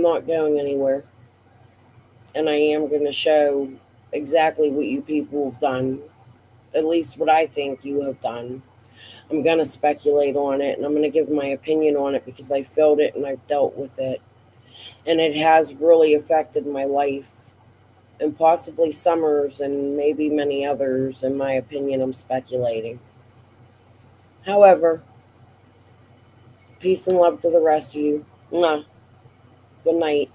Speaker 4: not going anywhere. And I am going to show exactly what you people have done. At least what I think you have done. I'm going to speculate on it and I'm going to give my opinion on it because I felt it and I've dealt with it. And it has really affected my life and possibly Summer's and maybe many others. In my opinion, I'm speculating. However, peace and love to the rest of you. Mwah. Good night.